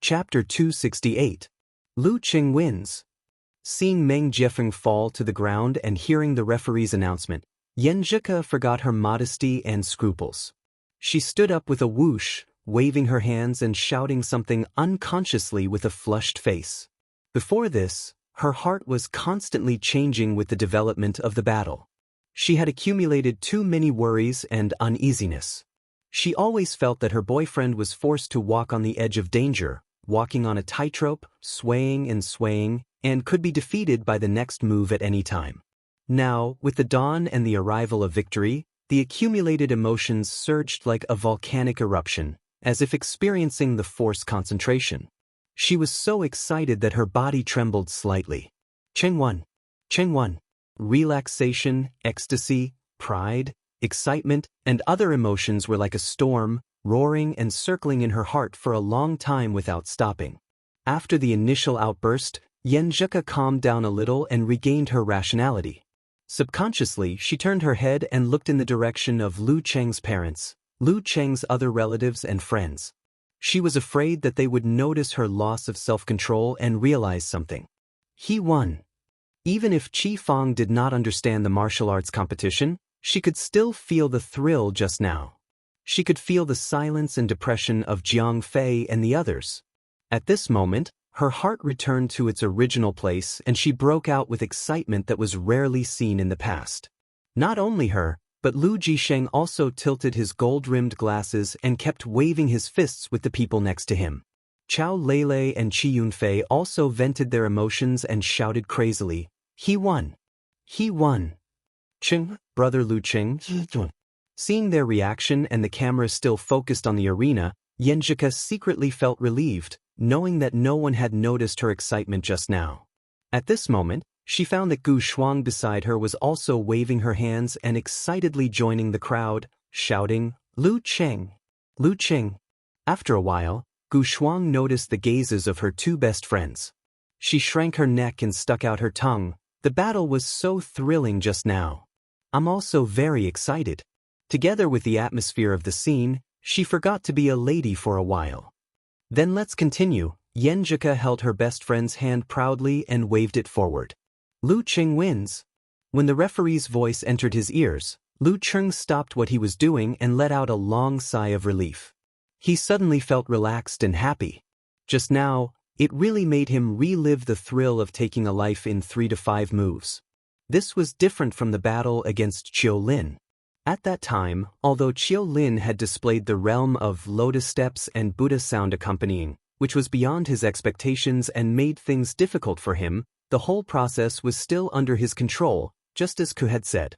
Chapter 268. Lu Qing wins. Seeing Meng Jiefeng fall to the ground and hearing the referee's announcement, Yan Zhike forgot her modesty and scruples. She stood up with a whoosh, waving her hands and shouting something unconsciously with a flushed face. Before this, her heart was constantly changing with the development of the battle. She had accumulated too many worries and uneasiness. She always felt that her boyfriend was forced to walk on the edge of danger, walking on a tightrope, swaying, and could be defeated by the next move at any time. Now, with the dawn and the arrival of victory, the accumulated emotions surged like a volcanic eruption, as if experiencing the force concentration. She was so excited that her body trembled slightly. Chengwan. Relaxation, ecstasy, pride, excitement, and other emotions were like a storm, roaring and circling in her heart for a long time without stopping. After the initial outburst, Yan Zhike calmed down a little and regained her rationality. Subconsciously, she turned her head and looked in the direction of Lu Cheng's parents, Lu Cheng's other relatives and friends. She was afraid that they would notice her loss of self-control and realize something. He won. Even if Qi Fang did not understand the martial arts competition, she could still feel the thrill just now. She could feel the silence and depression of Jiang Fei and the others. At this moment, her heart returned to its original place and she broke out with excitement that was rarely seen in the past. Not only her, but Lu Jisheng also tilted his gold-rimmed glasses and kept waving his fists with the people next to him. Chao Lele and Qi Yunfei also vented their emotions and shouted crazily, "He won! He won!" Cheng, brother Lu Qing. Seeing their reaction and the camera still focused on the arena, Yan Zhike secretly felt relieved, knowing that no one had noticed her excitement just now. At this moment, she found that Gu Shuang beside her was also waving her hands and excitedly joining the crowd, shouting, "Lu Qing! Lu Qing!" After a while, Gu Shuang noticed the gazes of her two best friends. She shrank her neck and stuck out her tongue. The battle was so thrilling just now. I'm also very excited. Together with the atmosphere of the scene, she forgot to be a lady for a while. Then let's continue. Yan Zhike held her best friend's hand proudly and waved it forward. Lu Qing wins. When the referee's voice entered his ears, Lu Qing stopped what he was doing and let out a long sigh of relief. He suddenly felt relaxed and happy. Just now, it really made him relive the thrill of taking a life in 3 to 5 moves. This was different from the battle against Qiu Lin. At that time, although Qiu Lin had displayed the realm of lotus steps and Buddha sound accompanying, which was beyond his expectations and made things difficult for him, the whole process was still under his control, just as Ku had said.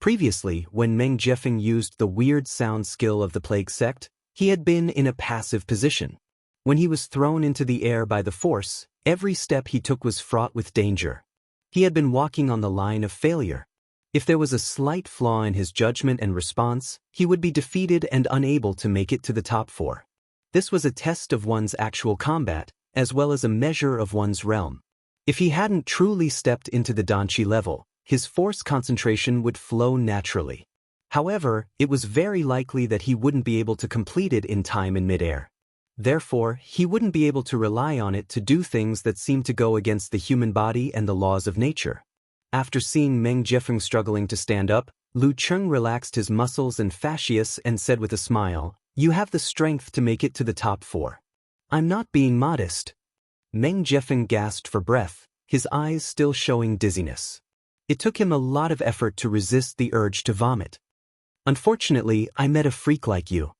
Previously, when Meng Jiefeng used the weird sound skill of the plague sect, he had been in a passive position. When he was thrown into the air by the force, every step he took was fraught with danger. He had been walking on the line of failure. If there was a slight flaw in his judgment and response, he would be defeated and unable to make it to the top 4. This was a test of one's actual combat, as well as a measure of one's realm. If he hadn't truly stepped into the Danqi level, his force concentration would flow naturally. However, it was very likely that he wouldn't be able to complete it in time in midair. Therefore, he wouldn't be able to rely on it to do things that seemed to go against the human body and the laws of nature. After seeing Meng Jiefeng struggling to stand up, Lu Qing relaxed his muscles and fascias and said with a smile, "You have the strength to make it to the top 4. I'm not being modest." Meng Jiefeng gasped for breath, his eyes still showing dizziness. It took him a lot of effort to resist the urge to vomit. "Unfortunately, I met a freak like you."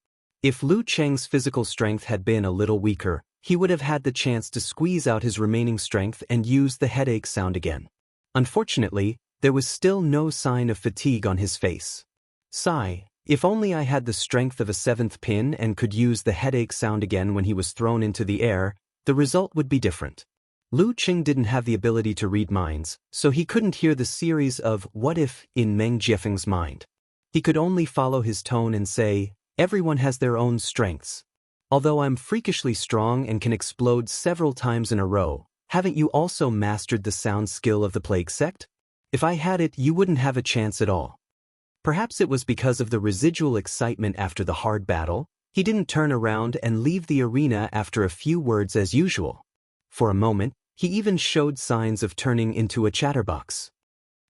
If Lu Cheng's physical strength had been a little weaker, he would have had the chance to squeeze out his remaining strength and use the headache sound again. Unfortunately, there was still no sign of fatigue on his face. Sigh, if only I had the strength of a 7th pin and could use the headache sound again when he was thrown into the air, the result would be different. Lu Qing didn't have the ability to read minds, so he couldn't hear the series of "what if" in Meng Jiefeng's mind. He could only follow his tone and say, "Everyone has their own strengths. Although I'm freakishly strong and can explode several times in a row, haven't you also mastered the sound skill of the plague sect? If I had it, you wouldn't have a chance at all." Perhaps it was because of the residual excitement after the hard battle, He didn't turn around and leave the arena after a few words as usual. For a moment, he even showed signs of turning into a chatterbox.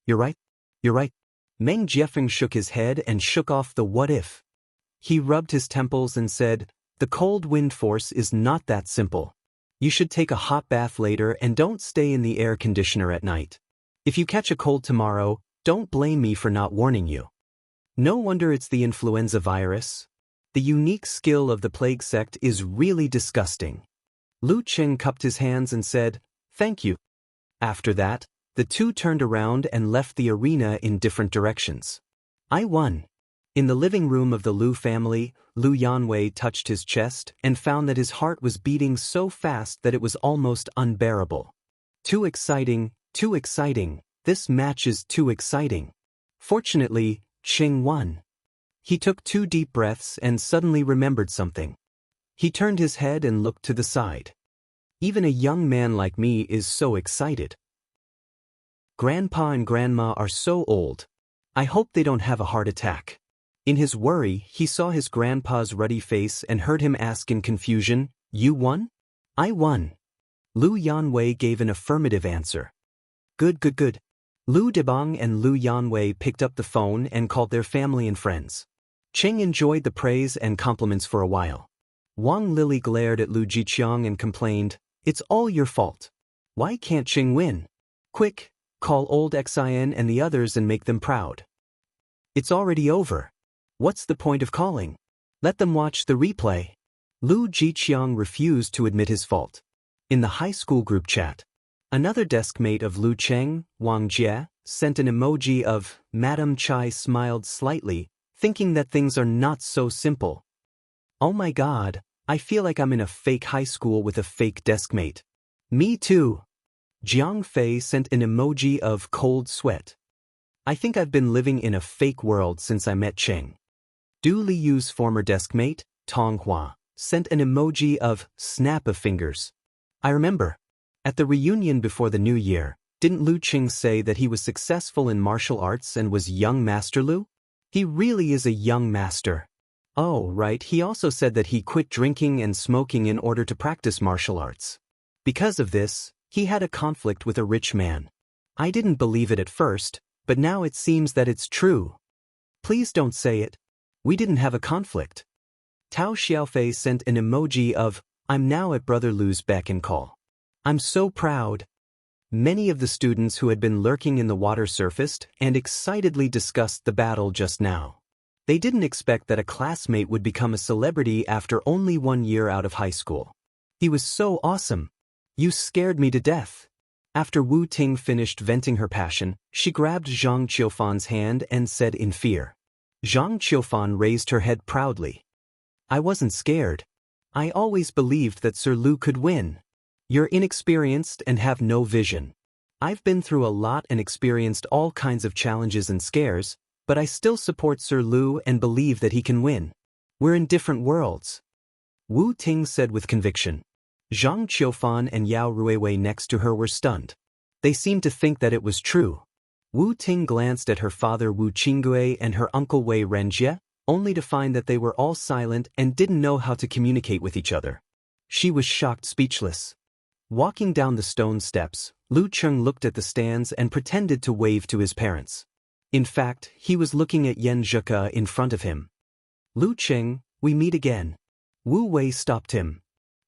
You're right. You're right. Meng Jiefeng shook his head and shook off the what if. He rubbed his temples and said, the cold wind force is not that simple. You should take a hot bath later and don't stay in the air conditioner at night. If you catch a cold tomorrow, don't blame me for not warning you. No wonder it's the influenza virus. The unique skill of the plague sect is really disgusting. Lu Qing cupped his hands and said, thank you. After that, the two turned around and left the arena in different directions. I won. In the living room of the Lu family, Lu Yanwei touched his chest and found that his heart was beating so fast that it was almost unbearable. Too exciting, too exciting, this match is too exciting. Fortunately, Qing won. He took 2 deep breaths and suddenly remembered something. He turned his head and looked to the side. Even a young man like me is so excited. Grandpa and Grandma are so old. I hope they don't have a heart attack. In his worry, he saw his grandpa's ruddy face and heard him ask in confusion, you won? I won. Lu Yanwei gave an affirmative answer. Good, good, good. Lu Debang and Lu Yanwei picked up the phone and called their family and friends. Qing enjoyed the praise and compliments for a while. Wang Lili glared at Lu Jiqiang and complained, it's all your fault. Why can't Qing win? Quick, call old Xin and the others and make them proud. It's already over. What's the point of calling? Let them watch the replay. Lu Jiqiang refused to admit his fault. In the high school group chat, another deskmate of Lu Cheng, Wang Jie, sent an emoji of Madam Chai smiled slightly, thinking that things are not so simple. Oh my god, I feel like I'm in a fake high school with a fake deskmate. Me too. Jiang Fei sent an emoji of cold sweat. I think I've been living in a fake world since I met Cheng. Du Liyu's former deskmate, Tong Hua, sent an emoji of snap of fingers. I remember. At the reunion before the new year, didn't Lu Qing say that he was successful in martial arts and was young Master Lu? He really is a young master. Oh, right, he also said that he quit drinking and smoking in order to practice martial arts. Because of this, he had a conflict with a rich man. I didn't believe it at first, but now it seems that it's true. Please don't say it. We didn't have a conflict. Tao Xiaofei sent an emoji of, I'm now at Brother Lu's beck and call. I'm so proud. Many of the students who had been lurking in the water surfaced and excitedly discussed the battle just now. They didn't expect that a classmate would become a celebrity after only 1 year out of high school. He was so awesome. You scared me to death. After Wu Ting finished venting her passion, she grabbed Zhang Qiufan's hand and said in fear. Zhang Qiufan raised her head proudly. I wasn't scared. I always believed that Sir Lu could win. You're inexperienced and have no vision. I've been through a lot and experienced all kinds of challenges and scares, but I still support Sir Lu and believe that he can win. We're in different worlds. Wu Ting said with conviction. Zhang Qiufan and Yao Ruiwei next to her were stunned. They seemed to think that it was true. Wu Ting glanced at her father Wu Qinggui and her uncle Wei Renjie, only to find that they were all silent and didn't know how to communicate with each other. She was shocked speechless. Walking down the stone steps, Lu Cheng looked at the stands and pretended to wave to his parents. In fact, he was looking at Yen Zheke in front of him. Lu Cheng, we meet again. Wu Wei stopped him.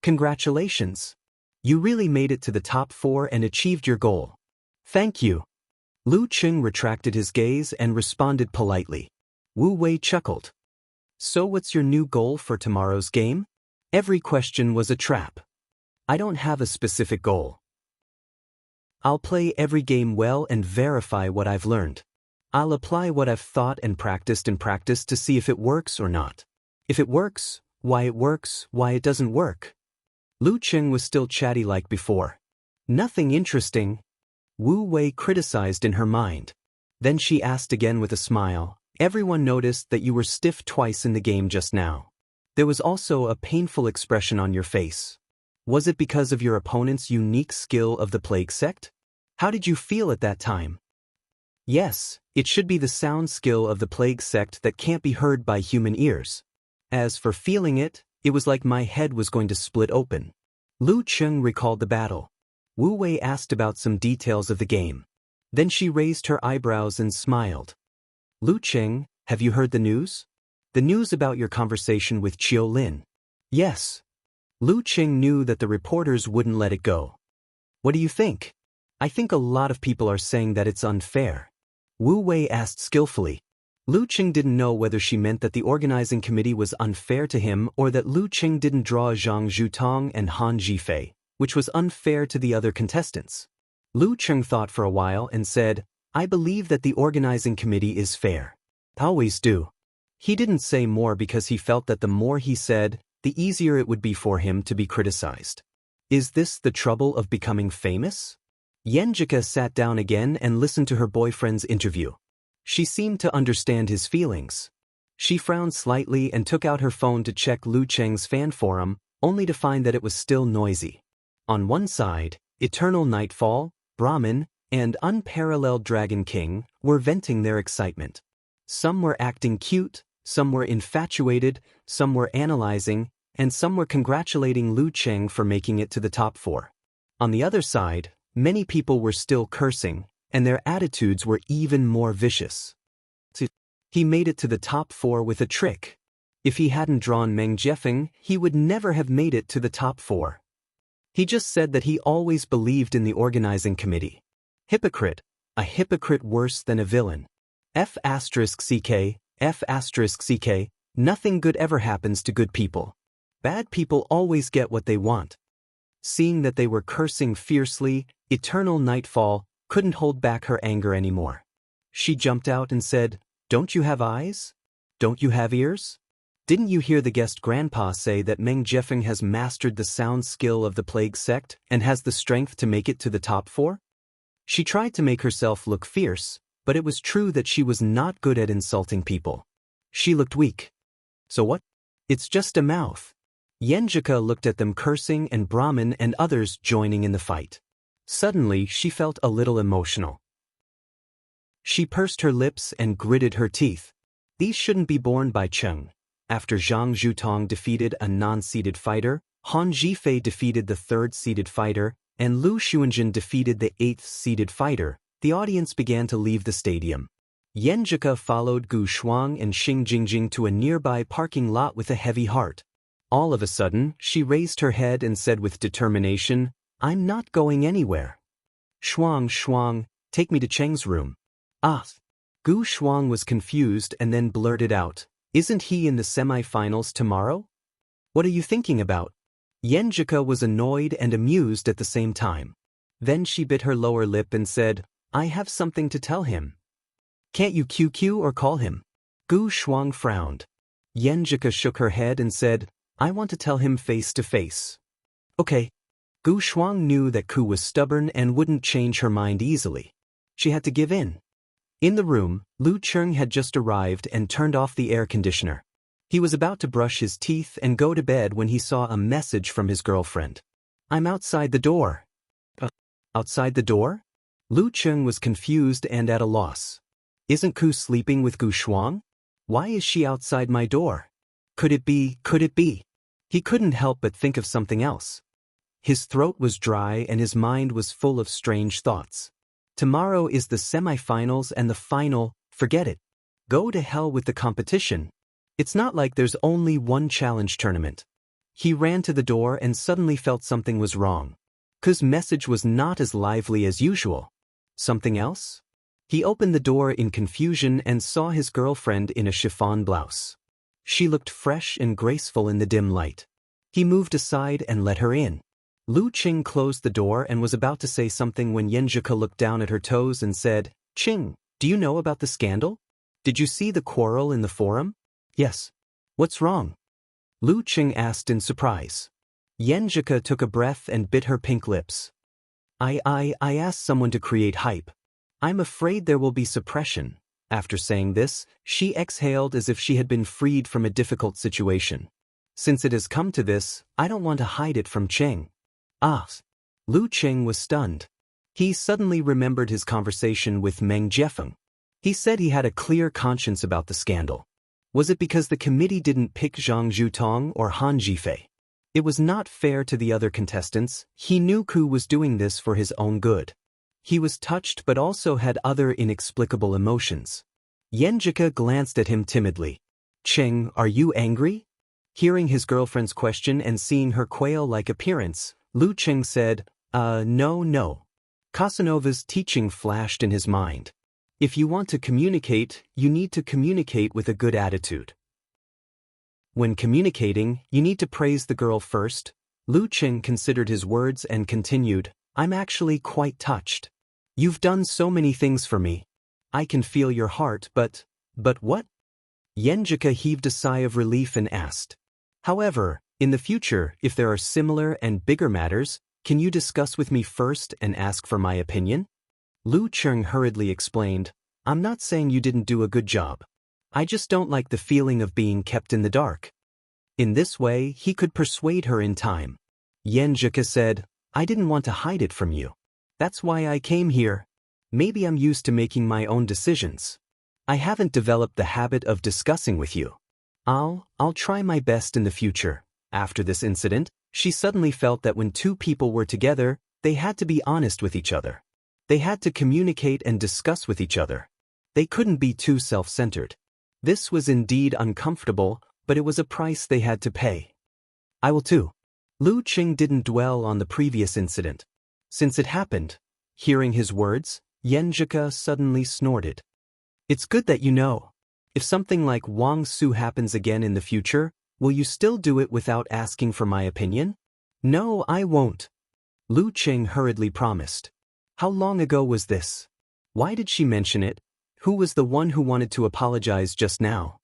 Congratulations. You really made it to the top 4 and achieved your goal. Thank you. Lu Cheng retracted his gaze and responded politely. Wu Wei chuckled. So what's your new goal for tomorrow's game? Every question was a trap. I don't have a specific goal. I'll play every game well and verify what I've learned. I'll apply what I've thought and practiced to see if it works or not. If it works, why it doesn't work. Lu Cheng was still chatty like before. Nothing interesting. Wu Wei criticized in her mind. Then she asked again with a smile, everyone noticed that you were stiff twice in the game just now. There was also a painful expression on your face. Was it because of your opponent's unique skill of the plague sect? How did you feel at that time? Yes, it should be the sound skill of the plague sect that can't be heard by human ears. As for feeling it, it was like my head was going to split open. Lu Cheng recalled the battle. Wu Wei asked about some details of the game. Then she raised her eyebrows and smiled. Lu Cheng, have you heard the news? The news about your conversation with Qiu Lin. Yes. Lu Cheng knew that the reporters wouldn't let it go. What do you think? I think a lot of people are saying that it's unfair. Wu Wei asked skillfully. Lu Cheng didn't know whether she meant that the organizing committee was unfair to him or that Lu Cheng didn't draw Zhang Zhutong and Han Zhifei, which was unfair to the other contestants. Lu Cheng thought for a while and said, I believe that the organizing committee is fair. Always do. He didn't say more because he felt that the more he said, the easier it would be for him to be criticized. Is this the trouble of becoming famous? Yenjika sat down again and listened to her boyfriend's interview. She seemed to understand his feelings. She frowned slightly and took out her phone to check Lu Cheng's fan forum, only to find that it was still noisy. On one side, Eternal Nightfall, Brahmin, and Unparalleled Dragon King were venting their excitement. Some were acting cute, some were infatuated, some were analyzing, and some were congratulating Lu Cheng for making it to the top 4. On the other side, many people were still cursing, and their attitudes were even more vicious. He made it to the top 4 with a trick. If he hadn't drawn Meng Jiefeng, he would never have made it to the top 4. He just said that he always believed in the organizing committee. Hypocrite, a hypocrite worse than a villain. F***ck, F***ck, nothing good ever happens to good people. Bad people always get what they want. Seeing that they were cursing fiercely, Eternal Nightfall couldn't hold back her anger anymore. She jumped out and said, Don't you have eyes? Don't you have ears? Didn't you hear the guest grandpa say that Meng Jiefeng has mastered the sound skill of the plague sect and has the strength to make it to the top 4? She tried to make herself look fierce, but it was true that she was not good at insulting people. She looked weak. So what? It's just a mouth. Yenjika looked at them cursing and Brahmin and others joining in the fight. Suddenly she felt a little emotional. She pursed her lips and gritted her teeth. These shouldn't be borne by Cheng. After Zhang Zhutong defeated a non-seeded fighter, Han Zhifei defeated the 3rd-seeded fighter, and Lu Xuanjin defeated the 8th-seeded fighter, the audience began to leave the stadium. Yenjika followed Gu Shuang and Xing Jingjing to a nearby parking lot with a heavy heart. All of a sudden, she raised her head and said with determination, I'm not going anywhere. Shuang, take me to Cheng's room. Ah. Gu Shuang was confused and then blurted out, Isn't he in the semi-finals tomorrow? What are you thinking about? Yenjika was annoyed and amused at the same time. Then she bit her lower lip and said, I have something to tell him. Can't you QQ or call him? Gu Shuang frowned. Yenjika shook her head and said, I want to tell him face to face. Okay. Gu Shuang knew that Ku was stubborn and wouldn't change her mind easily. She had to give in. In the room, Lu Cheng had just arrived and turned off the air conditioner. He was about to brush his teeth and go to bed when he saw a message from his girlfriend. I'm outside the door. Outside the door? Lu Cheng was confused and at a loss. Isn't Ku sleeping with Gu Shuang? Why is she outside my door? Could it be? He couldn't help but think of something else. His throat was dry and his mind was full of strange thoughts. Tomorrow is the semi-finals and the final, forget it. Go to hell with the competition. It's not like there's only one challenge tournament. He ran to the door and suddenly felt something was wrong. Ku's message was not as lively as usual. Something else? He opened the door in confusion and saw his girlfriend in a chiffon blouse. She looked fresh and graceful in the dim light. He moved aside and let her in. Lu Qing closed the door and was about to say something when Yenjika looked down at her toes and said, Qing, do you know about the scandal? Did you see the quarrel in the forum? Yes. What's wrong? Lu Qing asked in surprise. Yenjika took a breath and bit her pink lips. I asked someone to create hype. I'm afraid there will be suppression. After saying this, she exhaled as if she had been freed from a difficult situation. Since it has come to this, I don't want to hide it from Cheng. Ah. Lu Cheng was stunned. He suddenly remembered his conversation with Meng Jiefeng. He said he had a clear conscience about the scandal. Was it because the committee didn't pick Zhang Zhutong or Han Jifei? It was not fair to the other contestants. He knew Ku was doing this for his own good. He was touched but also had other inexplicable emotions. Yenjika glanced at him timidly. Cheng, are you angry? Hearing his girlfriend's question and seeing her quail-like appearance, Lu Cheng said, no. Casanova's teaching flashed in his mind. If you want to communicate, you need to communicate with a good attitude. When communicating, you need to praise the girl first. Lu Cheng considered his words and continued, I'm actually quite touched. You've done so many things for me. I can feel your heart, but what? Yenjika heaved a sigh of relief and asked. However, in the future, if there are similar and bigger matters, can you discuss with me first and ask for my opinion? Lu Cheng hurriedly explained, I'm not saying you didn't do a good job. I just don't like the feeling of being kept in the dark. In this way, he could persuade her in time. Yenjika said, I didn't want to hide it from you. That's why I came here. Maybe I'm used to making my own decisions. I haven't developed the habit of discussing with you. I'll try my best in the future. After this incident, she suddenly felt that when two people were together, they had to be honest with each other. They had to communicate and discuss with each other. They couldn't be too self-centered. This was indeed uncomfortable, but it was a price they had to pay. I will too. Lu Cheng didn't dwell on the previous incident. Since it happened, hearing his words, Yenjika suddenly snorted. It's good that you know. If something like Wang Su happens again in the future, will you still do it without asking for my opinion? No, I won't. Lu Cheng hurriedly promised. How long ago was this? Why did she mention it? Who was the one who wanted to apologize just now?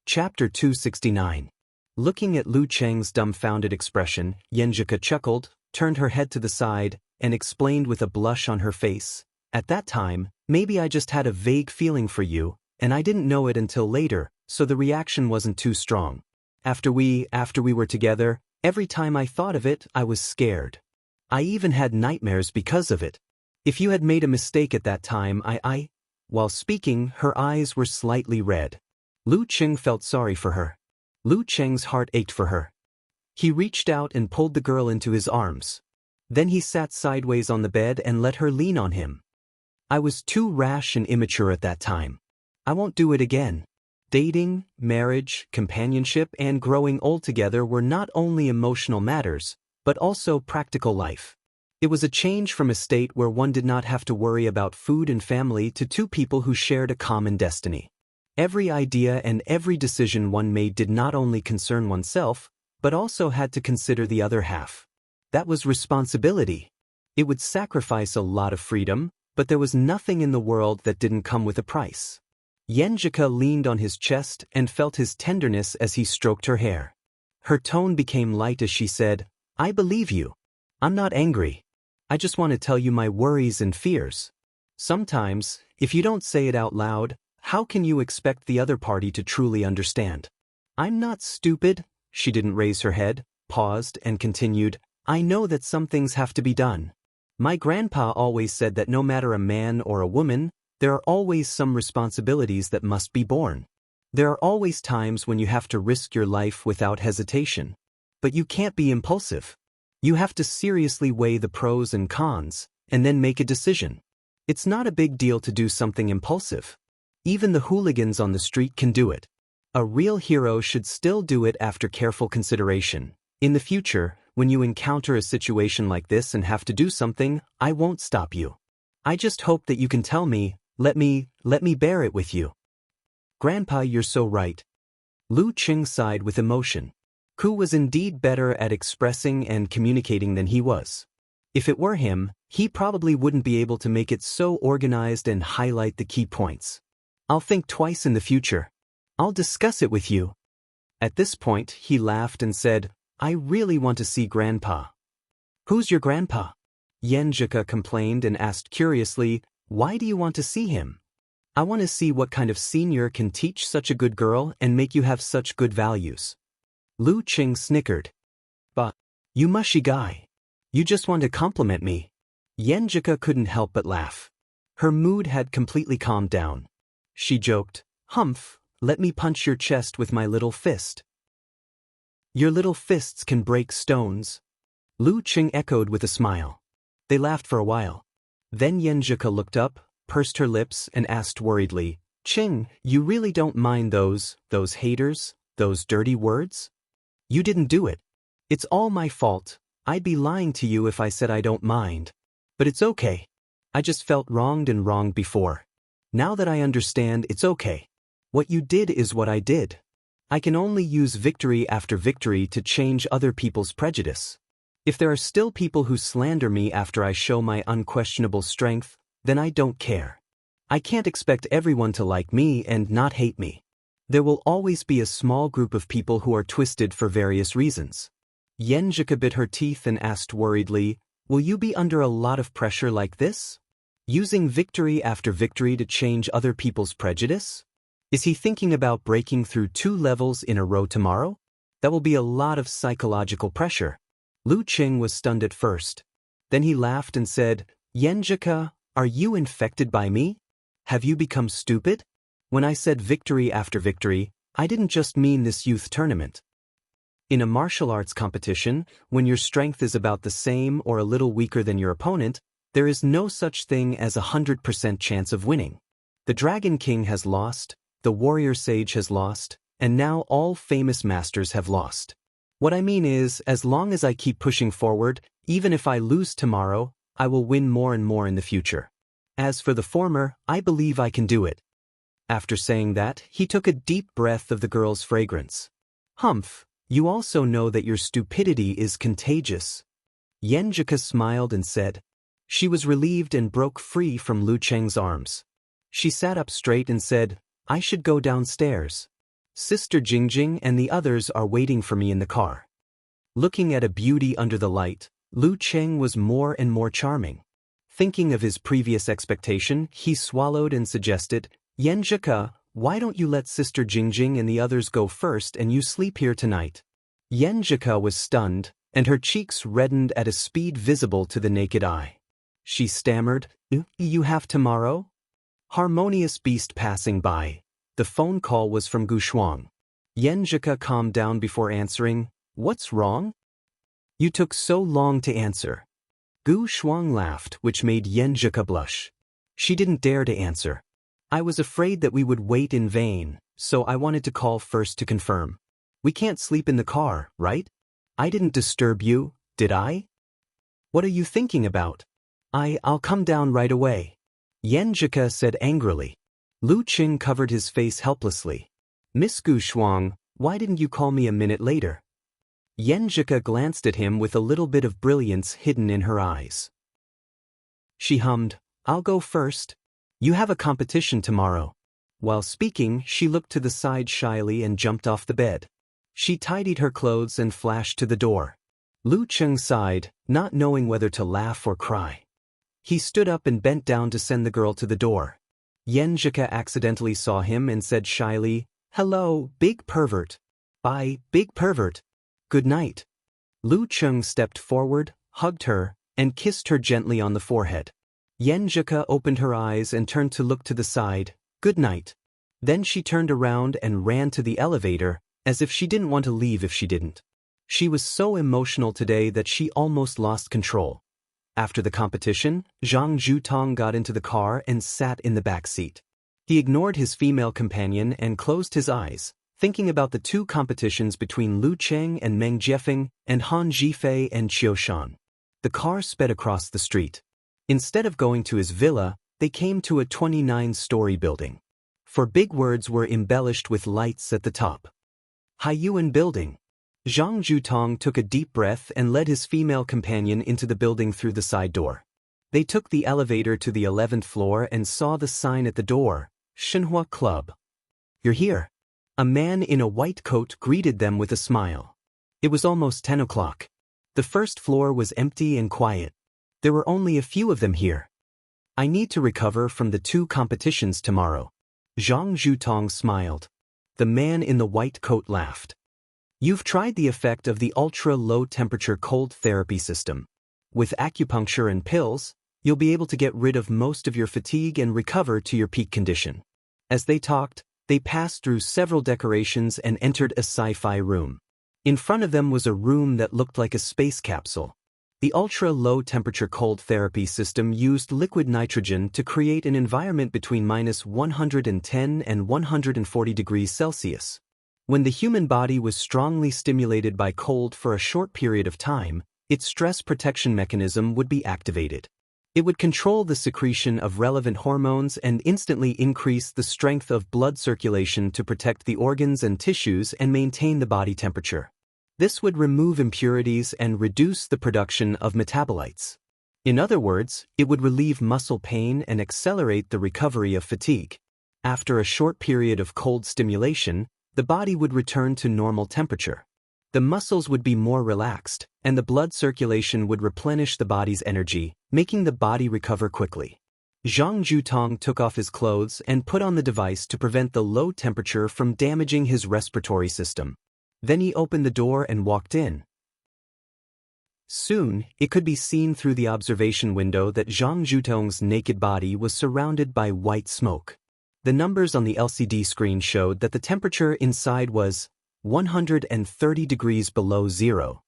Chapter 269. Looking at Lu Cheng's dumbfounded expression, Yenjika chuckled, turned her head to the side, and explained with a blush on her face. At that time, maybe I just had a vague feeling for you, and I didn't know it until later, so the reaction wasn't too strong. After we were together, every time I thought of it, I was scared. I even had nightmares because of it. If you had made a mistake at that time, While speaking, her eyes were slightly red. Lu Cheng felt sorry for her. Lu Cheng's heart ached for her. He reached out and pulled the girl into his arms. Then he sat sideways on the bed and let her lean on him. I was too rash and immature at that time. I won't do it again. Dating, marriage, companionship, and growing old together were not only emotional matters, but also practical life. It was a change from a state where one did not have to worry about food and family to two people who shared a common destiny. Every idea and every decision one made did not only concern oneself, but also had to consider the other half. That was responsibility. It would sacrifice a lot of freedom, but there was nothing in the world that didn't come with a price. Yenjika leaned on his chest and felt his tenderness as he stroked her hair. Her tone became light as she said, I believe you. I'm not angry. I just want to tell you my worries and fears. Sometimes, if you don't say it out loud, how can you expect the other party to truly understand? I'm not stupid. She didn't raise her head, paused, and continued, I know that some things have to be done. My grandpa always said that no matter a man or a woman, there are always some responsibilities that must be borne. There are always times when you have to risk your life without hesitation. But you can't be impulsive. You have to seriously weigh the pros and cons, and then make a decision. It's not a big deal to do something impulsive. Even the hooligans on the street can do it. A real hero should still do it after careful consideration. In the future, when you encounter a situation like this and have to do something, I won't stop you. I just hope that you can tell me, let me bear it with you. Grandpa, you're so right. Lu Cheng sighed with emotion. Ku was indeed better at expressing and communicating than he was. If it were him, he probably wouldn't be able to make it so organized and highlight the key points. I'll think twice in the future. I'll discuss it with you. At this point, he laughed and said, I really want to see Grandpa. Who's your grandpa? Yenjika complained and asked curiously, why do you want to see him? I want to see what kind of senior can teach such a good girl and make you have such good values. Lu Cheng snickered. But, you mushy guy. You just want to compliment me. Yenjika couldn't help but laugh. Her mood had completely calmed down. She joked, Humph, let me punch your chest with my little fist. Your little fists can break stones. Lu Qing echoed with a smile. They laughed for a while. Then Yenjika looked up, pursed her lips, and asked worriedly, Qing, you really don't mind those haters, those dirty words? You didn't do it. It's all my fault. I'd be lying to you if I said I don't mind. But it's okay. I just felt wronged and wronged before. Now that I understand, it's okay. What you did is what I did. I can only use victory after victory to change other people's prejudice. If there are still people who slander me after I show my unquestionable strength, then I don't care. I can't expect everyone to like me and not hate me. There will always be a small group of people who are twisted for various reasons. Yenjika bit her teeth and asked worriedly, will you be under a lot of pressure like this? Using victory after victory to change other people's prejudice? Is he thinking about breaking through 2 levels in a row tomorrow? That will be a lot of psychological pressure. Lu Qing was stunned at first. Then he laughed and said, Yenjika, are you infected by me? Have you become stupid? When I said victory after victory, I didn't just mean this youth tournament. In a martial arts competition, when your strength is about the same or a little weaker than your opponent, there is no such thing as 100% chance of winning. The Dragon King has lost, the Warrior Sage has lost, and now all famous masters have lost. What I mean is, as long as I keep pushing forward, even if I lose tomorrow, I will win more and more in the future. As for the former, I believe I can do it. After saying that, he took a deep breath of the girl's fragrance. Humph, you also know that your stupidity is contagious. Yenjika smiled and said. She was relieved and broke free from Lu Cheng's arms. She sat up straight and said, I should go downstairs. Sister Jingjing and the others are waiting for me in the car. Looking at a beauty under the light, Lu Cheng was more and more charming. Thinking of his previous expectation, he swallowed and suggested, Yenjika, why don't you let Sister Jingjing and the others go first and you sleep here tonight? Yenjika was stunned, and her cheeks reddened at a speed visible to the naked eye. She stammered, You have tomorrow? Harmonious beast passing by. The phone call was from Gu Shuang. Yenjika calmed down before answering, What's wrong? You took so long to answer. Gu Shuang laughed, which made Yenjika blush. She didn't dare to answer. I was afraid that we would wait in vain, so I wanted to call first to confirm. We can't sleep in the car, right? I didn't disturb you, did I? What are you thinking about? I'll come down right away. Yenjika said angrily. Lu Qing covered his face helplessly. Miss Gu Shuang, why didn't you call me a minute later? Yenjika glanced at him with a little bit of brilliance hidden in her eyes. She hummed, I'll go first. You have a competition tomorrow. While speaking, she looked to the side shyly and jumped off the bed. She tidied her clothes and flashed to the door. Lu Cheng sighed, not knowing whether to laugh or cry. He stood up and bent down to send the girl to the door. Yenjika accidentally saw him and said shyly, Hello, big pervert. Bye, big pervert. Good night. Lu Cheng stepped forward, hugged her, and kissed her gently on the forehead. Yenjika opened her eyes and turned to look to the side, Good night. Then she turned around and ran to the elevator, as if she didn't want to leave if she didn't. She was so emotional today that she almost lost control. After the competition, Zhang Zhutong got into the car and sat in the back seat. He ignored his female companion and closed his eyes, thinking about the 2 competitions between Lu Cheng and Meng Jiefeng and Han Zhifei and Qiu Shan. The car sped across the street. Instead of going to his villa, they came to a 29-story building. For big words were embellished with lights at the top. Haiyuan Building. Zhang Zhutong took a deep breath and led his female companion into the building through the side door. They took the elevator to the 11th floor and saw the sign at the door, Shenhua Club. You're here. A man in a white coat greeted them with a smile. It was almost 10 o'clock. The first floor was empty and quiet. There were only a few of them here. I need to recover from the 2 competitions tomorrow. Zhang Zhutong smiled. The man in the white coat laughed. You've tried the effect of the ultra-low temperature cold therapy system. With acupuncture and pills, you'll be able to get rid of most of your fatigue and recover to your peak condition. As they talked, They passed through several decorations and entered a sci-fi room. In front of them was a room that looked like a space capsule. The ultra-low temperature cold therapy system used liquid nitrogen to create an environment between -110 and 140 degrees Celsius. When the human body was strongly stimulated by cold for a short period of time, its stress protection mechanism would be activated. It would control the secretion of relevant hormones and instantly increase the strength of blood circulation to protect the organs and tissues and maintain the body temperature. This would remove impurities and reduce the production of metabolites. In other words, it would relieve muscle pain and accelerate the recovery of fatigue. After a short period of cold stimulation, the body would return to normal temperature. The muscles would be more relaxed, and the blood circulation would replenish the body's energy, making the body recover quickly. Zhang Jutong took off his clothes and put on the device to prevent the low temperature from damaging his respiratory system. Then he opened the door and walked in. Soon, it could be seen through the observation window that Zhang Jutong's naked body was surrounded by white smoke. The numbers on the LCD screen showed that the temperature inside was 130 degrees below zero.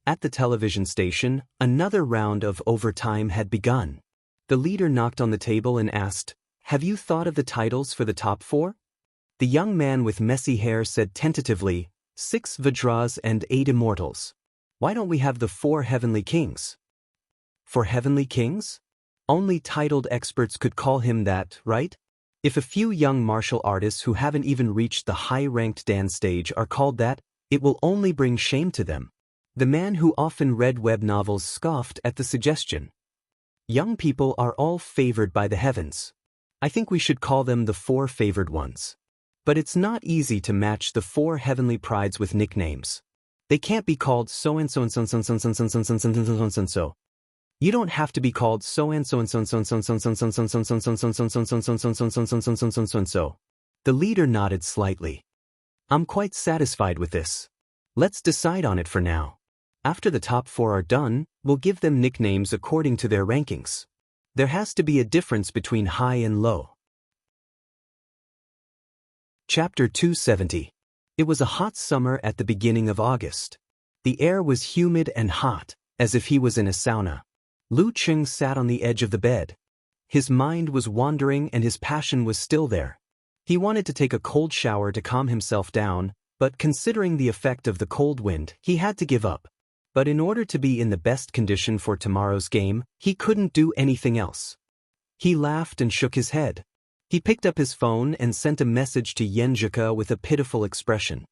At the television station, another round of overtime had begun. The leader knocked on the table and asked, "Have you thought of the titles for the top 4? The young man with messy hair said tentatively, 6 Vajras and 8 Immortals. Why don't we have the 4 Heavenly Kings? 4 Heavenly Kings? Only titled experts could call him that, right? If a few young martial artists who haven't even reached the high-ranked dance stage are called that, it will only bring shame to them." The man who often read web novels scoffed at the suggestion. "Young people are all favored by the heavens. I think we should call them the 4 favored ones. But it's not easy to match the 4 heavenly prides with nicknames. They can't be called so-and-so and so-and-so and so-and-so and so-and-so and so-and-so. You don't have to be called so-and-so and so-and-so and so-and-so and so-and-so and so-and-so and so-and-so and so-and-so and so-and-so and so-and-so." The leader nodded slightly. "I'm quite satisfied with this. Let's decide on it for now. After the top 4 are done, we'll give them nicknames according to their rankings. There has to be a difference between high and low." Chapter 270. It was a hot summer at the beginning of August. The air was humid and hot, as if he was in a sauna. Lu Qing sat on the edge of the bed. His mind was wandering and his passion was still there. He wanted to take a cold shower to calm himself down, but considering the effect of the cold wind, he had to give up. But in order to be in the best condition for tomorrow's game, he couldn't do anything else. He laughed and shook his head. He picked up his phone and sent a message to Yenjika with a pitiful expression.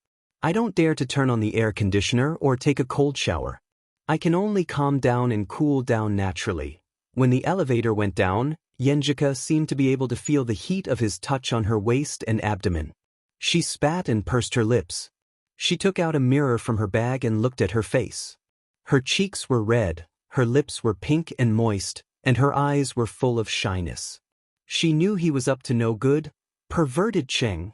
"I don't dare to turn on the air conditioner or take a cold shower. I can only calm down and cool down naturally." When the elevator went down, Yenjika seemed to be able to feel the heat of his touch on her waist and abdomen. She spat and pursed her lips. She took out a mirror from her bag and looked at her face. Her cheeks were red, her lips were pink and moist, and her eyes were full of shyness. She knew he was up to no good. Perverted Cheng.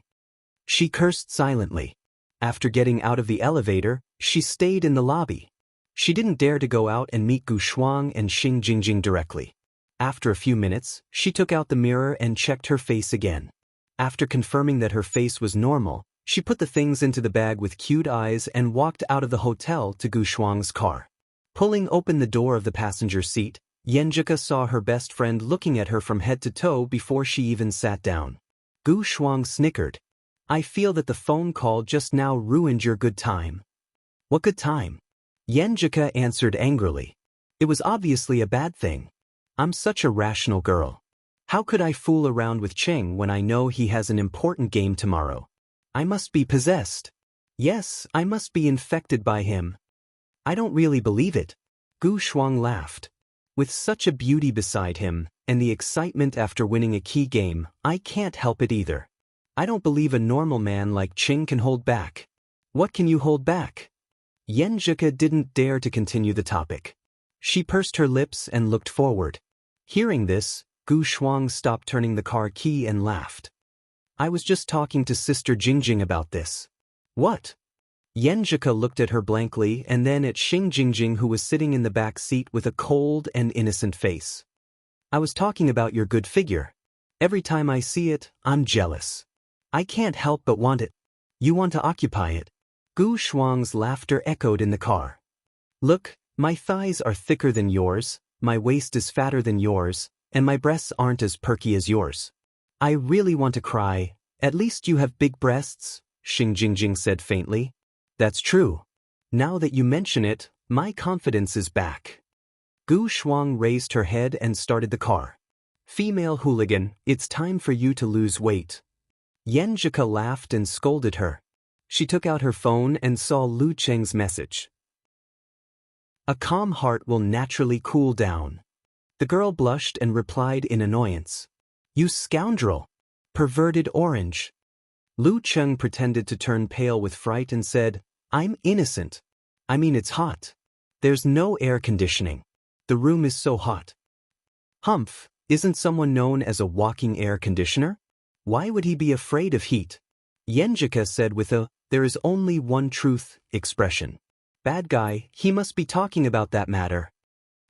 She cursed silently. After getting out of the elevator, she stayed in the lobby. She didn't dare to go out and meet Gu Shuang and Xing Jingjing directly. After a few minutes, she took out the mirror and checked her face again. After confirming that her face was normal, she put the things into the bag with cute eyes and walked out of the hotel to Gu Shuang's car. Pulling open the door of the passenger seat, Yenjika saw her best friend looking at her from head to toe before she even sat down. Gu Shuang snickered. "I feel that the phone call just now ruined your good time." "What good time?" Yenjika answered angrily. "It was obviously a bad thing. I'm such a rational girl. How could I fool around with Cheng when I know he has an important game tomorrow? I must be possessed. Yes, I must be infected by him. I don't really believe it." Gu Shuang laughed. "With such a beauty beside him, and the excitement after winning a key game, I can't help it either. I don't believe a normal man like Cheng can hold back." "What can you hold back?" Yenjika didn't dare to continue the topic. She pursed her lips and looked forward. Hearing this, Gu Shuang stopped turning the car key and laughed. "I was just talking to Sister Jingjing about this." "What?" Yenjika looked at her blankly and then at Xing Jingjing, who was sitting in the back seat with a cold and innocent face. "I was talking about your good figure. Every time I see it, I'm jealous." I can't help but want it. You want to occupy it. Gu Shuang's laughter echoed in the car. Look, my thighs are thicker than yours, my waist is fatter than yours, and my breasts aren't as perky as yours. I really want to cry. At least you have big breasts, Xing Jingjing said faintly. That's true. Now that you mention it, my confidence is back. Gu Shuang raised her head and started the car. Female hooligan, it's time for you to lose weight. Yenjika laughed and scolded her. She took out her phone and saw Lu Cheng's message. A calm heart will naturally cool down. The girl blushed and replied in annoyance. You scoundrel! Perverted orange! Lu Cheng pretended to turn pale with fright and said, I'm innocent. I mean it's hot. There's no air conditioning. The room is so hot. Humph, isn't someone known as a walking air conditioner? Why would he be afraid of heat? Yenjika said with a, there is only one truth, expression. Bad guy, he must be talking about that matter.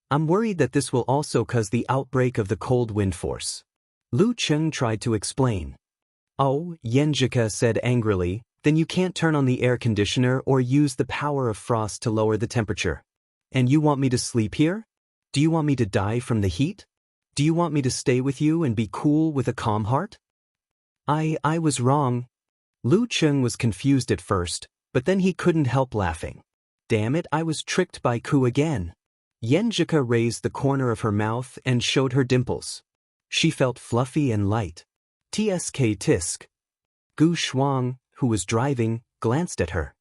I'm worried that this will also cause the outbreak of the cold wind force. Lu Cheng tried to explain. Oh, Yenjika said angrily, then you can't turn on the air conditioner or use the power of frost to lower the temperature. And you want me to sleep here? Do you want me to die from the heat? Do you want me to stay with you and be cool with a calm heart? I was wrong. Lu Cheng was confused at first, but then he couldn't help laughing. Damn it, I was tricked by Ku again. Yenjika raised the corner of her mouth and showed her dimples. She felt fluffy and light. Tsk tisk. Gu Shuang, who was driving, glanced at her.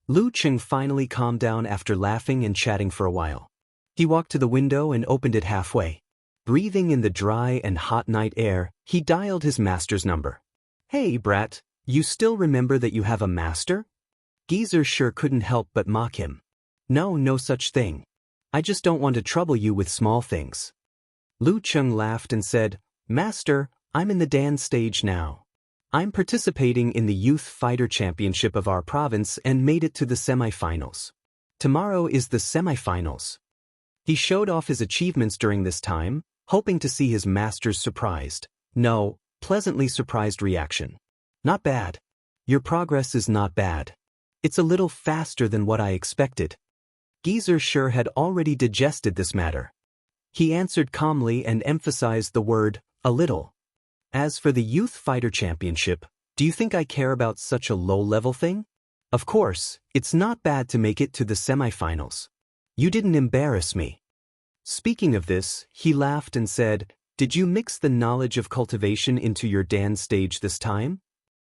Lu Cheng finally calmed down after laughing and chatting for a while. He walked to the window and opened it halfway. Breathing in the dry and hot night air, he dialed his master's number. Hey, brat, you still remember that you have a master? Geezer sure couldn't help but mock him. No such thing. I just don't want to trouble you with small things. Lu Cheng laughed and said, Master, I'm in the dance stage now. I'm participating in the Youth Fighter Championship of our province and made it to the semifinals. Tomorrow is the semifinals. He showed off his achievements during this time, hoping to see his master's surprised, pleasantly surprised reaction. Not bad. Your progress is not bad. It's a little faster than what I expected. Geezer sure had already digested this matter. He answered calmly and emphasized the word, a little. As for the Youth Fighter Championship, do you think I care about such a low-level thing? Of course, it's not bad to make it to the semifinals. You didn't embarrass me. Speaking of this, he laughed and said, Did you mix the knowledge of cultivation into your dance stage this time?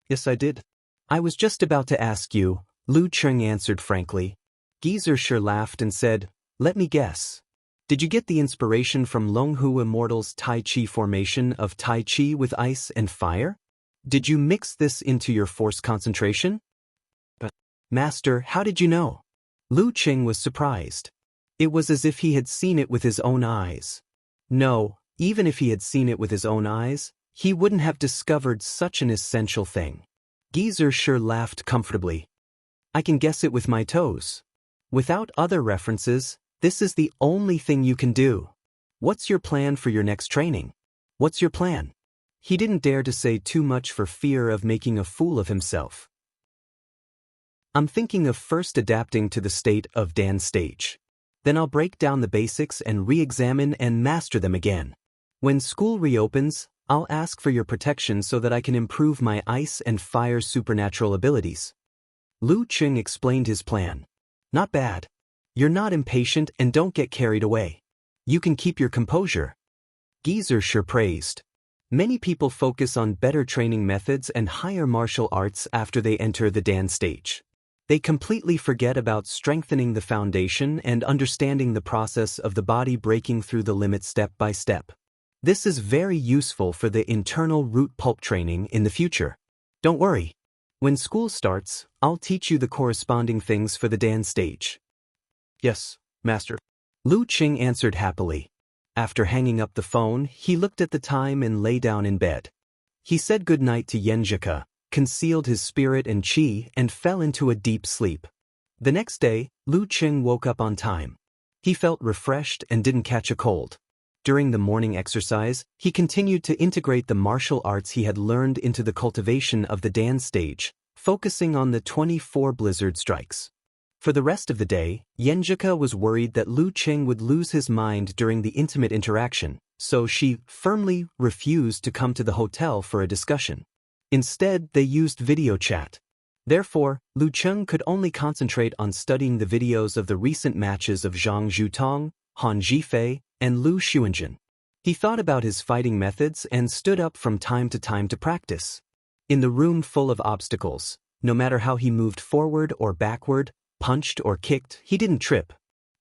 Yes, I did. I was just about to ask you, Lu Cheng answered frankly. Geezer sure laughed and said, Let me guess. Did you get the inspiration from Longhu Immortal's Tai Chi formation of Tai Chi with ice and fire? Did you mix this into your force concentration? But, Master, how did you know? Lu Cheng was surprised. It was as if he had seen it with his own eyes. No, even if he had seen it with his own eyes, he wouldn't have discovered such an essential thing. Geezer sure laughed comfortably. I can guess it with my toes. Without other references, this is the only thing you can do. What's your plan for your next training? What's your plan? He didn't dare to say too much for fear of making a fool of himself. I'm thinking of first adapting to the state of dance stage. Then I'll break down the basics and re-examine and master them again. When school reopens, I'll ask for your protection so that I can improve my ice and fire supernatural abilities. Lu Cheng explained his plan. Not bad. You're not impatient and don't get carried away. You can keep your composure. Geezer sure praised. Many people focus on better training methods and higher martial arts after they enter the dance stage. They completely forget about strengthening the foundation and understanding the process of the body breaking through the limit step by step. This is very useful for the internal root pulp training in the future. Don't worry. When school starts, I'll teach you the corresponding things for the dance stage. Yes, Master. Lu Cheng answered happily. After hanging up the phone, he looked at the time and lay down in bed. He said goodnight to Yenjika, concealed his spirit and chi, and fell into a deep sleep. The next day, Lu Cheng woke up on time. He felt refreshed and didn't catch a cold. During the morning exercise, he continued to integrate the martial arts he had learned into the cultivation of the dance stage, focusing on the 24 blizzard strikes. For the rest of the day, Yenjika was worried that Lu Qing would lose his mind during the intimate interaction, so she firmly refused to come to the hotel for a discussion. Instead, they used video chat. Therefore, Lu Qing could only concentrate on studying the videos of the recent matches of Zhang Zhutong, Han Zhifei, and Lu Xuanjun. He thought about his fighting methods and stood up from time to practice. In the room full of obstacles, no matter how he moved forward or backward, punched or kicked, he didn't trip.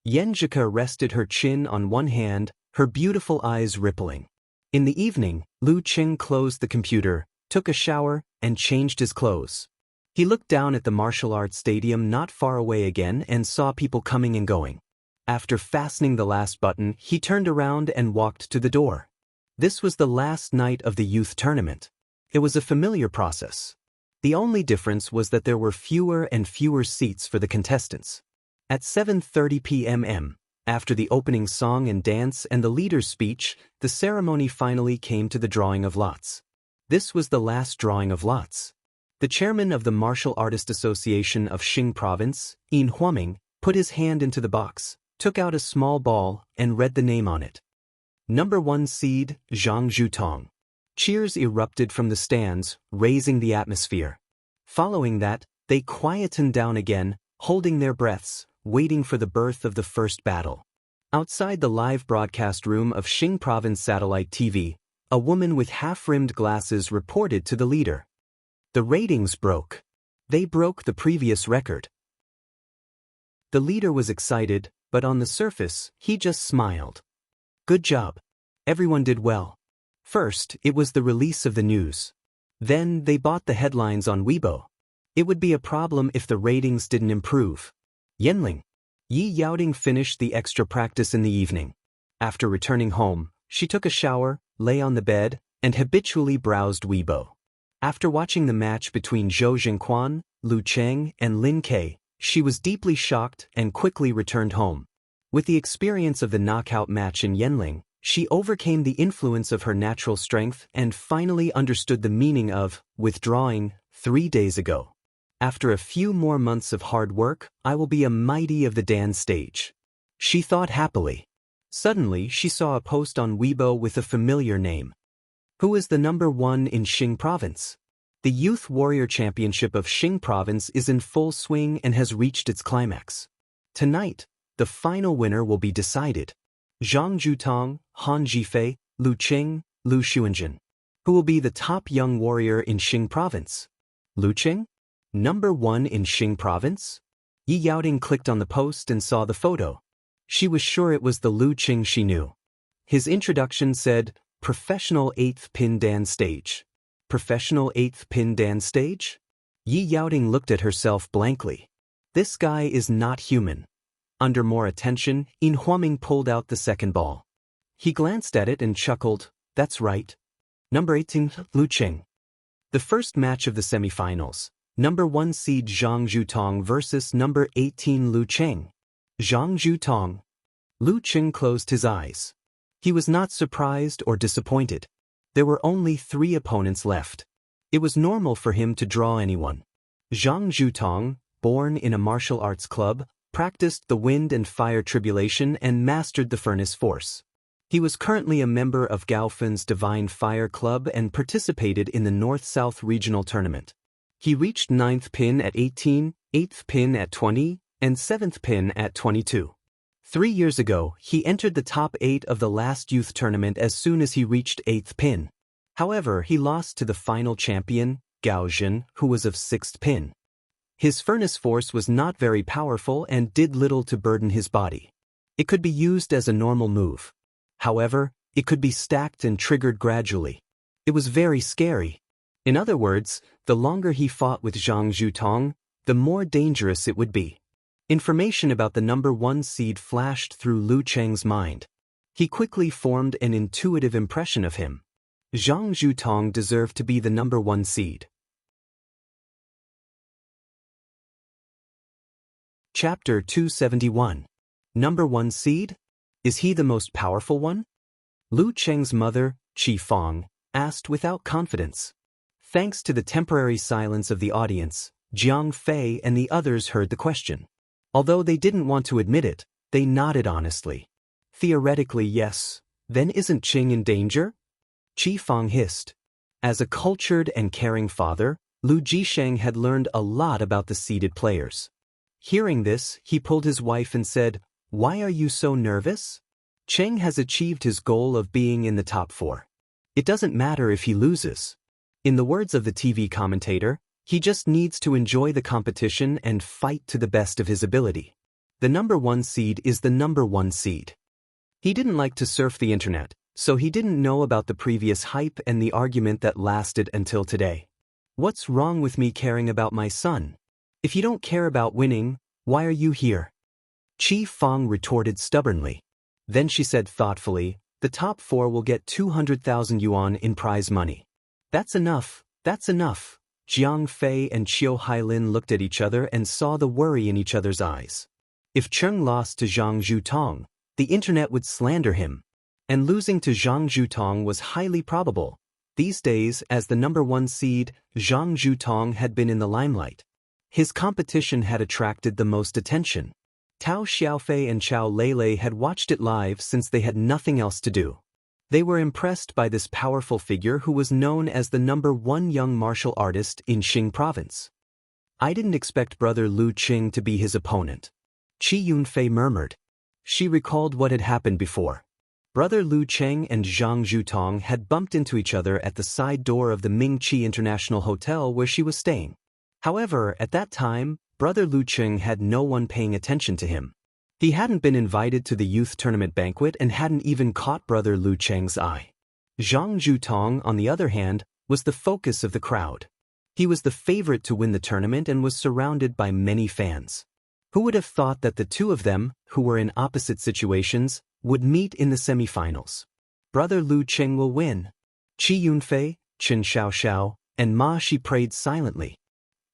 Yenjika rested her chin on one hand, her beautiful eyes rippling. In the evening, Lu Qing closed the computer, took a shower, and changed his clothes. He looked down at the martial arts stadium not far away again and saw people coming and going. After fastening the last button, he turned around and walked to the door. This was the last night of the youth tournament. It was a familiar process. The only difference was that there were fewer and fewer seats for the contestants. At 7:30 p.m., after the opening song and dance and the leader's speech, the ceremony finally came to the drawing of lots. This was the last drawing of lots. The chairman of the Martial Artist Association of Xing Province, Yin Huaming, put his hand into the box, took out a small ball, and read the name on it. Number 1 seed, Zhang Zhutong. Cheers erupted from the stands, raising the atmosphere. Following that, they quietened down again, holding their breaths, waiting for the birth of the first battle. Outside the live broadcast room of Xing Province Satellite TV, a woman with half-rimmed glasses reported to the leader. The ratings broke. They broke the previous record. The leader was excited, but on the surface, he just smiled. Good job. Everyone did well. First, it was the release of the news. Then, they bought the headlines on Weibo. It would be a problem if the ratings didn't improve. Yenling. Yi Yaoting finished the extra practice in the evening. After returning home, she took a shower, lay on the bed, and habitually browsed Weibo. After watching the match between Zhou Jingquan, Lu Cheng, and Lin Ke, she was deeply shocked and quickly returned home. With the experience of the knockout match in Yenling, she overcame the influence of her natural strength and finally understood the meaning of withdrawing 3 days ago. After a few more months of hard work, I will be a mighty of the dance stage. She thought happily. Suddenly, she saw a post on Weibo with a familiar name. Who is the number 1 in Xing Province? The Youth Warrior Championship of Xing Province is in full swing and has reached its climax. Tonight, the final winner will be decided. Zhang Zhutong, Han Zhifei, Lu Qing, Lu Xuanjun. Who will be the top young warrior in Xing Province? Lu Qing? Number 1 in Xing Province? Yi Yaoting clicked on the post and saw the photo. She was sure it was the Lu Qing she knew. His introduction said, Professional 8th Pin Dan Stage. Professional 8th Pin Dan Stage? Yi Yaoting looked at herself blankly. This guy is not human. Under more attention, Yin Huaming pulled out the second ball. He glanced at it and chuckled, that's right. Number 18, Lu Qing. The first match of the semifinals. Number 1 seed Zhang Zhutong versus number 18 Lu Qing. Zhang Zhutong. Lu Qing closed his eyes. He was not surprised or disappointed. There were only 3 opponents left. It was normal for him to draw anyone. Zhang Zhutong, born in a martial arts club, practiced the wind and fire tribulation and mastered the furnace force. He was currently a member of Gaofan's Divine Fire Club and participated in the North-South Regional Tournament. He reached 9th pin at 18, 8th pin at 20, and 7th pin at 22. 3 years ago, he entered the top 8 of the last youth tournament as soon as he reached 8th pin. However, he lost to the final champion, Gao Jin, who was of 6th pin. His furnace force was not very powerful and did little to burden his body. It could be used as a normal move. However, it could be stacked and triggered gradually. It was very scary. In other words, the longer he fought with Zhang Zhutong, the more dangerous it would be. Information about the number 1 seed flashed through Lu Cheng's mind. He quickly formed an intuitive impression of him. Zhang Zhutong deserved to be the number 1 seed. Chapter 271. Number 1 seed? Is he the most powerful one? Lu Cheng's mother, Qi Fong, asked without confidence. Thanks to the temporary silence of the audience, Jiang Fei and the others heard the question. Although they didn't want to admit it, they nodded honestly. Theoretically, yes. Then isn't Qing in danger? Qi Fong hissed. As a cultured and caring father, Lu Jisheng had learned a lot about the seeded players. Hearing this, he pulled his wife and said, "Why are you so nervous? Cheng has achieved his goal of being in the top 4. It doesn't matter if he loses. In the words of the TV commentator, he just needs to enjoy the competition and fight to the best of his ability. The number 1 seed is the number 1 seed." He didn't like to surf the internet, so he didn't know about the previous hype and the argument that lasted until today. What's wrong with me caring about my son? If you don't care about winning, why are you here? Qi Fong retorted stubbornly. Then she said thoughtfully, the top 4 will get 200,000 yuan in prize money. That's enough, that's enough. Jiang Fei and Qiu Hailin looked at each other and saw the worry in each other's eyes. If Cheng lost to Zhang Zhutong, the internet would slander him. And losing to Zhang Zhutong was highly probable. These days, as the number 1 seed, Zhang Zhutong had been in the limelight. His competition had attracted the most attention. Tao Xiaofei and Chao Lele had watched it live since they had nothing else to do. They were impressed by this powerful figure who was known as the number 1 young martial artist in Xing province. I didn't expect brother Lu Qing to be his opponent. Qi Yunfei murmured. She recalled what had happened before. Brother Lu Cheng and Zhang Zhutong had bumped into each other at the side door of the Ming-Chi International Hotel where she was staying. However, at that time, brother Lu Cheng had no one paying attention to him. He hadn't been invited to the youth tournament banquet and hadn't even caught brother Lu Cheng's eye. Zhang Zhutong, on the other hand, was the focus of the crowd. He was the favorite to win the tournament and was surrounded by many fans. Who would have thought that the two of them, who were in opposite situations, would meet in the semifinals? Brother Lu Cheng will win. Qi Yunfei, Chen Xiaoxiao, and Ma Shi prayed silently.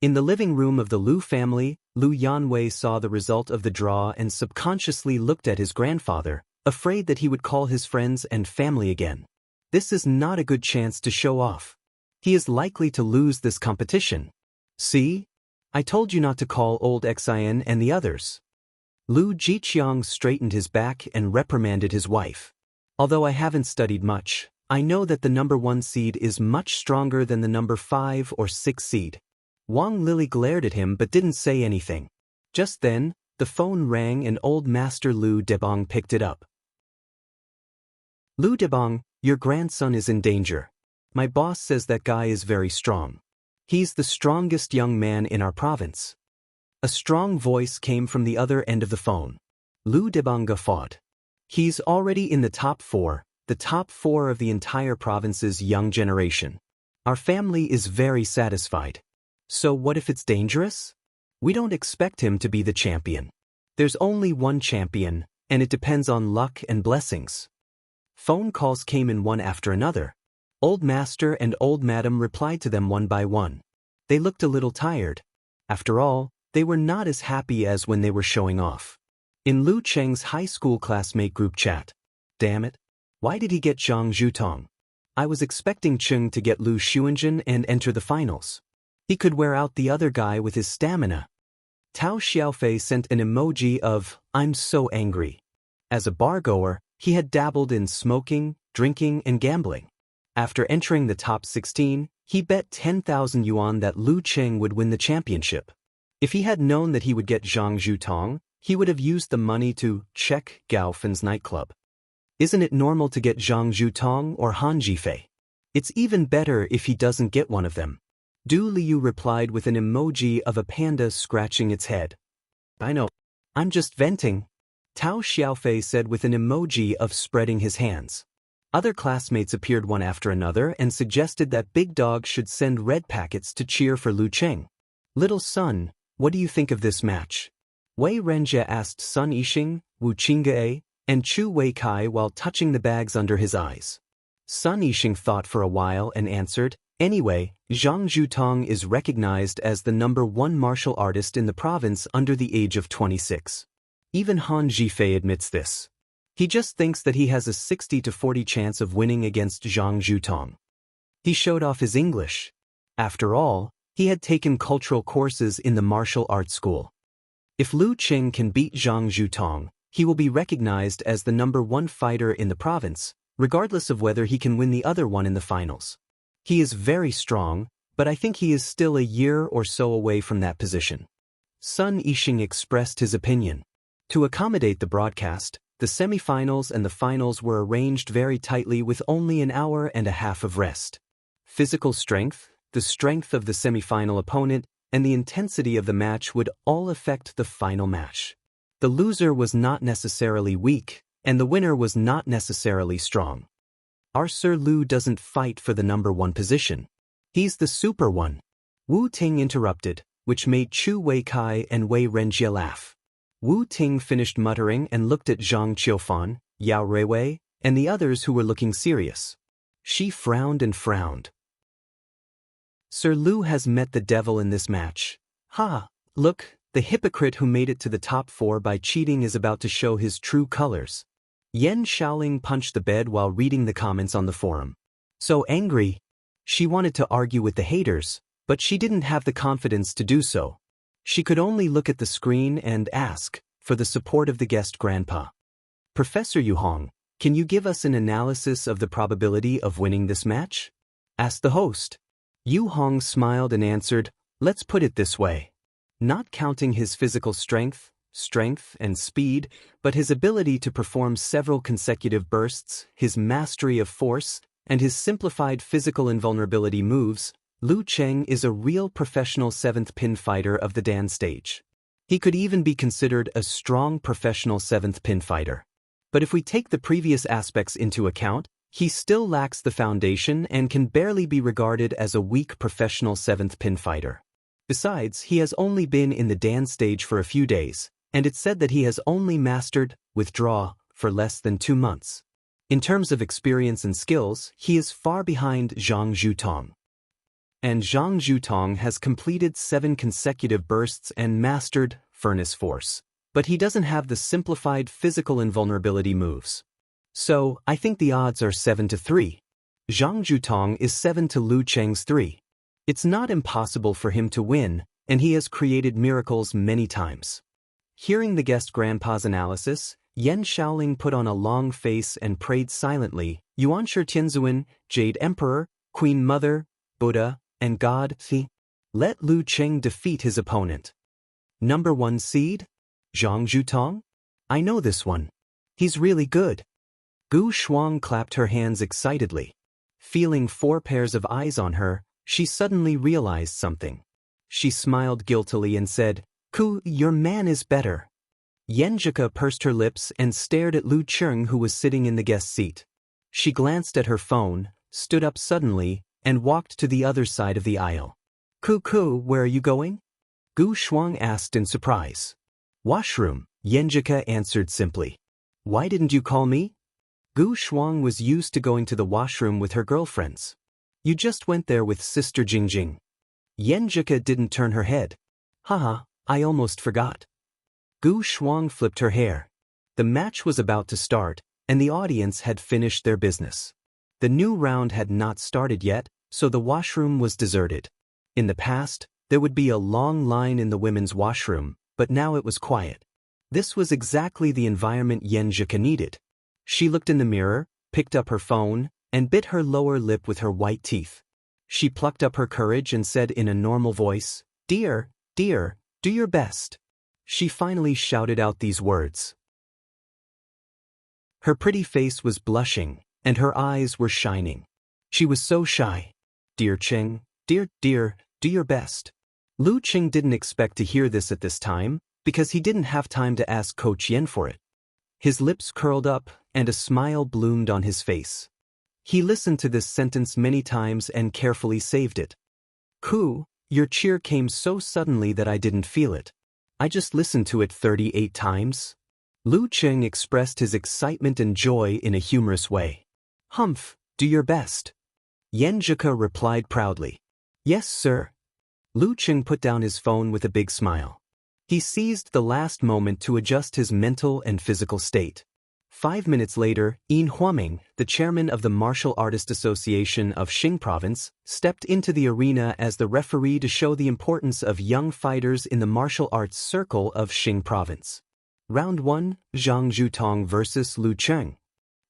In the living room of the Lu family, Lu Yanwei saw the result of the draw and subconsciously looked at his grandfather, afraid that he would call his friends and family again. This is not a good chance to show off. He is likely to lose this competition. See? I told you not to call old Xin and the others. Lu Jiqiang straightened his back and reprimanded his wife. Although I haven't studied much, I know that the number 1 seed is much stronger than the number 5 or 6 seed. Wang Lily glared at him but didn't say anything. Just then, the phone rang and old Master Lu Debong picked it up. Lu Debong, your grandson is in danger. My boss says that guy is very strong. He's the strongest young man in our province. A strong voice came from the other end of the phone. Lu Debong guffawed. He's already in the top 4, the top 4 of the entire province's young generation. Our family is very satisfied. So what if it's dangerous? We don't expect him to be the champion. There's only one champion, and it depends on luck and blessings. Phone calls came in one after another. Old Master and Old Madam replied to them one by one. They looked a little tired. After all, they were not as happy as when they were showing off. In Lu Cheng's high school classmate group chat. Damn it. Why did he get Zhang Zhutong? I was expecting Cheng to get Lu Xuanjun and enter the finals. He could wear out the other guy with his stamina. Tao Xiaofei sent an emoji of, I'm so angry. As a bargoer, he had dabbled in smoking, drinking, and gambling. After entering the top 16, he bet 10,000 yuan that Lu Cheng would win the championship. If he had known that he would get Zhang Zhutong, he would have used the money to check Gao Fen's nightclub. Isn't it normal to get Zhang Zhutong or Han Jifei? It's even better if he doesn't get one of them. Du Liu replied with an emoji of a panda scratching its head. I know. I'm just venting. Tao Xiaofei said with an emoji of spreading his hands. Other classmates appeared one after another and suggested that Big Dog should send red packets to cheer for Lu Cheng. Little son, what do you think of this match? Wei Renjie asked Sun Yixing, Wu Qingge, and Chu Weikai while touching the bags under his eyes. Sun Yixing thought for a while and answered, anyway, Zhang Zhutong is recognized as the number 1 martial artist in the province under the age of 26. Even Han Jifei admits this. He just thinks that he has a 60 to 40 chance of winning against Zhang Zhutong. He showed off his English. After all, he had taken cultural courses in the martial arts school. If Lu Qing can beat Zhang Zhutong, he will be recognized as the #1 fighter in the province, regardless of whether he can win the other one in the finals. He is very strong, but I think he is still a year or so away from that position. Sun Yixing expressed his opinion. To accommodate the broadcast, the semifinals and the finals were arranged very tightly with only an hour and a half of rest. Physical strength, the strength of the semifinal opponent, and the intensity of the match would all affect the final match. The loser was not necessarily weak, and the winner was not necessarily strong. Our Sir Lu doesn't fight for the #1 position. He's the super one. Wu Ting interrupted, which made Chu Weikai and Wei Renjie laugh. Wu Ting finished muttering and looked at Zhang Qiufan, Yao Ruiwei, and the others who were looking serious. She frowned and frowned. Sir Lu has met the devil in this match. Ha! Look, the hypocrite who made it to the top 4 by cheating is about to show his true colors. Yan Shaoling punched the bed while reading the comments on the forum. So angry. She wanted to argue with the haters, but she didn't have the confidence to do so. She could only look at the screen and ask for the support of the guest grandpa. Professor Yu Hong, can you give us an analysis of the probability of winning this match? Asked the host. Yu Hong smiled and answered, let's put it this way. Not counting his physical strength, and speed, but his ability to perform several consecutive bursts, his mastery of force, and his simplified physical invulnerability moves, Lu Cheng is a real professional 7th pin fighter of the Dan stage. He could even be considered a strong professional 7th pin fighter. But if we take the previous aspects into account, he still lacks the foundation and can barely be regarded as a weak professional 7th pin fighter. Besides, he has only been in the Dan stage for a few days, and it's said that he has only mastered withdraw for less than 2 months. In terms of experience and skills, he is far behind Zhang Zhutong. And Zhang Zhutong has completed 7 consecutive bursts and mastered furnace force. But he doesn't have the simplified physical invulnerability moves. So, I think the odds are 7-3. Zhang Zhutong is 7 to Lu Cheng's 3. It's not impossible for him to win, and he has created miracles many times. Hearing the guest grandpa's analysis, Yan Shaoling put on a long face and prayed silently, Yuan Shi Tianzuan, Jade Emperor, Queen Mother, Buddha, and God, let Lu Cheng defeat his opponent. #1 seed? Zhang Zhutong? I know this one. He's really good. Gu Shuang clapped her hands excitedly. Feeling 4 pairs of eyes on her, she suddenly realized something. She smiled guiltily and said, Ku, your man is better. Yenjika pursed her lips and stared at Lu Cheng, who was sitting in the guest seat. She glanced at her phone, stood up suddenly, and walked to the other side of the aisle. Ku, where are you going? Gu Shuang asked in surprise. Washroom, Yenjika answered simply. Why didn't you call me? Gu Shuang was used to going to the washroom with her girlfriends. You just went there with Sister Jingjing. Yenjika didn't turn her head. Haha, I almost forgot. Gu Shuang flipped her hair. The match was about to start, and the audience had finished their business. The new round had not started yet, so the washroom was deserted. In the past, there would be a long line in the women's washroom, but now it was quiet. This was exactly the environment Yenjika needed. She looked in the mirror, picked up her phone, and bit her lower lip with her white teeth. She plucked up her courage and said in a normal voice, Dear, do your best. She finally shouted out these words. Her pretty face was blushing, and her eyes were shining. She was so shy. Dear Cheng, dear, do your best. Lu Cheng didn't expect to hear this at this time, because he didn't have time to ask Coach Yen for it. His lips curled up, and a smile bloomed on his face. He listened to this sentence many times and carefully saved it. Ku, your cheer came so suddenly that I didn't feel it. I just listened to it 38 times. Lu Cheng expressed his excitement and joy in a humorous way. Humph, do your best. Yenjika replied proudly. Yes, sir. Lu Cheng put down his phone with a big smile. He seized the last moment to adjust his mental and physical state. 5 minutes later, Yin Huaming, the chairman of the Martial Artist Association of Xing Province, stepped into the arena as the referee to show the importance of young fighters in the martial arts circle of Xing Province. Round 1, Zhang Zhutong vs. Lu Cheng.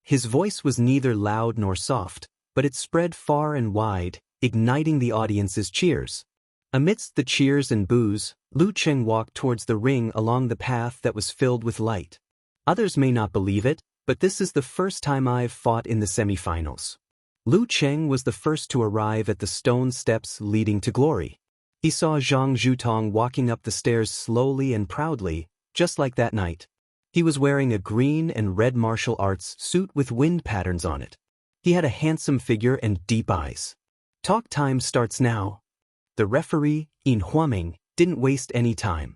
His voice was neither loud nor soft, but it spread far and wide, igniting the audience's cheers. Amidst the cheers and boos, Lu Cheng walked towards the ring along the path that was filled with light. Others may not believe it, but this is the first time I've fought in the semifinals. Lu Cheng was the first to arrive at the stone steps leading to glory. He saw Zhang Zhutong walking up the stairs slowly and proudly, just like that night. He was wearing a green and red martial arts suit with wind patterns on it. He had a handsome figure and deep eyes. Talk time starts now. The referee, Yin Huaming, didn't waste any time.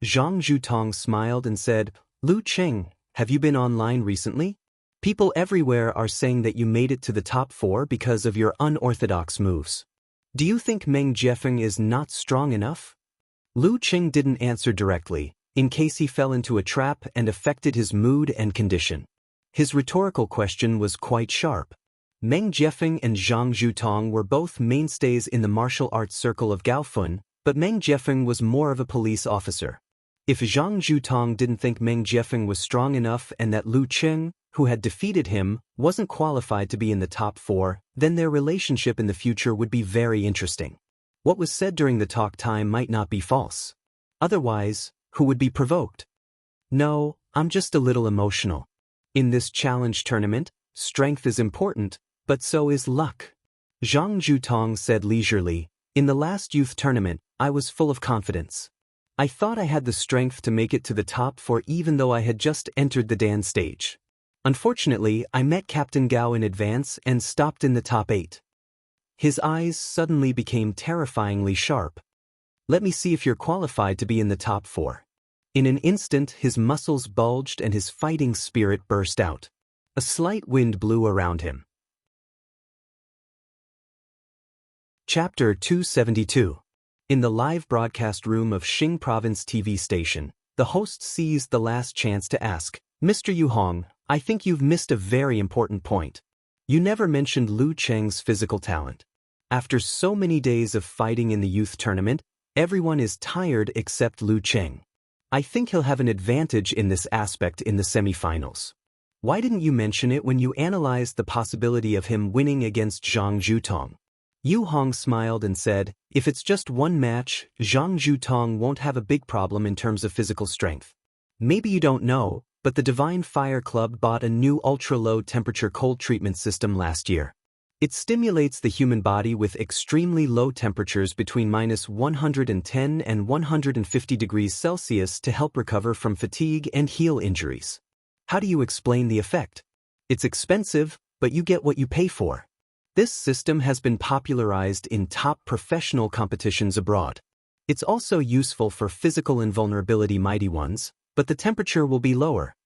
Zhang Zhutong smiled and said, "Lu Cheng, have you been online recently? People everywhere are saying that you made it to the top 4 because of your unorthodox moves. Do you think Meng Jiefeng is not strong enough?" Lu Cheng didn't answer directly, in case he fell into a trap and affected his mood and condition. His rhetorical question was quite sharp. Meng Jiefeng and Zhang Zhutong were both mainstays in the martial arts circle of Gaofun, but Meng Jiefeng was more of a police officer. If Zhang Zhutong didn't think Meng Jiefeng was strong enough and that Lu Cheng, who had defeated him, wasn't qualified to be in the top 4, then their relationship in the future would be very interesting. What was said during the talk time might not be false. Otherwise, who would be provoked? No, I'm just a little emotional. In this challenge tournament, strength is important, but so is luck. Zhang Zhutong said leisurely, "In the last youth tournament, I was full of confidence. I thought I had the strength to make it to the top 4 even though I had just entered the Dan stage. Unfortunately, I met Captain Gao in advance and stopped in the top 8. His eyes suddenly became terrifyingly sharp. "Let me see if you're qualified to be in the top 4. In an instant, his muscles bulged and his fighting spirit burst out. A slight wind blew around him. Chapter 272. In the live broadcast room of Xing Province TV station, the host seized the last chance to ask, "Mr. Yu Hong, I think you've missed a very important point. You never mentioned Lu Cheng's physical talent. After so many days of fighting in the youth tournament, everyone is tired except Lu Cheng. I think he'll have an advantage in this aspect in the semifinals. Why didn't you mention it when you analyzed the possibility of him winning against Zhang Zhutong?" Yu Hong smiled and said, "If it's just one match, Zhang Zhutong won't have a big problem in terms of physical strength. Maybe you don't know, but the Divine Fire Club bought a new ultra-low temperature cold treatment system last year. It stimulates the human body with extremely low temperatures between -110 and 150 degrees Celsius to help recover from fatigue and heal injuries. How do you explain the effect? It's expensive, but you get what you pay for. This system has been popularized in top professional competitions abroad. It's also useful for physical invulnerability mighty ones, but the temperature will be lower."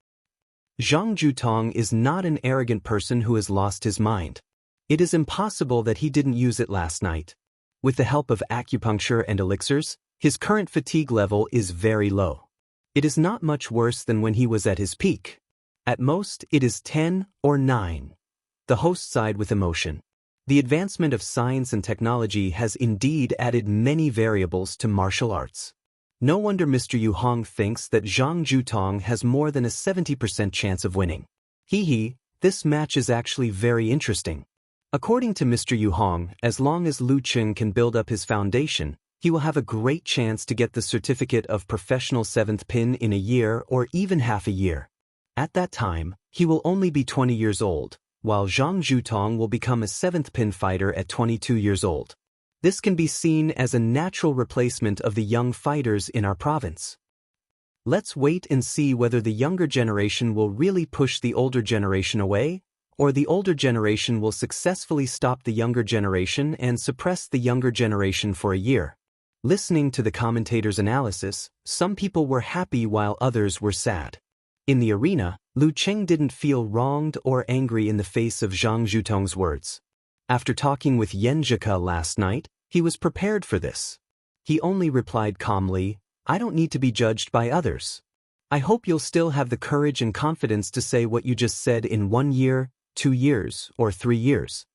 Zhang Zhutong is not an arrogant person who has lost his mind. It is impossible that he didn't use it last night. With the help of acupuncture and elixirs, his current fatigue level is very low. It is not much worse than when he was at his peak. At most, it is 10 or 9. The host sighed with emotion. The advancement of science and technology has indeed added many variables to martial arts. No wonder Mr. Yu Hong thinks that Zhang Zhutong has more than a 70% chance of winning. This match is actually very interesting. According to Mr. Yu Hong, as long as Lu Cheng can build up his foundation, he will have a great chance to get the certificate of professional 7th pin in a year or even half a year. At that time, he will only be 20 years old, while Zhang Zhutong will become a 7th pin fighter at 22 years old. This can be seen as a natural replacement of the young fighters in our province. Let's wait and see whether the younger generation will really push the older generation away, or the older generation will successfully stop the younger generation and suppress the younger generation for a year. Listening to the commentator's analysis, some people were happy while others were sad. In the arena, Lu Cheng didn't feel wronged or angry in the face of Zhang Zhutong's words. After talking with Yen Zhika last night, he was prepared for this. He only replied calmly, "I don't need to be judged by others. I hope you'll still have the courage and confidence to say what you just said in 1 year, 2 years, or 3 years.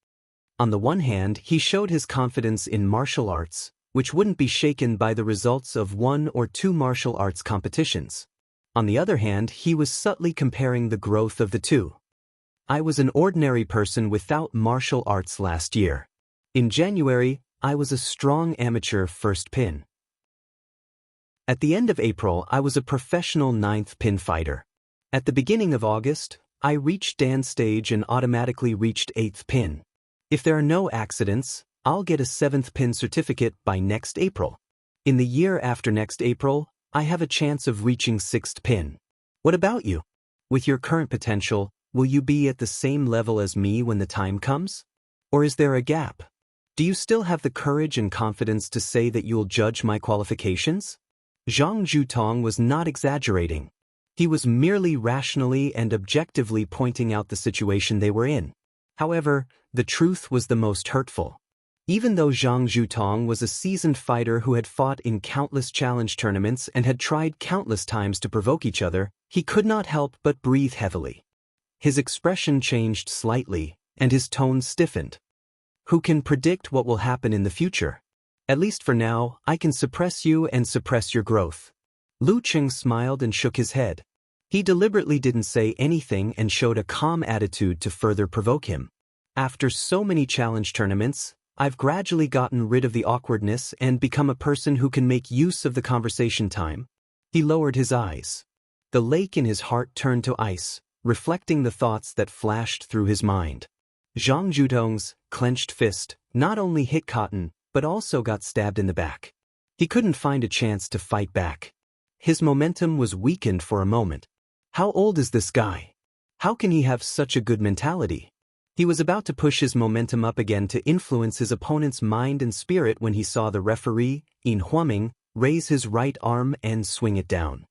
On the one hand, he showed his confidence in martial arts, which wouldn't be shaken by the results of 1 or 2 martial arts competitions. On the other hand, he was subtly comparing the growth of the two. I was an ordinary person without martial arts last year. In January, I was a strong amateur first pin. At the end of April, I was a professional 9th pin fighter. At the beginning of August, I reached Dan stage and automatically reached 8th pin. If there are no accidents, I'll get a 7th pin certificate by next April. In the year after next April, I have a chance of reaching 6th pin. What about you? With your current potential, will you be at the same level as me when the time comes? Or is there a gap? Do you still have the courage and confidence to say that you'll judge my qualifications? Zhang Zhutong was not exaggerating. He was merely rationally and objectively pointing out the situation they were in. However, the truth was the most hurtful. Even though Zhang Zhutong was a seasoned fighter who had fought in countless challenge tournaments and had tried countless times to provoke each other, he could not help but breathe heavily. His expression changed slightly, and his tone stiffened. Who can predict what will happen in the future? At least for now, I can suppress you and suppress your growth. Lu Qing smiled and shook his head. He deliberately didn't say anything and showed a calm attitude to further provoke him. After so many challenge tournaments, I've gradually gotten rid of the awkwardness and become a person who can make use of the conversation time. He lowered his eyes. The lake in his heart turned to ice, reflecting the thoughts that flashed through his mind. Zhang Zhutong's clenched fist not only hit Cotton, but also got stabbed in the back. He couldn't find a chance to fight back. His momentum was weakened for a moment. How old is this guy? How can he have such a good mentality? He was about to push his momentum up again to influence his opponent's mind and spirit when he saw the referee, Yin Huaming, raise his right arm and swing it down.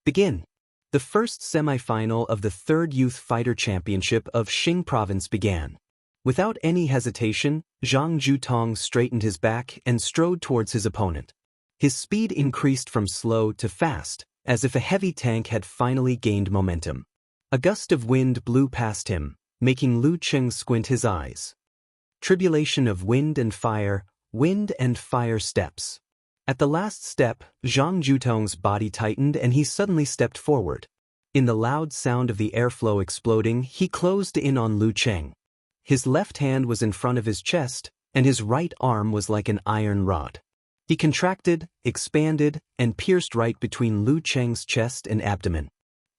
Begin. The first semi-final of the 3rd Youth Fighter Championship of Xing Province began. Without any hesitation, Zhang Zhutong straightened his back and strode towards his opponent. His speed increased from slow to fast, as if a heavy tank had finally gained momentum. A gust of wind blew past him, making Lu Qing squint his eyes. Tribulation of wind and fire steps. At the last step, Zhang Zhutong's body tightened and he suddenly stepped forward. In the loud sound of the airflow exploding, he closed in on Lu Qing. His left hand was in front of his chest, and his right arm was like an iron rod. He contracted, expanded, and pierced right between Lu Qing's chest and abdomen.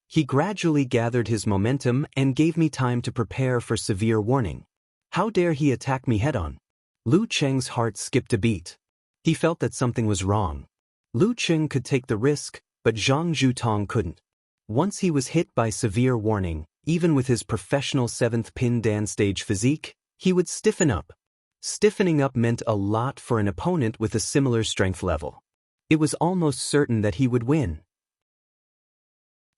He gradually gathered his momentum and gave me time to prepare for severe warning. How dare he attack me head-on? Lu Qing's heart skipped a beat. He felt that something was wrong. Lu Qing could take the risk, but Zhang Zhutong couldn't. Once he was hit by severe warning, even with his professional 7th pin Dan stage physique, he would stiffen up. Stiffening up meant a lot for an opponent with a similar strength level. It was almost certain that he would win.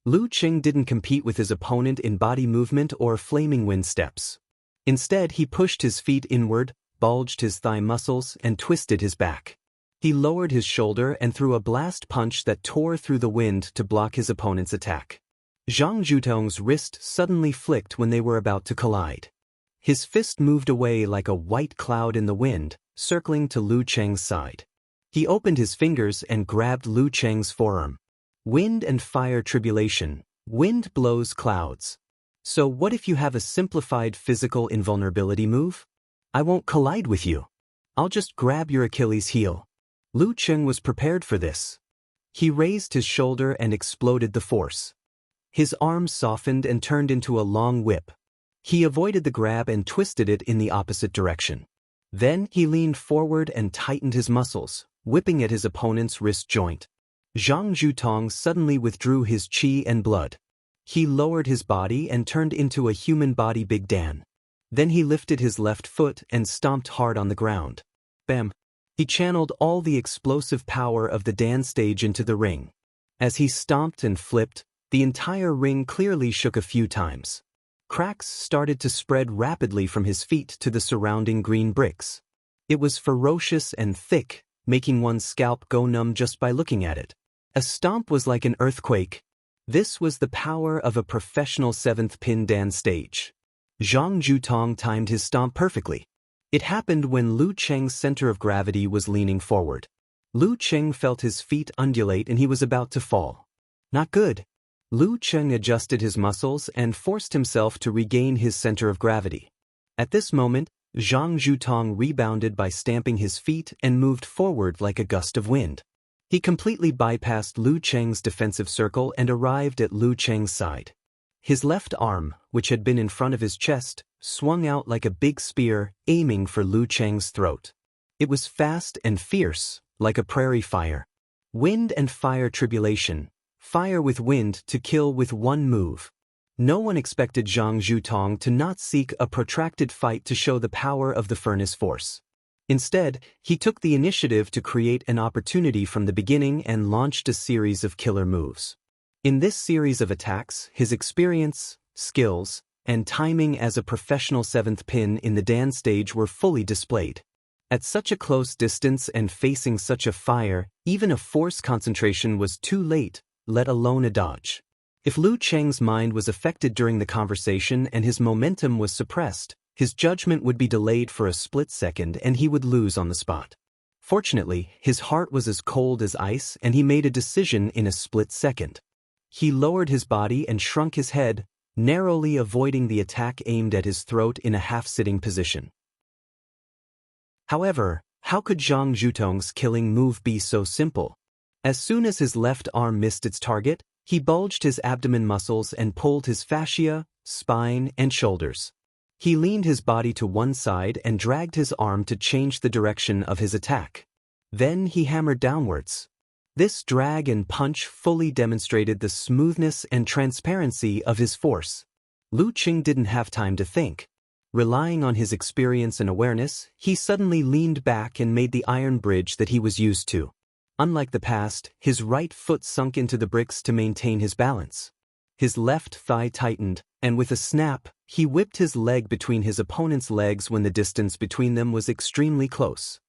Lu Qing didn't compete with his opponent in body movement or flaming wind steps. Instead, he pushed his feet inward, bulged his thigh muscles, and twisted his back. He lowered his shoulder and threw a blast punch that tore through the wind to block his opponent's attack. Zhang Zhutong's wrist suddenly flicked when they were about to collide. His fist moved away like a white cloud in the wind, circling to Lu Qing's side. He opened his fingers and grabbed Lu Qing's forearm. Wind and fire tribulation. Wind blows clouds. So what if you have a simplified physical invulnerability move? I won't collide with you. I'll just grab your Achilles heel. Lu Qing was prepared for this. He raised his shoulder and exploded the force. His arm softened and turned into a long whip. He avoided the grab and twisted it in the opposite direction. Then he leaned forward and tightened his muscles, whipping at his opponent's wrist joint. Zhang Zhutong suddenly withdrew his qi and blood. He lowered his body and turned into a human body Big Dan. Then he lifted his left foot and stomped hard on the ground. Bam! He channeled all the explosive power of the Dan stage into the ring. As he stomped and flipped, the entire ring clearly shook a few times. Cracks started to spread rapidly from his feet to the surrounding green bricks. It was ferocious and thick, making one's scalp go numb just by looking at it. A stomp was like an earthquake. This was the power of a professional 7th pin dance stage. Zhang Zhutong timed his stomp perfectly. It happened when Lu Cheng's center of gravity was leaning forward. Lu Cheng felt his feet undulate and he was about to fall. Not good. Lu Cheng adjusted his muscles and forced himself to regain his center of gravity. At this moment, Zhang Zhutong rebounded by stamping his feet and moved forward like a gust of wind. He completely bypassed Lu Cheng's defensive circle and arrived at Lu Cheng's side. His left arm, which had been in front of his chest, swung out like a big spear, aiming for Lu Cheng's throat. It was fast and fierce, like a prairie fire. Wind and fire tribulation. Fire with wind to kill with one move. No one expected Zhang Zhutong to not seek a protracted fight to show the power of the furnace force. Instead, he took the initiative to create an opportunity from the beginning and launched a series of killer moves. In this series of attacks, his experience, skills, and timing as a professional 7th pin in the dance stage were fully displayed. At such a close distance and facing such a fire, even a force concentration was too late, let alone a dodge. If Lu Cheng's mind was affected during the conversation and his momentum was suppressed, his judgment would be delayed for a split second and he would lose on the spot. Fortunately, his heart was as cold as ice and he made a decision in a split second. He lowered his body and shrunk his head, narrowly avoiding the attack aimed at his throat in a half-sitting position. However, how could Zhang Zhutong's killing move be so simple? As soon as his left arm missed its target, he bulged his abdomen muscles and pulled his fascia, spine, and shoulders. He leaned his body to one side and dragged his arm to change the direction of his attack. Then he hammered downwards. This drag and punch fully demonstrated the smoothness and transparency of his force. Lu Cheng didn't have time to think. Relying on his experience and awareness, he suddenly leaned back and made the iron bridge that he was used to. Unlike the past, his right foot sunk into the bricks to maintain his balance. His left thigh tightened, and with a snap, he whipped his leg between his opponent's legs when the distance between them was extremely close.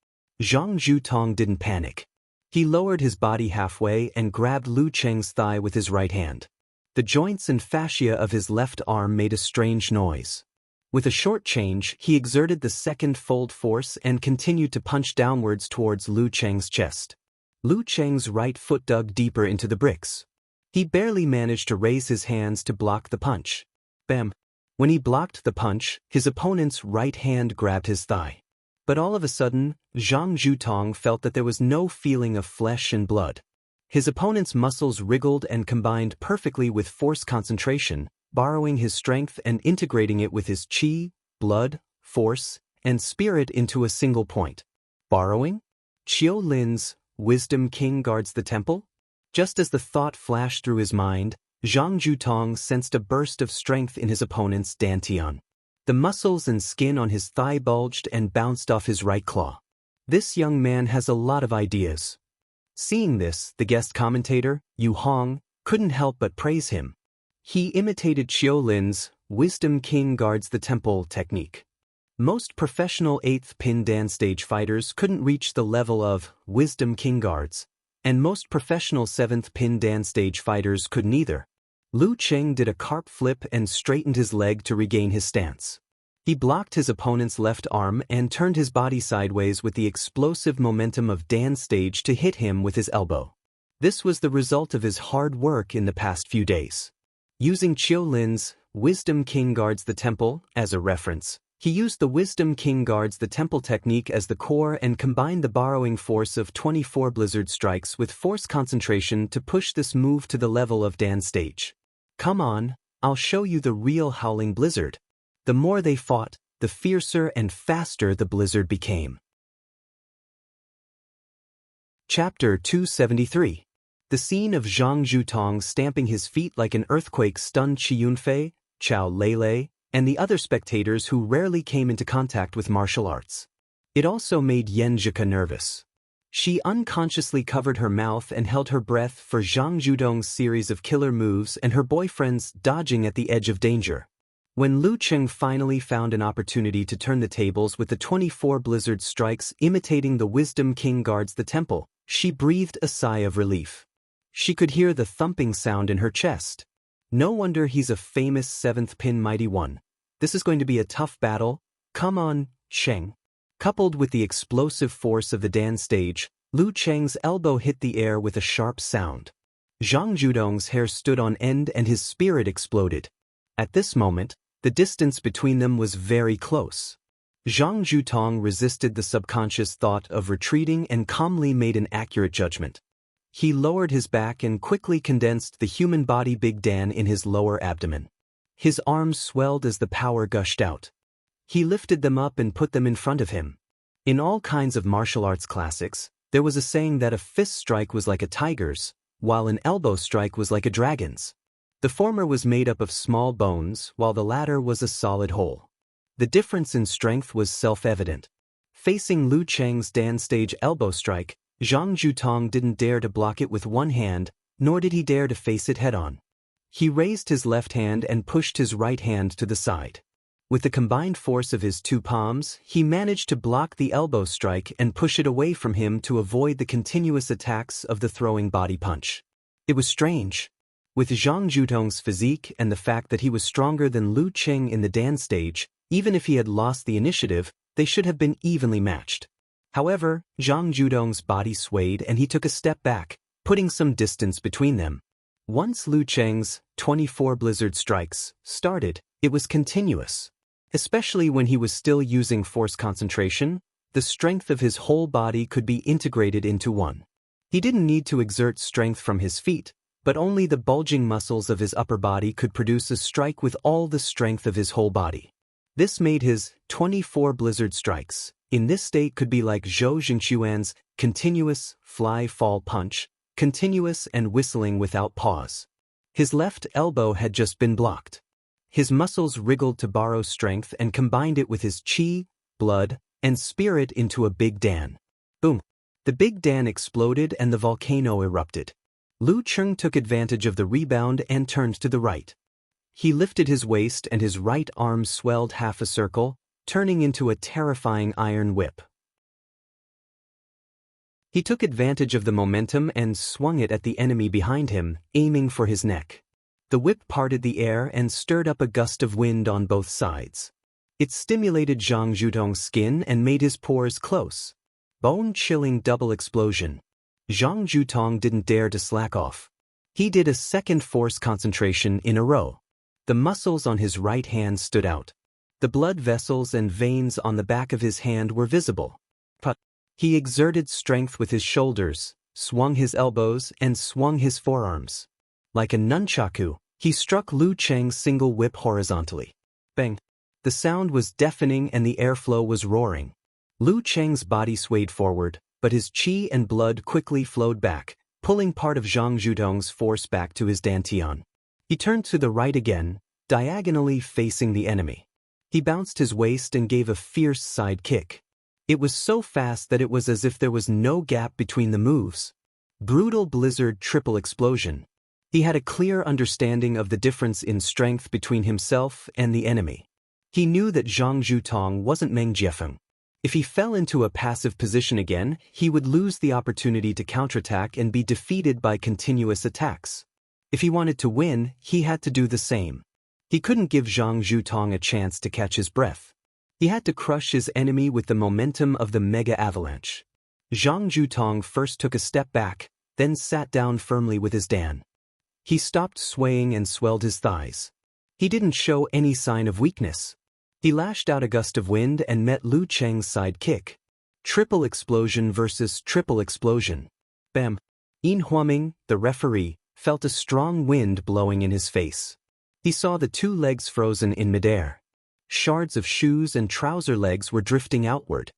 Zhang Zhutong didn't panic. He lowered his body halfway and grabbed Lu Cheng's thigh with his right hand. The joints and fascia of his left arm made a strange noise. With a short change, he exerted the second fold force and continued to punch downwards towards Lu Cheng's chest. Lu Cheng's right foot dug deeper into the bricks. He barely managed to raise his hands to block the punch. Bam! When he blocked the punch, his opponent's right hand grabbed his thigh. But all of a sudden, Zhang Zhutong felt that there was no feeling of flesh and blood. His opponent's muscles wriggled and combined perfectly with force concentration, borrowing his strength and integrating it with his qi, blood, force, and spirit into a single point. Borrowing? Qiu Lin's Wisdom King guards the temple? Just as the thought flashed through his mind, Zhang Zhutong sensed a burst of strength in his opponent's dantian. The muscles and skin on his thigh bulged and bounced off his right claw. This young man has a lot of ideas. Seeing this, the guest commentator, Yu Hong, couldn't help but praise him. He imitated Qiu Lin's Wisdom King guards the temple technique. Most professional 8th pin dance stage fighters couldn't reach the level of Wisdom King guards, and most professional 7th pin dance stage fighters couldn't either. Lu Cheng did a carp flip and straightened his leg to regain his stance. He blocked his opponent's left arm and turned his body sideways with the explosive momentum of dance stage to hit him with his elbow. This was the result of his hard work in the past few days. Using Qiu Lin's Wisdom King guards the temple as a reference, he used the Wisdom King guards the temple technique as the core and combined the borrowing force of 24 blizzard strikes with force concentration to push this move to the level of dance stage. Come on, I'll show you the real howling blizzard. The more they fought, the fiercer and faster the blizzard became. Chapter 273. The scene of Zhang Zhutong stamping his feet like an earthquake stunned Qi Yunfei, Chao Lele, and the other spectators who rarely came into contact with martial arts. It also made Yan Zhika nervous. She unconsciously covered her mouth and held her breath for Zhang Zhutong's series of killer moves and her boyfriend's dodging at the edge of danger. When Lu Cheng finally found an opportunity to turn the tables with the 24 blizzard strikes imitating the Wisdom King guards the temple, she breathed a sigh of relief. She could hear the thumping sound in her chest. No wonder he's a famous 7th pin mighty one. This is going to be a tough battle. Come on, Cheng. Coupled with the explosive force of the dance stage, Lu Cheng's elbow hit the air with a sharp sound. Zhang Judong's hair stood on end and his spirit exploded. At this moment, the distance between them was very close. Zhang Jutong resisted the subconscious thought of retreating and calmly made an accurate judgment. He lowered his back and quickly condensed the human body Big Dan in his lower abdomen. His arms swelled as the power gushed out. He lifted them up and put them in front of him. In all kinds of martial arts classics, there was a saying that a fist strike was like a tiger's, while an elbow strike was like a dragon's. The former was made up of small bones, while the latter was a solid whole. The difference in strength was self-evident. Facing Lu Cheng's dance stage elbow strike, Zhang Jutong didn't dare to block it with one hand, nor did he dare to face it head-on. He raised his left hand and pushed his right hand to the side. With the combined force of his two palms, he managed to block the elbow strike and push it away from him to avoid the continuous attacks of the throwing body punch. It was strange. With Zhang Jutong's physique and the fact that he was stronger than Lu Cheng in the dance stage, even if he had lost the initiative, they should have been evenly matched. However, Zhang Judong's body swayed and he took a step back, putting some distance between them. Once Lu Cheng's 24 blizzard strikes started, it was continuous. Especially when he was still using force concentration, the strength of his whole body could be integrated into one. He didn't need to exert strength from his feet, but only the bulging muscles of his upper body could produce a strike with all the strength of his whole body. This made his 24 blizzard strikes, in this state could be like Zhou Jingquan's continuous fly-fall punch, continuous and whistling without pause. His left elbow had just been blocked. His muscles wriggled to borrow strength and combined it with his qi, blood, and spirit into a Big Dan. Boom! The Big Dan exploded and the volcano erupted. Lu Cheng took advantage of the rebound and turned to the right. He lifted his waist and his right arm swelled half a circle, turning into a terrifying iron whip. He took advantage of the momentum and swung it at the enemy behind him, aiming for his neck. The whip parted the air and stirred up a gust of wind on both sides. It stimulated Zhang Jutong's skin and made his pores close. Bone-chilling double explosion. Zhang Jutong didn't dare to slack off. He did a second force concentration in a row. The muscles on his right hand stood out. The blood vessels and veins on the back of his hand were visible. But he exerted strength with his shoulders, swung his elbows, and swung his forearms. Like a nunchaku, he struck Lu Cheng's single whip horizontally. Bang! The sound was deafening and the airflow was roaring. Lu Cheng's body swayed forward, but his qi and blood quickly flowed back, pulling part of Zhang Jutong's force back to his dantian. He turned to the right again, diagonally facing the enemy. He bounced his waist and gave a fierce side kick. It was so fast that it was as if there was no gap between the moves. Brutal blizzard triple explosion. He had a clear understanding of the difference in strength between himself and the enemy. He knew that Zhang Jutong wasn't Meng Jiefeng. If he fell into a passive position again, he would lose the opportunity to counterattack and be defeated by continuous attacks. If he wanted to win, he had to do the same. He couldn't give Zhang Jutong a chance to catch his breath. He had to crush his enemy with the momentum of the mega avalanche. Zhang Jutong first took a step back, then sat down firmly with his dan. He stopped swaying and swelled his thighs. He didn't show any sign of weakness. He lashed out a gust of wind and met Lu Cheng's side kick. Triple explosion versus triple explosion. Bam! Yin Huaming, the referee, felt a strong wind blowing in his face. He saw the two legs frozen in midair. Shards of shoes and trouser legs were drifting outward.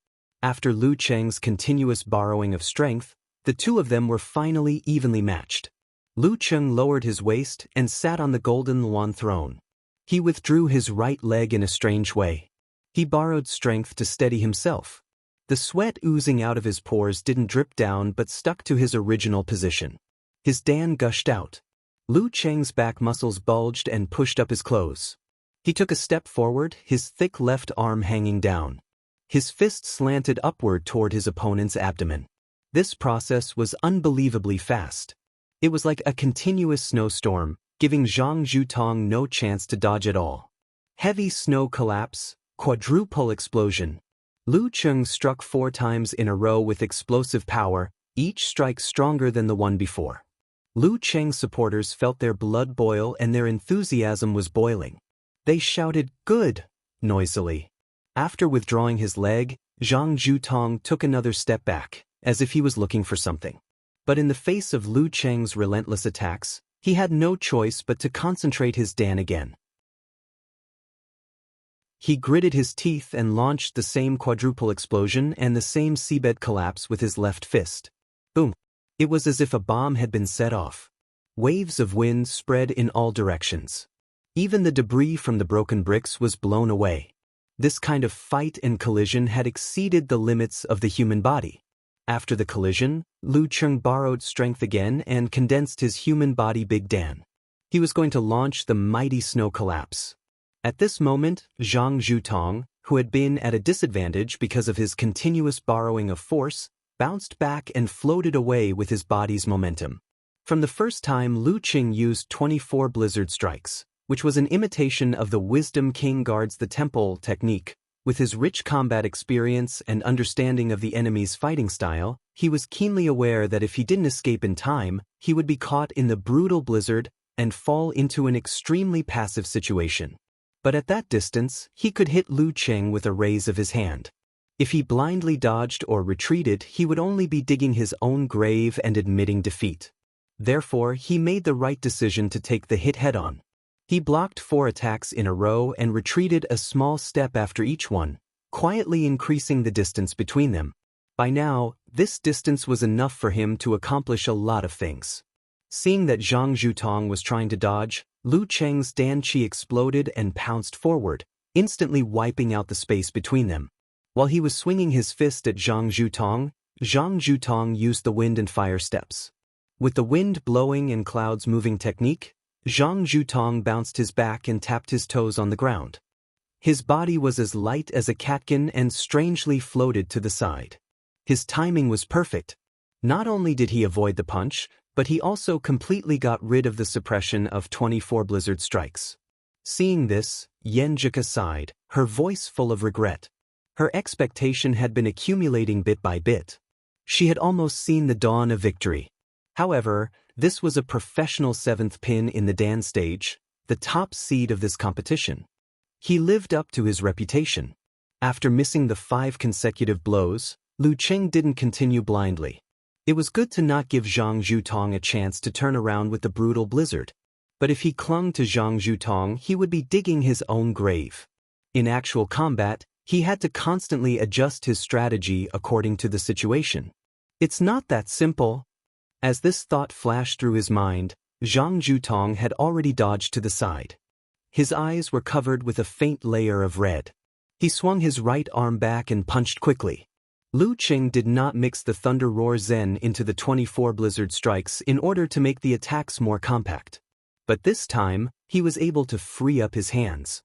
After Lu Cheng's continuous borrowing of strength, the two of them were finally evenly matched. Lu Cheng lowered his waist and sat on the golden Luan throne. He withdrew his right leg in a strange way. He borrowed strength to steady himself. The sweat oozing out of his pores didn't drip down but stuck to his original position. His dan gushed out. Lu Cheng's back muscles bulged and pushed up his clothes. He took a step forward, his thick left arm hanging down. His fist slanted upward toward his opponent's abdomen. This process was unbelievably fast. It was like a continuous snowstorm, giving Zhang Zhutong no chance to dodge at all. Heavy snow collapse, quadruple explosion. Lu Cheng struck 4 times in a row with explosive power, each strike stronger than the one before. Lu Cheng's supporters felt their blood boil and their enthusiasm was boiling. They shouted, "Good!" noisily. After withdrawing his leg, Zhang Zhutong took another step back, as if he was looking for something. But in the face of Lu Cheng's relentless attacks, he had no choice but to concentrate his Dan again. He gritted his teeth and launched the same quadruple explosion and the same seabed collapse with his left fist. Boom! It was as if a bomb had been set off. Waves of wind spread in all directions. Even the debris from the broken bricks was blown away. This kind of fight and collision had exceeded the limits of the human body. After the collision, Lu Cheng borrowed strength again and condensed his human body Big Dan. He was going to launch the mighty snow collapse. At this moment, Zhang Zhutong, who had been at a disadvantage because of his continuous borrowing of force, bounced back and floated away with his body's momentum. From the first time, Lu Cheng used 24 blizzard strikes, which was an imitation of the Wisdom King guards the temple technique. With his rich combat experience and understanding of the enemy's fighting style, he was keenly aware that if he didn't escape in time, he would be caught in the brutal blizzard and fall into an extremely passive situation. But at that distance, he could hit Lu Cheng with a raise of his hand. If he blindly dodged or retreated, he would only be digging his own grave and admitting defeat. Therefore, he made the right decision to take the hit head-on. He blocked 4 attacks in a row and retreated a small step after each one, quietly increasing the distance between them. By now, this distance was enough for him to accomplish a lot of things. Seeing that Zhang Zhutong was trying to dodge, Lu Cheng's Dan Qi exploded and pounced forward, instantly wiping out the space between them. While he was swinging his fist at Zhang Zhutong used the wind and fire steps. With the wind blowing and clouds moving technique, Zhang Zhutong bounced his back and tapped his toes on the ground. His body was as light as a catkin and strangely floated to the side. His timing was perfect. Not only did he avoid the punch, but he also completely got rid of the suppression of 24 blizzard strikes. Seeing this, Yenjika sighed, her voice full of regret. Her expectation had been accumulating bit by bit. She had almost seen the dawn of victory. However, this was a professional 7th pin in the Dan stage, the top seed of this competition. He lived up to his reputation. After missing the 5 consecutive blows, Lu Cheng didn't continue blindly. It was good to not give Zhang Zhutong a chance to turn around with the brutal blizzard. But if he clung to Zhang Zhutong, he would be digging his own grave. In actual combat, he had to constantly adjust his strategy according to the situation. It's not that simple. As this thought flashed through his mind, Zhang Zhutong had already dodged to the side. His eyes were covered with a faint layer of red. He swung his right arm back and punched quickly. Lu Cheng did not mix the Thunder Roar Zen into the 24 blizzard strikes in order to make the attacks more compact. But this time, he was able to free up his hands.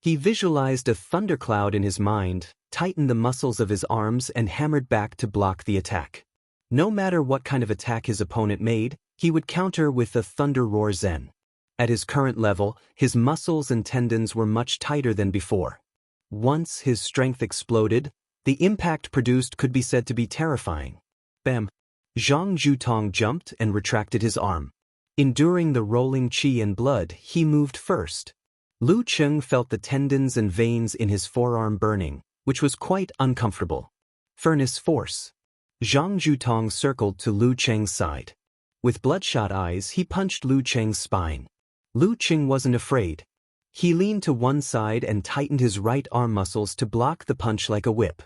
He visualized a thundercloud in his mind, tightened the muscles of his arms and hammered back to block the attack. No matter what kind of attack his opponent made, he would counter with the Thunder Roar Zen. At his current level, his muscles and tendons were much tighter than before. Once his strength exploded, the impact produced could be said to be terrifying. Bam! Zhang Zhutong jumped and retracted his arm. Enduring the rolling qi and blood, he moved first. Lu Cheng felt the tendons and veins in his forearm burning, which was quite uncomfortable. Furnace force. Zhang Zhutong circled to Lu Cheng's side. With bloodshot eyes, he punched Lu Cheng's spine. Lu Cheng wasn't afraid. He leaned to one side and tightened his right arm muscles to block the punch like a whip.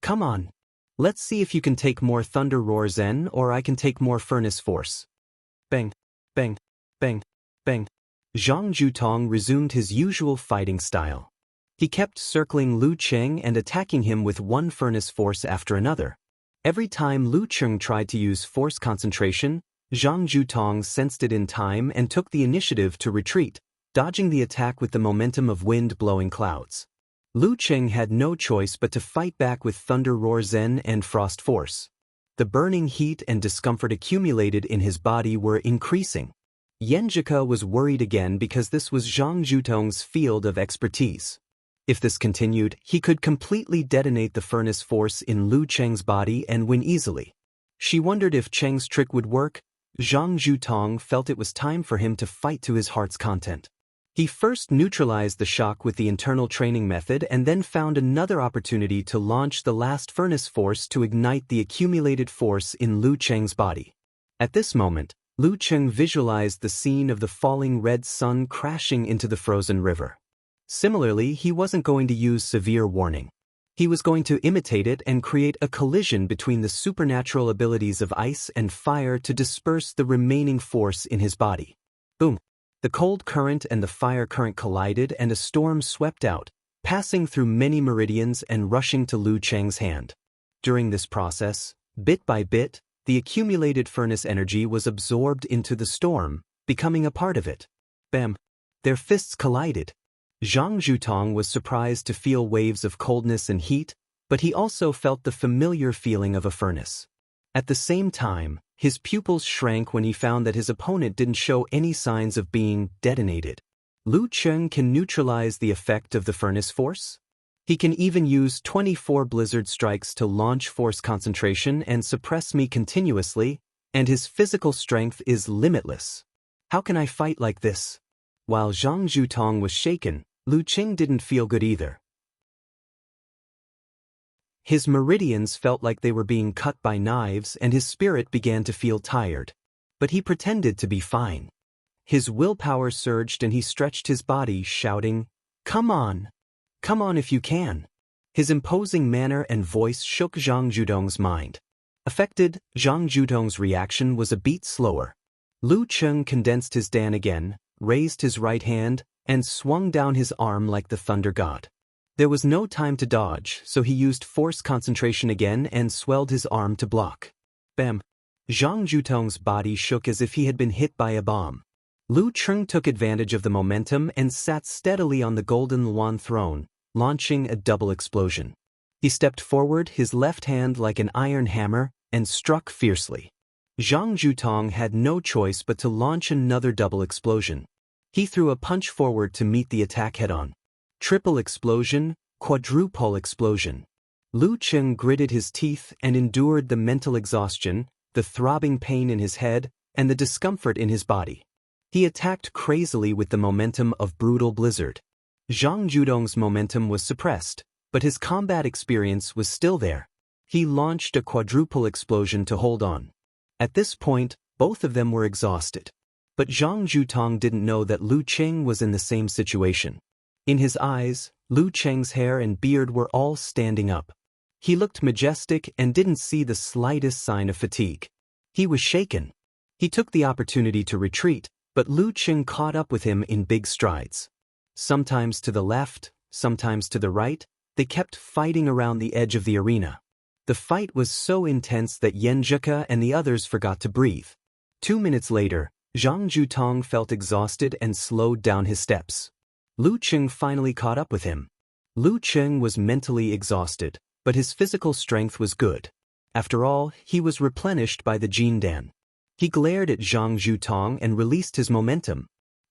Come on. Let's see if you can take more Thunder Roar Zen or I can take more Furnace Force. Bang, bang, bang, bang. Zhang Zhutong resumed his usual fighting style. He kept circling Lu Cheng and attacking him with one Furnace Force after another. Every time Lu Cheng tried to use force concentration, Zhang Zhutong sensed it in time and took the initiative to retreat, dodging the attack with the momentum of wind-blowing clouds. Lu Cheng had no choice but to fight back with Thunder Roar Zen and Frost Force. The burning heat and discomfort accumulated in his body were increasing. Yenjika was worried again because this was Zhang Zhutong's field of expertise. If this continued, he could completely detonate the furnace force in Lu Cheng's body and win easily. She wondered if Cheng's trick would work. Zhang Zhutong felt it was time for him to fight to his heart's content. He first neutralized the shock with the internal training method and then found another opportunity to launch the last furnace force to ignite the accumulated force in Lu Cheng's body. At this moment, Lu Cheng visualized the scene of the falling red sun crashing into the frozen river. Similarly, he wasn't going to use severe warning. He was going to imitate it and create a collision between the supernatural abilities of ice and fire to disperse the remaining force in his body. Boom! The cold current and the fire current collided and a storm swept out, passing through many meridians and rushing to Lu Cheng's hand. During this process, bit by bit, the accumulated furnace energy was absorbed into the storm, becoming a part of it. Bam! Their fists collided. Zhang Zhutong was surprised to feel waves of coldness and heat, but he also felt the familiar feeling of a furnace. At the same time, his pupils shrank when he found that his opponent didn't show any signs of being detonated. Lu Cheng can neutralize the effect of the furnace force? He can even use 24 blizzard strikes to launch force concentration and suppress me continuously, and his physical strength is limitless. How can I fight like this? While Zhang Zhutong was shaken, Lu Cheng didn't feel good either. His meridians felt like they were being cut by knives and his spirit began to feel tired. But he pretended to be fine. His willpower surged and he stretched his body, shouting, "Come on! Come on if you can!" His imposing manner and voice shook Zhang Zhutong's mind. Affected, Zhang Zhutong's reaction was a beat slower. Lu Cheng condensed his Dan again, raised his right hand, and swung down his arm like the thunder god. There was no time to dodge, so he used force concentration again and swelled his arm to block. Bam! Zhang Zhutong's body shook as if he had been hit by a bomb. Lu Cheng took advantage of the momentum and sat steadily on the golden Luan throne, launching a double explosion. He stepped forward, his left hand like an iron hammer, and struck fiercely. Zhang Zhutong had no choice but to launch another double explosion. He threw a punch forward to meet the attack head-on. Triple explosion, quadruple explosion. Lu Cheng gritted his teeth and endured the mental exhaustion, the throbbing pain in his head, and the discomfort in his body. He attacked crazily with the momentum of brutal blizzard. Zhang Zhutong's momentum was suppressed, but his combat experience was still there. He launched a quadruple explosion to hold on. At this point, both of them were exhausted. But Zhang Zhutong didn't know that Lu Cheng was in the same situation. In his eyes, Lu Cheng's hair and beard were all standing up. He looked majestic and didn't see the slightest sign of fatigue. He was shaken. He took the opportunity to retreat, but Lu Cheng caught up with him in big strides. Sometimes to the left, sometimes to the right, they kept fighting around the edge of the arena. The fight was so intense that Yenjika and the others forgot to breathe. 2 minutes later, Zhang Zhutong felt exhausted and slowed down his steps. Lu Cheng finally caught up with him. Lu Cheng was mentally exhausted, but his physical strength was good. After all, he was replenished by the Jindan. He glared at Zhang Zhutong and released his momentum.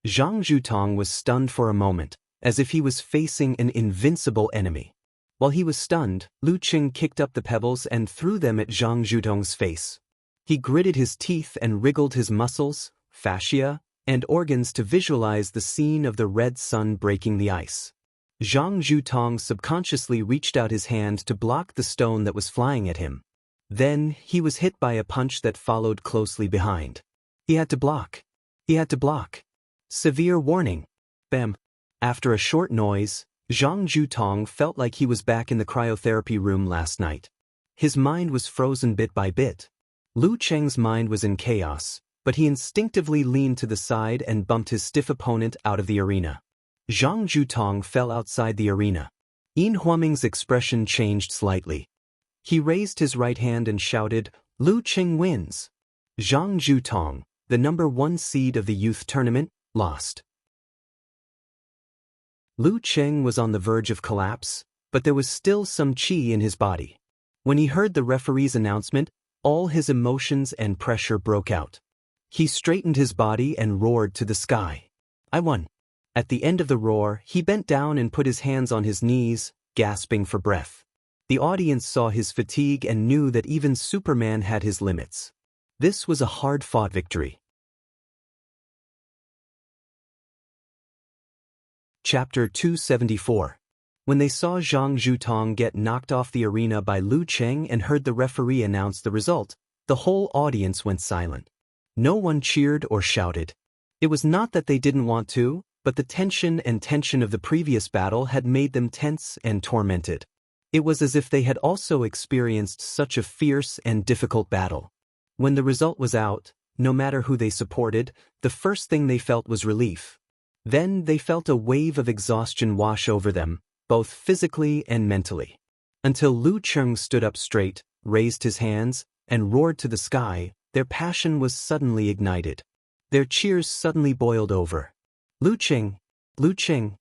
Zhang Zhutong was stunned for a moment, as if he was facing an invincible enemy. While he was stunned, Lu Cheng kicked up the pebbles and threw them at Zhang Zhutong's face. He gritted his teeth and wriggled his muscles, fascia, and organs to visualize the scene of the red sun breaking the ice. Zhang Zhutong subconsciously reached out his hand to block the stone that was flying at him. Then, he was hit by a punch that followed closely behind. He had to block. He had to block. Severe warning. Bam. After a short noise, Zhang Zhutong felt like he was back in the cryotherapy room last night. His mind was frozen bit by bit. Lu Cheng's mind was in chaos, but he instinctively leaned to the side and bumped his stiff opponent out of the arena. Zhang Zhutong fell outside the arena. Yin Huaming's expression changed slightly. He raised his right hand and shouted, "Lu Cheng wins." Zhang Zhutong, the #1 seed of the youth tournament, lost. Lu Cheng was on the verge of collapse, but there was still some qi in his body. When he heard the referee's announcement, all his emotions and pressure broke out. He straightened his body and roared to the sky. "I won." At the end of the roar, he bent down and put his hands on his knees, gasping for breath. The audience saw his fatigue and knew that even Superman had his limits. This was a hard-fought victory. Chapter 274. When they saw Zhang Zhutong get knocked off the arena by Lu Cheng and heard the referee announce the result, the whole audience went silent. No one cheered or shouted. It was not that they didn't want to, but the tension of the previous battle had made them tense and tormented. It was as if they had also experienced such a fierce and difficult battle. When the result was out, no matter who they supported, the first thing they felt was relief. Then they felt a wave of exhaustion wash over them, both physically and mentally. Until Lu Cheng stood up straight, raised his hands, and roared to the sky, their passion was suddenly ignited. Their cheers suddenly boiled over. "Lu Cheng! Lu Cheng!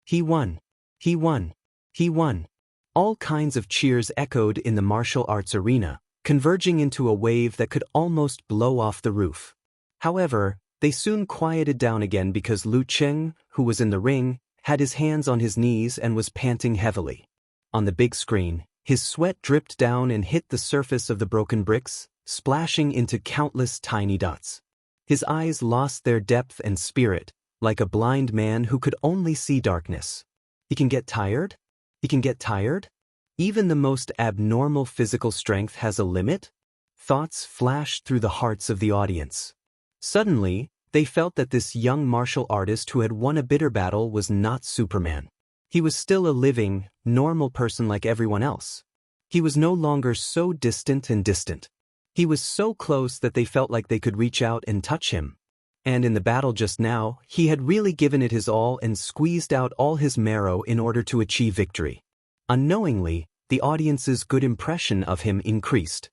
He won! He won! He won!" All kinds of cheers echoed in the martial arts arena, converging into a wave that could almost blow off the roof. However, they soon quieted down again because Lu Cheng, who was in the ring, had his hands on his knees and was panting heavily. On the big screen, his sweat dripped down and hit the surface of the broken bricks, splashing into countless tiny dots. His eyes lost their depth and spirit, like a blind man who could only see darkness. He can get tired? He can get tired? Even the most abnormal physical strength has a limit? Thoughts flashed through the hearts of the audience. Suddenly, they felt that this young martial artist who had won a bitter battle was not Superman. He was still a living, normal person like everyone else. He was no longer so distant. He was so close that they felt like they could reach out and touch him. And in the battle just now, he had really given it his all and squeezed out all his marrow in order to achieve victory. Unknowingly, the audience's good impression of him increased.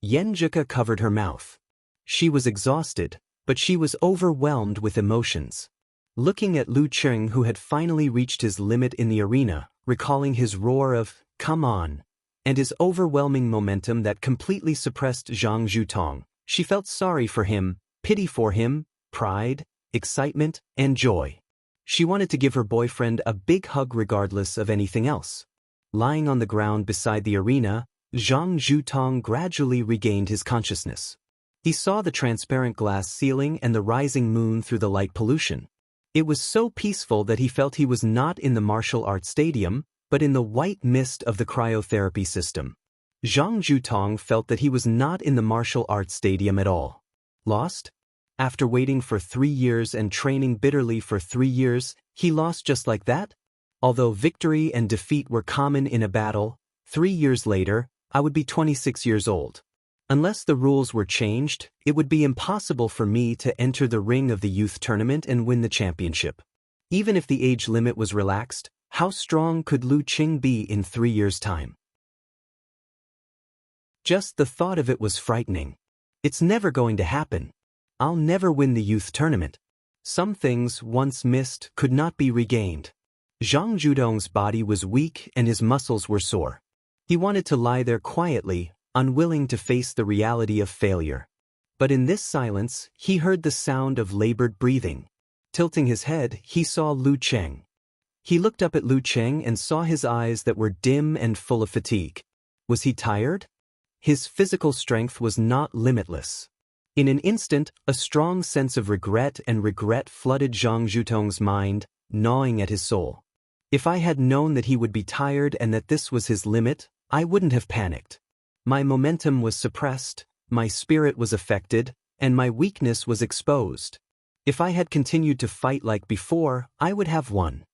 Yenjika covered her mouth. She was exhausted, but she was overwhelmed with emotions. Looking at Lu Cheng, who had finally reached his limit in the arena, recalling his roar of, "Come on," and his overwhelming momentum that completely suppressed Zhang Zhutong, she felt sorry for him, pity for him, pride, excitement, and joy. She wanted to give her boyfriend a big hug regardless of anything else. Lying on the ground beside the arena, Zhang Zhutong gradually regained his consciousness. He saw the transparent glass ceiling and the rising moon through the light pollution. It was so peaceful that he felt he was not in the martial arts stadium, but in the white mist of the cryotherapy system. Zhang Zhutong felt that he was not in the martial arts stadium at all. Lost? After waiting for 3 years and training bitterly for 3 years, he lost just like that? Although victory and defeat were common in a battle, 3 years later, I would be 26 years old. Unless the rules were changed, it would be impossible for me to enter the ring of the youth tournament and win the championship. Even if the age limit was relaxed, how strong could Lu Cheng be in 3 years' time? Just the thought of it was frightening. It's never going to happen. I'll never win the youth tournament. Some things, once missed, could not be regained. Zhang Zhutong's body was weak and his muscles were sore. He wanted to lie there quietly, unwilling to face the reality of failure. But in this silence, he heard the sound of labored breathing. Tilting his head, he saw Lu Cheng. He looked up at Lu Cheng and saw his eyes that were dim and full of fatigue. Was he tired? His physical strength was not limitless. In an instant, a strong sense of regret flooded Zhang Zhutong's mind, gnawing at his soul. If I had known that he would be tired and that this was his limit, I wouldn't have panicked. My momentum was suppressed, my spirit was affected, and my weakness was exposed. If I had continued to fight like before, I would have won.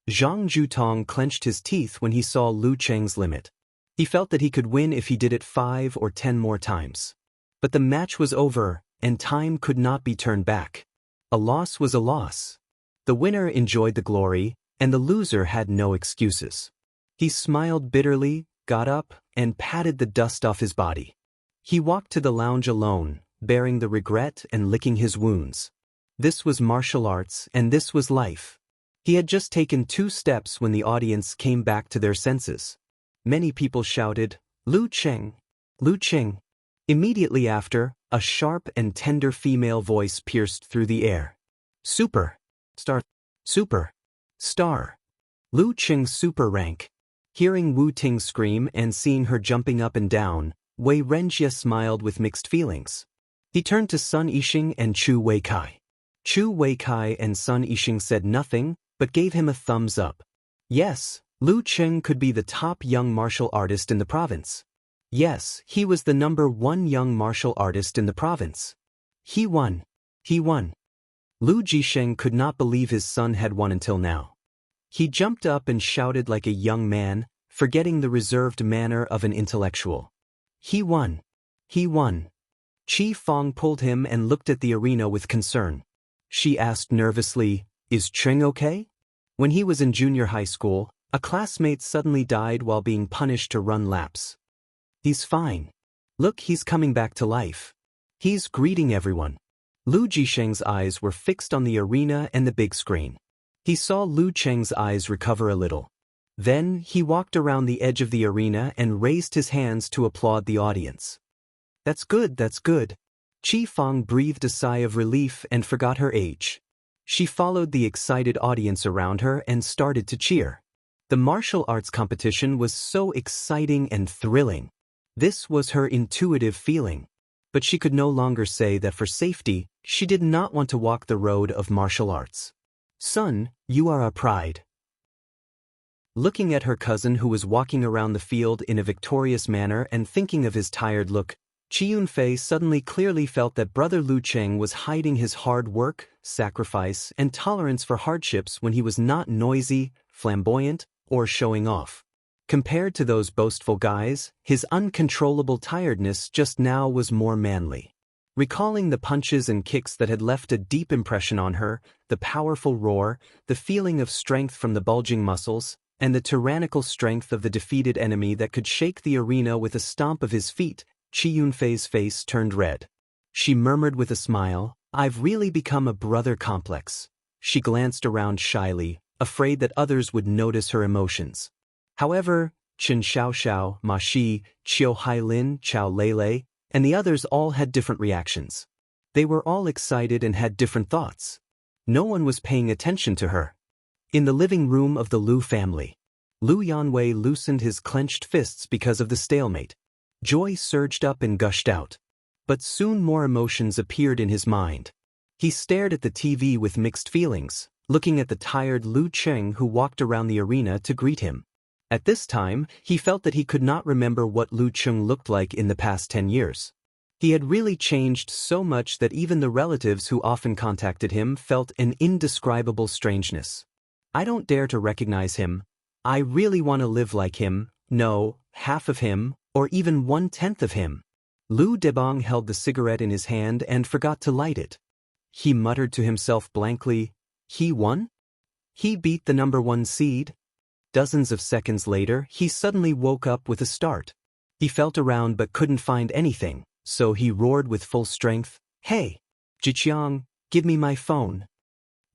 Zhang Zhutong clenched his teeth when he saw Lu Cheng's limit. He felt that he could win if he did it 5 or 10 more times. But the match was over, and time could not be turned back. A loss was a loss. The winner enjoyed the glory, and the loser had no excuses. He smiled bitterly, got up, and patted the dust off his body. He walked to the lounge alone, bearing the regret and licking his wounds. This was martial arts, and this was life. He had just taken 2 steps when the audience came back to their senses. Many people shouted, "Lu Cheng! Lu Cheng!" Immediately after, a sharp and tender female voice pierced through the air. Super. Star. Super. Star. Lu Qing super rank. Hearing Wu Ting scream and seeing her jumping up and down, Wei Renjie smiled with mixed feelings. He turned to Sun Yixing and Chu Weikai. Chu Weikai and Sun Yixing said nothing, but gave him a thumbs up. Yes, Lu Qing could be the top young martial artist in the province. Yes, he was the #1 young martial artist in the province. He won. He won. Lu Jisheng could not believe his son had won until now. He jumped up and shouted like a young man, forgetting the reserved manner of an intellectual. He won. He won. Qi Fong pulled him and looked at the arena with concern. She asked nervously, "Is Cheng okay?" When he was in junior high school, a classmate suddenly died while being punished to run laps. He's fine. Look, he's coming back to life. He's greeting everyone. Lu Jisheng's eyes were fixed on the arena and the big screen. He saw Lu Cheng's eyes recover a little. Then, he walked around the edge of the arena and raised his hands to applaud the audience. That's good, that's good. Qi Fong breathed a sigh of relief and forgot her age. She followed the excited audience around her and started to cheer. The martial arts competition was so exciting and thrilling. This was her intuitive feeling. But she could no longer say that for safety, she did not want to walk the road of martial arts. Son, you are our pride. Looking at her cousin who was walking around the field in a victorious manner and thinking of his tired look, Qi Yunfei suddenly clearly felt that brother Lu Cheng was hiding his hard work, sacrifice, and tolerance for hardships when he was not noisy, flamboyant, or showing off. Compared to those boastful guys, his uncontrollable tiredness just now was more manly. Recalling the punches and kicks that had left a deep impression on her, the powerful roar, the feeling of strength from the bulging muscles, and the tyrannical strength of the defeated enemy that could shake the arena with a stomp of his feet, Qi Yunfei's face turned red. She murmured with a smile, "I've really become a brother complex." She glanced around shyly, afraid that others would notice her emotions. However, Chen Xiaoxiao, Ma Shi, Qiu Hailin, Chao Lele, and the others all had different reactions. They were all excited and had different thoughts. No one was paying attention to her. In the living room of the Lu family, Lu Yanwei loosened his clenched fists because of the stalemate. Joy surged up and gushed out. But soon more emotions appeared in his mind. He stared at the TV with mixed feelings, looking at the tired Lu Cheng who walked around the arena to greet him. At this time, he felt that he could not remember what Lu Cheng looked like in the past 10 years. He had really changed so much that even the relatives who often contacted him felt an indescribable strangeness. I don't dare to recognize him. I really want to live like him, no, half of him, or even 1/10 of him. Lu Debong held the cigarette in his hand and forgot to light it. He muttered to himself blankly, "He won? He beat the #1 seed?" Dozens of seconds later, he suddenly woke up with a start. He felt around but couldn't find anything, so he roared with full strength, "Hey! Jiqiang, give me my phone.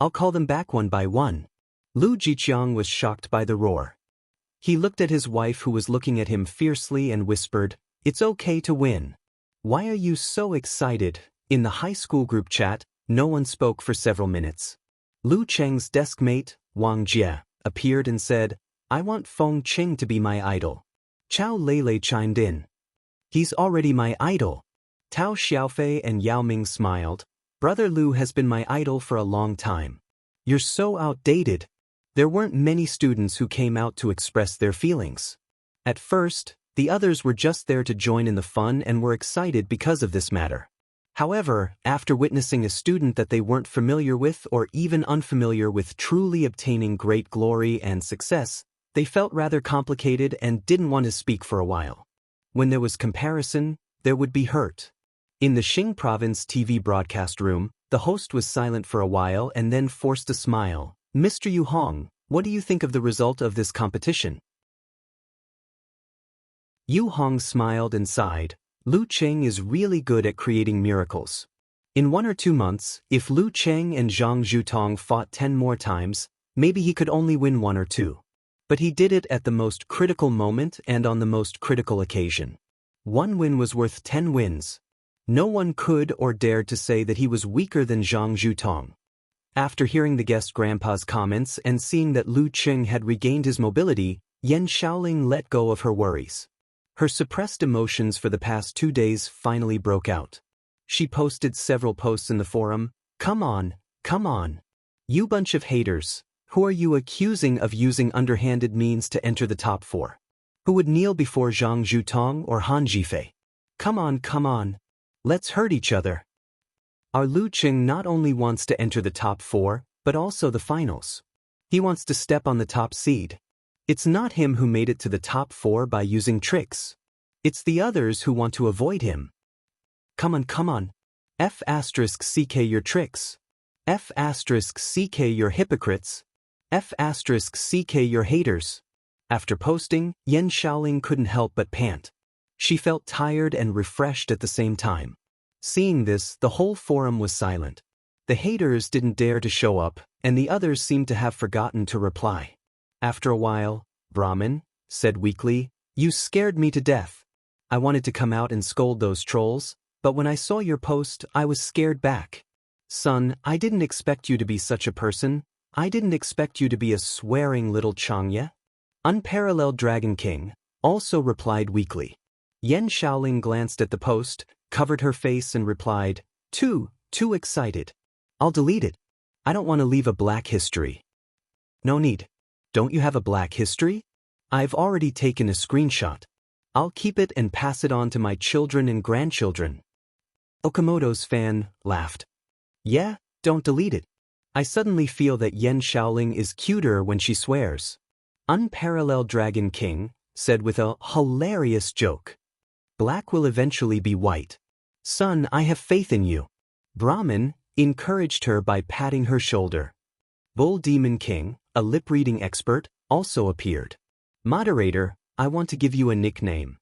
I'll call them back one by one." Lu Jiqiang was shocked by the roar. He looked at his wife who was looking at him fiercely and whispered, "It's okay to win. Why are you so excited?" In the high school group chat, no one spoke for several minutes. Lu Cheng's desk mate, Wang Jie, appeared and said, "I want Feng Qing to be my idol." Chao Lele chimed in. "He's already my idol." Tao Xiaofei and Yao Ming smiled. "Brother Lu has been my idol for a long time." "You're so outdated." There weren't many students who came out to express their feelings. At first, the others were just there to join in the fun and were excited because of this matter. However, after witnessing a student that they weren't familiar with or even unfamiliar with truly obtaining great glory and success, they felt rather complicated and didn't want to speak for a while. When there was comparison, there would be hurt. In the Xing province TV broadcast room, the host was silent for a while and then forced a smile. "Mr. Yu Hong, what do you think of the result of this competition?" Yu Hong smiled and sighed. Lu Cheng is really good at creating miracles. In 1 or 2 months, if Lu Cheng and Zhang Zhutong fought 10 more times, maybe he could only win 1 or 2. But he did it at the most critical moment and on the most critical occasion. 1 win was worth 10 wins. No one could or dared to say that he was weaker than Zhang Zhutong. After hearing the guest grandpa's comments and seeing that Lu Qing had regained his mobility, Yan Xiaoling let go of her worries. Her suppressed emotions for the past 2 days finally broke out. She posted several posts in the forum. Come on, come on. You bunch of haters. Who are you accusing of using underhanded means to enter the top 4? Who would kneel before Zhang Zhutong or Han Zhifei? Come on, come on. Let's hurt each other. Our Lu Qing not only wants to enter the top 4, but also the finals. He wants to step on the top seed. It's not him who made it to the top 4 by using tricks. It's the others who want to avoid him. Come on, come on. F***ck your tricks. F***ck your hypocrites. F***ck your haters. After posting, Yan Xiaoling couldn't help but pant. She felt tired and refreshed at the same time. Seeing this, the whole forum was silent. The haters didn't dare to show up, and the others seemed to have forgotten to reply. After a while, Brahmin said weakly, "You scared me to death. I wanted to come out and scold those trolls, but when I saw your post, I was scared back. Son, I didn't expect you to be such a person. I didn't expect you to be a swearing little Changya." Unparalleled Dragon King also replied weakly. Yan Xiaoling glanced at the post, covered her face and replied, Too excited. I'll delete it. I don't want to leave a black history." "No need. Don't you have a black history? I've already taken a screenshot. I'll keep it and pass it on to my children and grandchildren." Okamoto's fan laughed. "Yeah, don't delete it. I suddenly feel that Yan Xiaoling is cuter when she swears." Unparalleled Dragon King said with a hilarious joke, "Black will eventually be white. Son, I have faith in you." Brahmin encouraged her by patting her shoulder. Bull Demon King, a lip-reading expert, also appeared. "Moderator, I want to give you a nickname."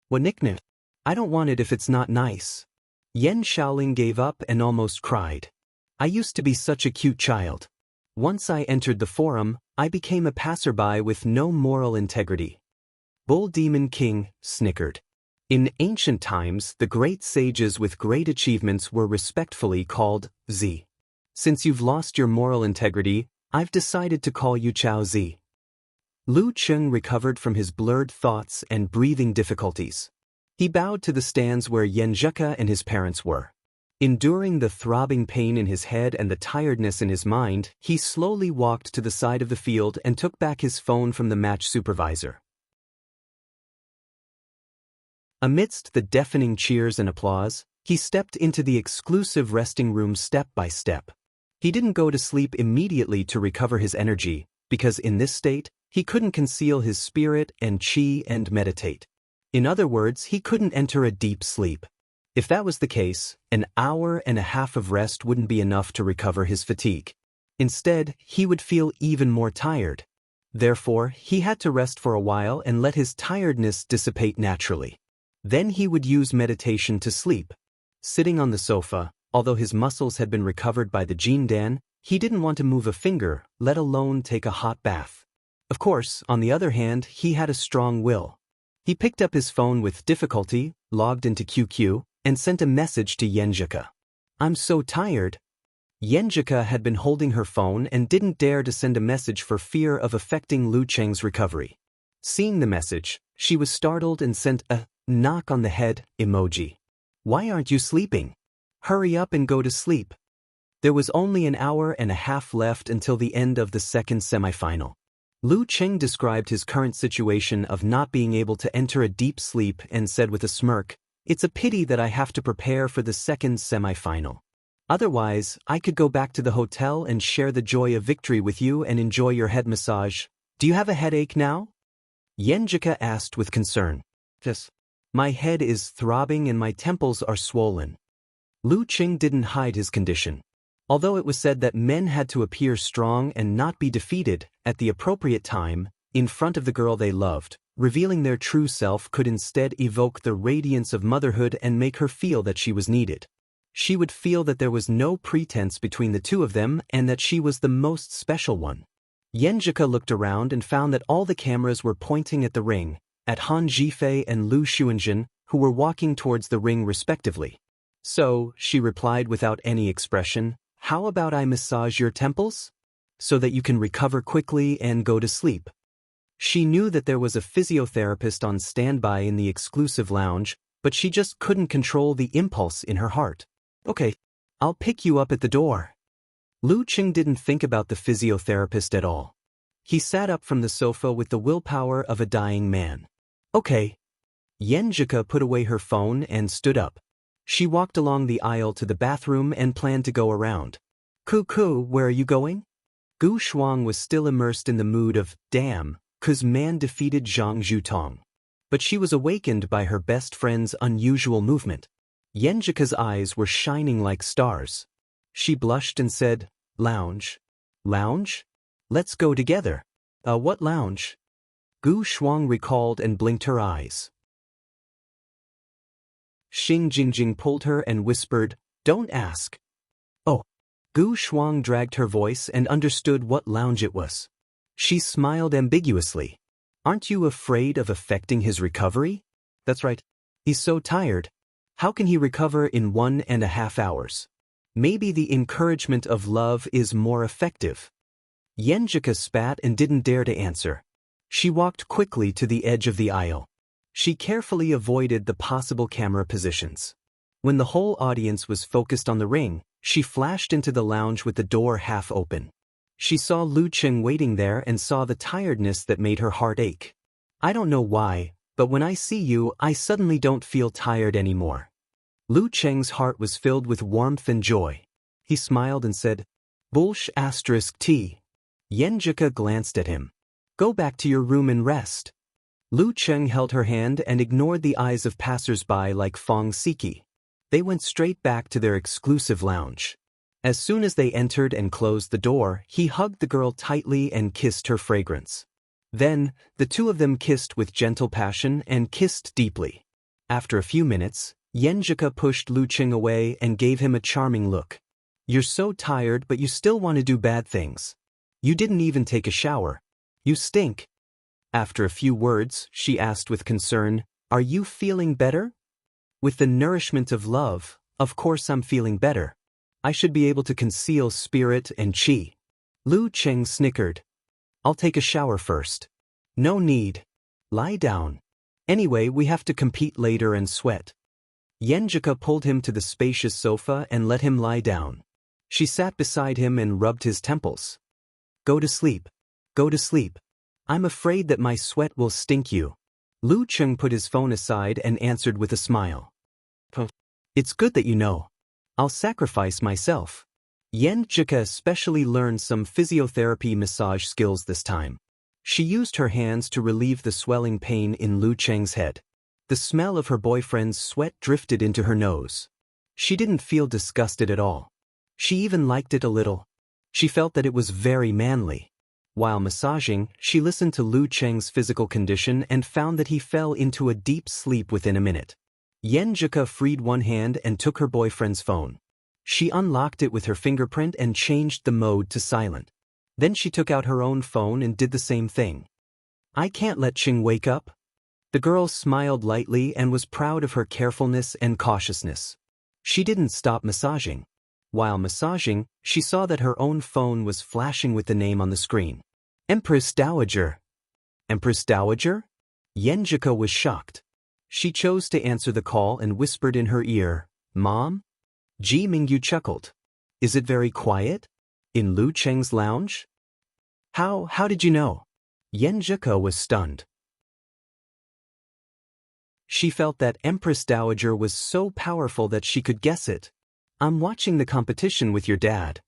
"What nickname?" "I don't want it if it's not nice." Yan Xiaoling gave up and almost cried. "I used to be such a cute child. Once I entered the forum, I became a passerby with no moral integrity." Bull Demon King snickered. In ancient times, the great sages with great achievements were respectfully called Z. Since you've lost your moral integrity, I've decided to call you Chao Z. Lu Qing recovered from his blurred thoughts and breathing difficulties. He bowed to the stands where Yanzhika and his parents were. Enduring the throbbing pain in his head and the tiredness in his mind, he slowly walked to the side of the field and took back his phone from the match supervisor. Amidst the deafening cheers and applause, he stepped into the exclusive resting room step by step. He didn't go to sleep immediately to recover his energy, because in this state, he couldn't conceal his spirit and qi and meditate. In other words, he couldn't enter a deep sleep. If that was the case, an hour and a half of rest wouldn't be enough to recover his fatigue. Instead, he would feel even more tired. Therefore, he had to rest for a while and let his tiredness dissipate naturally. Then he would use meditation to sleep. Sitting on the sofa, although his muscles had been recovered by the Jindan, he didn't want to move a finger, let alone take a hot bath. Of course, on the other hand, he had a strong will. He picked up his phone with difficulty, logged into QQ, and sent a message to Yanzhika. "I'm so tired." Yanzhika had been holding her phone and didn't dare to send a message for fear of affecting Lu Cheng's recovery. Seeing the message, she was startled and sent a knock on the head emoji. "Why aren't you sleeping? Hurry up and go to sleep." There was only an hour and a half left until the end of the second semifinal. Lu Cheng described his current situation of not being able to enter a deep sleep and said with a smirk, "It's a pity that I have to prepare for the second semifinal. Otherwise, I could go back to the hotel and share the joy of victory with you and enjoy your head massage. Do you have a headache now?" Yanzhika asked with concern. "Yes. My head is throbbing and my temples are swollen." Lu Qing didn't hide his condition. Although it was said that men had to appear strong and not be defeated at the appropriate time, in front of the girl they loved, revealing their true self could instead evoke the radiance of motherhood and make her feel that she was needed. She would feel that there was no pretense between the two of them and that she was the most special one. Yanzhika looked around and found that all the cameras were pointing at the ring, at Han Zhifei and Lu Xuanjin, who were walking towards the ring respectively. So, she replied without any expression, how about I massage your temples? So that you can recover quickly and go to sleep. She knew that there was a physiotherapist on standby in the exclusive lounge, but she just couldn't control the impulse in her heart. Okay, I'll pick you up at the door. Lu Qing didn't think about the physiotherapist at all. He sat up from the sofa with the willpower of a dying man. Okay. Yenjika put away her phone and stood up. She walked along the aisle to the bathroom and planned to go around. Ku, where are you going? Gu Shuang was still immersed in the mood of, damn, 'cause man defeated Zhang Zhutong. But she was awakened by her best friend's unusual movement. Yenjika's eyes were shining like stars. She blushed and said, lounge. Lounge? Let's go together. What lounge? Gu Shuang recalled and blinked her eyes. Xing Jingjing pulled her and whispered, don't ask. Oh. Gu Shuang dragged her voice and understood what lounge it was. She smiled ambiguously. Aren't you afraid of affecting his recovery? That's right. He's so tired. How can he recover in 1.5 hours? Maybe the encouragement of love is more effective. Yenjika spat and didn't dare to answer. She walked quickly to the edge of the aisle. She carefully avoided the possible camera positions. When the whole audience was focused on the ring, she flashed into the lounge with the door half open. She saw Lu Qing waiting there and saw the tiredness that made her heart ache. I don't know why, but when I see you, I suddenly don't feel tired anymore. Lu Qing's heart was filled with warmth and joy. He smiled and said, Bulsh *T. Yenjika glanced at him. Go back to your room and rest. Lu Qing held her hand and ignored the eyes of passers-by like Fong Siki. They went straight back to their exclusive lounge. As soon as they entered and closed the door, he hugged the girl tightly and kissed her fragrance. Then, the two of them kissed with gentle passion and kissed deeply. After a few minutes, Yenjika pushed Lu Qing away and gave him a charming look. You're so tired but you still want to do bad things. You didn't even take a shower. You stink. After a few words, she asked with concern, are you feeling better? With the nourishment of love, of course I'm feeling better. I should be able to conceal spirit and qi. Lu Qing snickered. I'll take a shower first. No need. Lie down. Anyway, we have to compete later and sweat. Yenjika pulled him to the spacious sofa and let him lie down. She sat beside him and rubbed his temples. Go to sleep. Go to sleep. I'm afraid that my sweat will stink you. Lu Qing put his phone aside and answered with a smile. It's good that you know. I'll sacrifice myself. Yenjika especially learned some physiotherapy massage skills this time. She used her hands to relieve the swelling pain in Lu Qing's head. The smell of her boyfriend's sweat drifted into her nose. She didn't feel disgusted at all. She even liked it a little. She felt that it was very manly. While massaging, she listened to Lu Qing's physical condition and found that he fell into a deep sleep within a minute. Yenjika freed one hand and took her boyfriend's phone. She unlocked it with her fingerprint and changed the mode to silent. Then she took out her own phone and did the same thing. I can't let Qing wake up. The girl smiled lightly and was proud of her carefulness and cautiousness. She didn't stop massaging. While massaging, she saw that her own phone was flashing with the name on the screen. Empress Dowager. Empress Dowager? Yenjika was shocked. She chose to answer the call and whispered in her ear, Mom? Ji Mingyu chuckled. Is it very quiet? In Lu Qing's lounge? How did you know? Yenjika was stunned. She felt that Empress Dowager was so powerful that she could guess it. I'm watching the competition with your dad.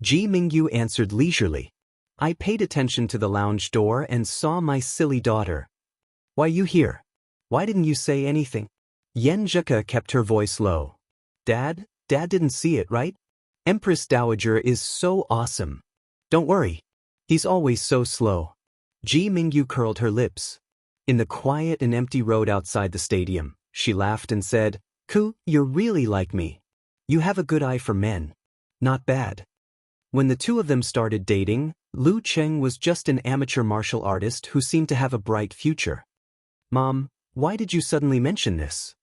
Ji Mingyu answered leisurely. I paid attention to the lounge door and saw my silly daughter. Why you here? Why didn't you say anything? Yenjika kept her voice low. Dad didn't see it, right? Empress Dowager is so awesome. Don't worry. He's always so slow. Ji Mingyu curled her lips. In the quiet and empty road outside the stadium, she laughed and said, Ku, you're really like me. You have a good eye for men. Not bad. When the two of them started dating, Lu Qing was just an amateur martial artist who seemed to have a bright future. Mom, Why did you suddenly mention this?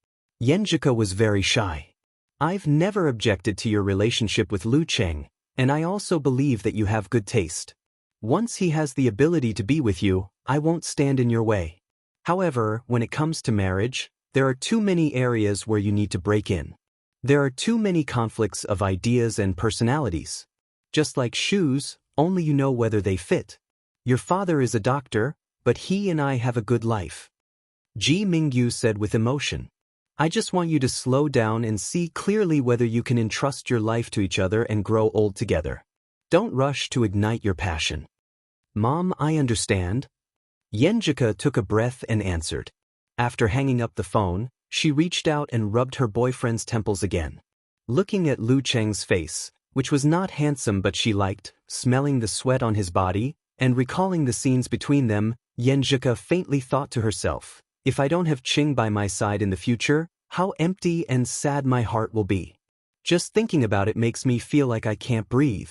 Yenjika was very shy. I've never objected to your relationship with Lu Cheng, and I also believe that you have good taste. Once he has the ability to be with you, I won't stand in your way. However, when it comes to marriage, there are too many areas where you need to break in. There are too many conflicts of ideas and personalities. Just like shoes, only you know whether they fit. Your father is a doctor, but he and I have a good life. Ji Mingyu said with emotion. I just want you to slow down and see clearly whether you can entrust your life to each other and grow old together. Don't rush to ignite your passion. Mom, I understand. Yenjika took a breath and answered. After hanging up the phone, she reached out and rubbed her boyfriend's temples again. Looking at Lu Cheng's face, which was not handsome but she liked, smelling the sweat on his body, and recalling the scenes between them, Yenjika faintly thought to herself, if I don't have Ching by my side in the future, how empty and sad my heart will be. Just thinking about it makes me feel like I can't breathe.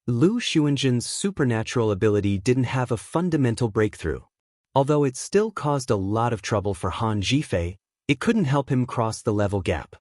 Lu Xuanzhen's supernatural ability didn't have a fundamental breakthrough. Although it still caused a lot of trouble for Han Zhifei, it couldn't help him cross the level gap.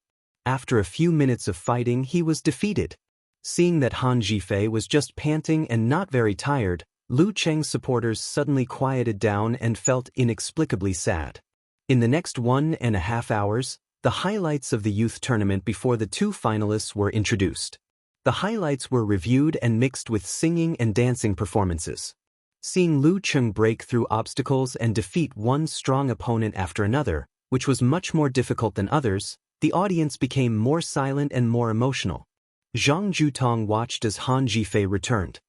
After a few minutes of fighting, he was defeated. Seeing that Han Zhifei was just panting and not very tired, Lu Cheng's supporters suddenly quieted down and felt inexplicably sad. In the next 1.5 hours, the highlights of the youth tournament before the two finalists were introduced. The highlights were reviewed and mixed with singing and dancing performances. Seeing Lu Cheng break through obstacles and defeat one strong opponent after another, which was much more difficult than others, the audience became more silent and more emotional. Zhang Jutong watched as Han Zhifei returned.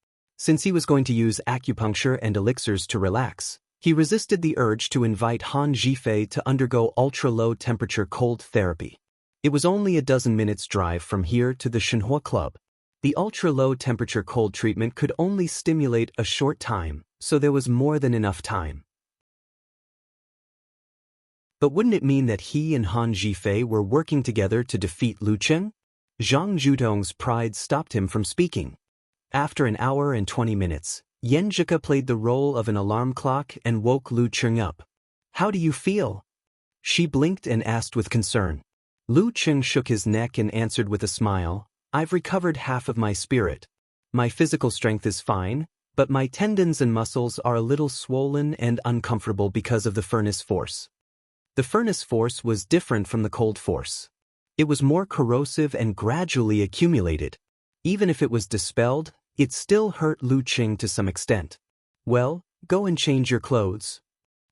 Since he was going to use acupuncture and elixirs to relax, he resisted the urge to invite Han Zhifei to undergo ultra-low temperature cold therapy. It was only a dozen minutes' drive from here to the Shenhua Club. The ultra-low temperature cold treatment could only stimulate a short time, so there was more than enough time. But wouldn't it mean that he and Han Zhifei were working together to defeat Lu Cheng? Zhang Jutong's pride stopped him from speaking. After an hour and 20 minutes, Yenjika played the role of an alarm clock and woke Lu Cheng up. How do you feel? She blinked and asked with concern. Lu Cheng shook his neck and answered with a smile, I've recovered half of my spirit. My physical strength is fine, but my tendons and muscles are a little swollen and uncomfortable because of the furnace force. The furnace force was different from the cold force. It was more corrosive and gradually accumulated. Even if it was dispelled, it still hurt Lu Cheng to some extent. Well, go and change your clothes.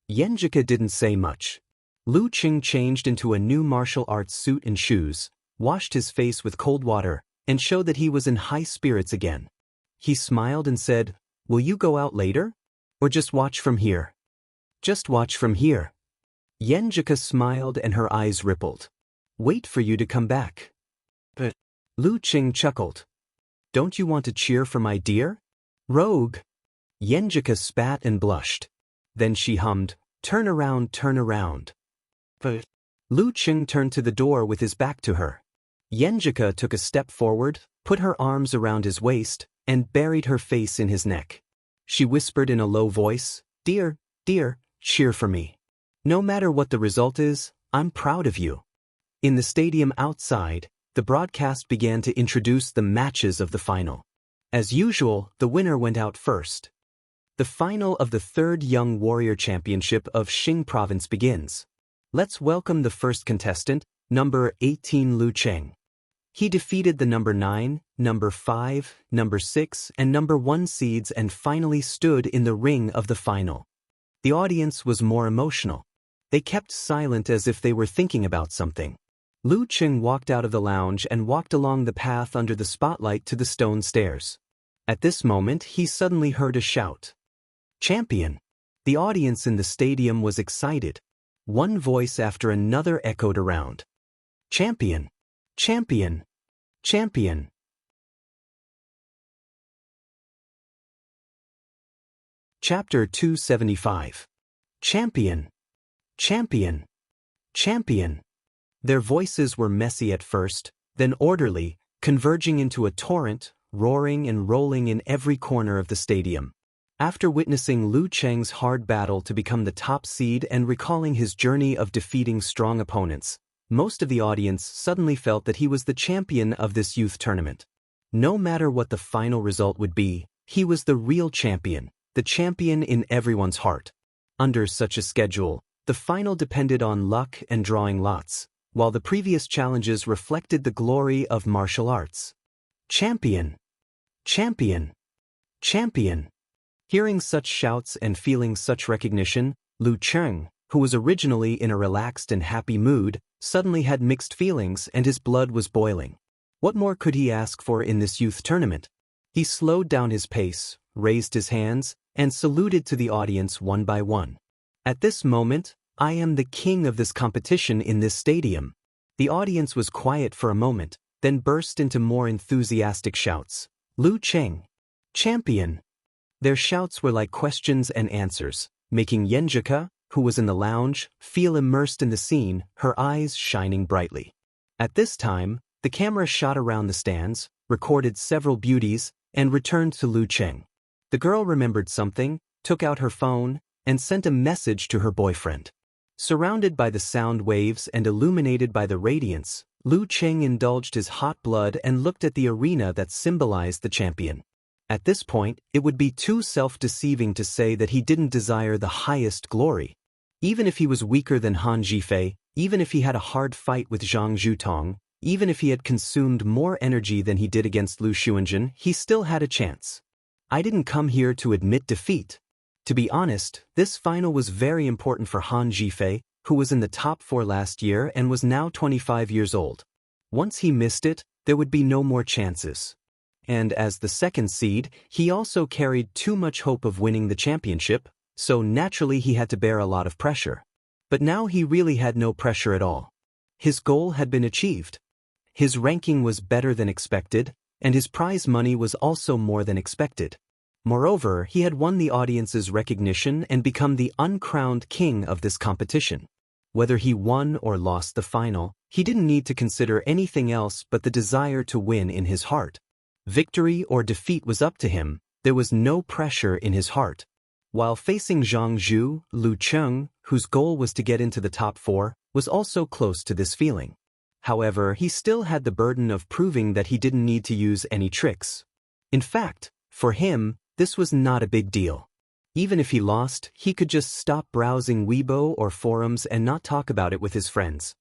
Yenjika didn't say much. Lu Cheng changed into a new martial arts suit and shoes, washed his face with cold water, and showed that he was in high spirits again. He smiled and said, Will you go out later? Or just watch from here? Just watch from here. Yenjika smiled and her eyes rippled. Wait for you to come back. But Lu Cheng chuckled. Don't you want to cheer for my dear? Rogue. Yenjika spat and blushed. Then she hummed, Turn around, turn around. But Lu Cheng turned to the door with his back to her. Yenjika took a step forward, put her arms around his waist, and buried her face in his neck. She whispered in a low voice, Dear, dear, cheer for me. No matter what the result is, I'm proud of you. In the stadium outside, the broadcast began to introduce the matches of the final. As usual, the winner went out first. The final of the third Young Warrior Championship of Xing Province begins. Let's welcome the first contestant, number 18 Lu Cheng. He defeated the number 9, number 5, number 6, and number 1 seeds and finally stood in the ring of the final. The audience was more emotional. They kept silent as if they were thinking about something. Lu Cheng walked out of the lounge and walked along the path under the spotlight to the stone stairs. At this moment, he suddenly heard a shout. Champion! The audience in the stadium was excited. One voice after another echoed around. Champion! Champion! Champion! Chapter 275. Champion! Champion! Champion! Their voices were messy at first, then orderly, converging into a torrent, roaring and rolling in every corner of the stadium. After witnessing Lu Cheng's hard battle to become the top seed and recalling his journey of defeating strong opponents, most of the audience suddenly felt that he was the champion of this youth tournament. No matter what the final result would be, he was the real champion, the champion in everyone's heart. Under such a schedule, the final depended on luck and drawing lots, while the previous challenges reflected the glory of martial arts. Champion! Champion! Champion! Hearing such shouts and feeling such recognition, Lu Cheng, who was originally in a relaxed and happy mood, suddenly had mixed feelings and his blood was boiling. What more could he ask for in this youth tournament? He slowed down his pace, raised his hands, and saluted to the audience one by one. At this moment, I am the king of this competition in this stadium. The audience was quiet for a moment, then burst into more enthusiastic shouts. Lu Cheng! Champion! Their shouts were like questions and answers, making Yenjika, who was in the lounge, feel immersed in the scene, her eyes shining brightly. At this time, the camera shot around the stands, recorded several beauties, and returned to Lu Cheng. The girl remembered something, took out her phone, and sent a message to her boyfriend. Surrounded by the sound waves and illuminated by the radiance, Lu Cheng indulged his hot blood and looked at the arena that symbolized the champion. At this point, it would be too self-deceiving to say that he didn't desire the highest glory. Even if he was weaker than Han Zhifei, even if he had a hard fight with Zhang Zhutong, even if he had consumed more energy than he did against Lu Xuanzhen, he still had a chance. I didn't come here to admit defeat. To be honest, this final was very important for Han Zhifei, who was in the top 4 last year and was now 25 years old. Once he missed it, there would be no more chances. And as the second seed, he also carried too much hope of winning the championship, so naturally he had to bear a lot of pressure. But now he really had no pressure at all. His goal had been achieved. His ranking was better than expected, and his prize money was also more than expected. Moreover, he had won the audience's recognition and become the uncrowned king of this competition. Whether he won or lost the final, he didn't need to consider anything else but the desire to win in his heart. Victory or defeat was up to him, there was no pressure in his heart. While facing Zhang Zhu, Lu Cheng, whose goal was to get into the top 4, was also close to this feeling. However, he still had the burden of proving that he didn't need to use any tricks. In fact, for him, this was not a big deal. Even if he lost, he could just stop browsing Weibo or forums and not talk about it with his friends.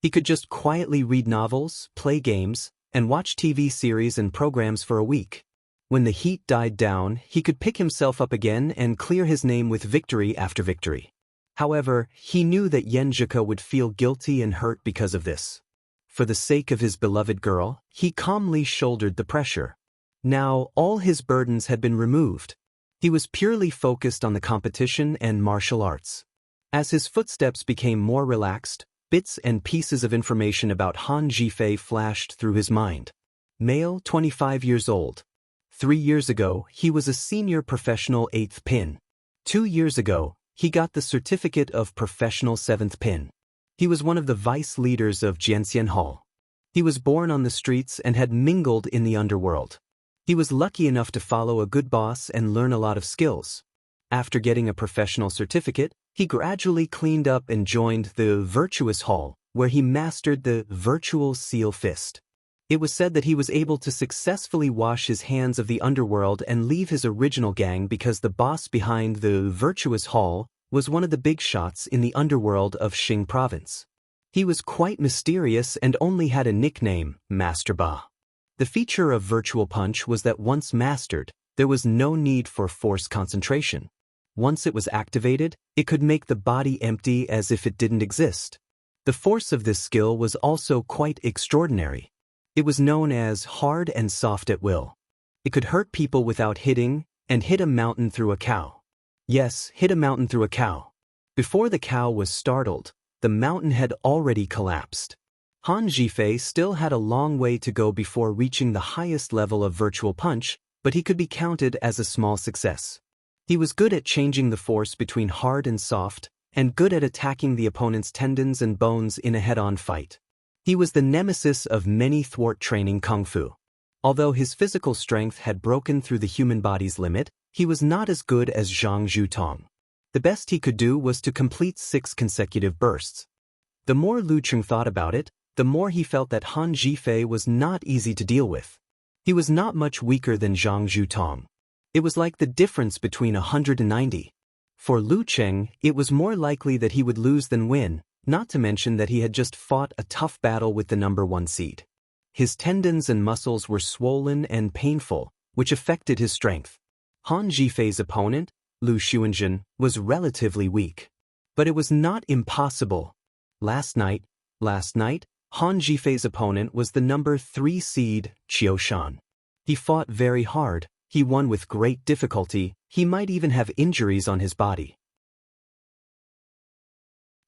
He could just quietly read novels, play games, and watch TV series and programs for a week. When the heat died down, he could pick himself up again and clear his name with victory after victory. However, he knew that Yenjika would feel guilty and hurt because of this. For the sake of his beloved girl, he calmly shouldered the pressure. Now, all his burdens had been removed. He was purely focused on the competition and martial arts. As his footsteps became more relaxed, bits and pieces of information about Han Zhifei flashed through his mind. Male, 25 years old. 3 years ago, he was a senior professional 8th pin. 2 years ago, he got the certificate of professional 7th pin. He was one of the vice leaders of Jianxian Hall. He was born on the streets and had mingled in the underworld. He was lucky enough to follow a good boss and learn a lot of skills. After getting a professional certificate, he gradually cleaned up and joined the Virtuous Hall, where he mastered the Virtual Seal Fist. It was said that he was able to successfully wash his hands of the underworld and leave his original gang because the boss behind the Virtuous Hall was one of the big shots in the underworld of Xing Province. He was quite mysterious and only had a nickname, Master Ba. The feature of Virtual Punch was that once mastered, there was no need for force concentration. Once it was activated, it could make the body empty as if it didn't exist. The force of this skill was also quite extraordinary. It was known as hard and soft at will. It could hurt people without hitting, and hit a mountain through a cow. Yes, hit a mountain through a cow. Before the cow was startled, the mountain had already collapsed. Han Zhifei still had a long way to go before reaching the highest level of Virtual Punch, but he could be counted as a small success. He was good at changing the force between hard and soft, and good at attacking the opponent's tendons and bones in a head-on fight. He was the nemesis of many thwart training kung fu. Although his physical strength had broken through the human body's limit, he was not as good as Zhang Zhutong. The best he could do was to complete 6 consecutive bursts. The more Lu Cheng thought about it, the more he felt that Han Zhifei was not easy to deal with. He was not much weaker than Zhang Zhutong. It was like the difference between 190. For Lu Cheng, it was more likely that he would lose than win, not to mention that he had just fought a tough battle with the number 1 seed. His tendons and muscles were swollen and painful, which affected his strength. Han Zhifei's opponent, Lu Xuanzhen, was relatively weak. But it was not impossible. Last night, Han Zhifei's opponent was the number 3 seed, Qiu Shan. He fought very hard, he won with great difficulty, he might even have injuries on his body.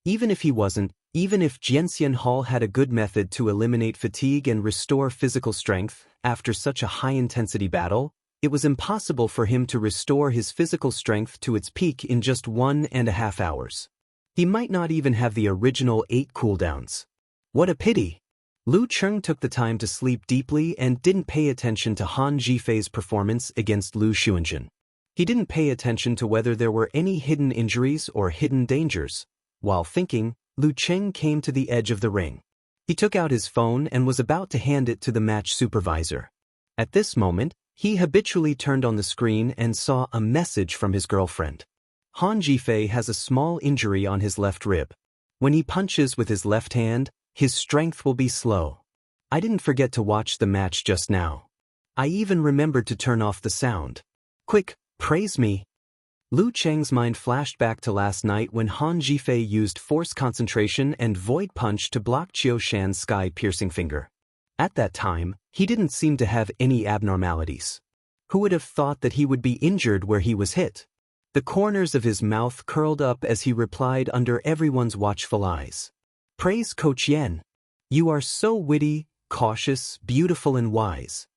Even if Jianxian Hall had a good method to eliminate fatigue and restore physical strength, after such a high-intensity battle, it was impossible for him to restore his physical strength to its peak in just 1.5 hours. He might not even have the original 8 cooldowns. What a pity! Lu Cheng took the time to sleep deeply and didn't pay attention to Han Zhifei's performance against Lu Xuanzhen. He didn't pay attention to whether there were any hidden injuries or hidden dangers. While thinking, Lu Cheng came to the edge of the ring. He took out his phone and was about to hand it to the match supervisor. At this moment, he habitually turned on the screen and saw a message from his girlfriend. Han Zhifei has a small injury on his left rib. When he punches with his left hand, his strength will be slow. I didn't forget to watch the match just now. I even remembered to turn off the sound. Quick, praise me. Lu Cheng's mind flashed back to last night when Han Zhifei used force concentration and void punch to block Qiu Shan's sky-piercing finger. At that time, he didn't seem to have any abnormalities. Who would have thought that he would be injured where he was hit? The corners of his mouth curled up as he replied under everyone's watchful eyes. Praise Coach Yen. You are so witty, cautious, beautiful and wise.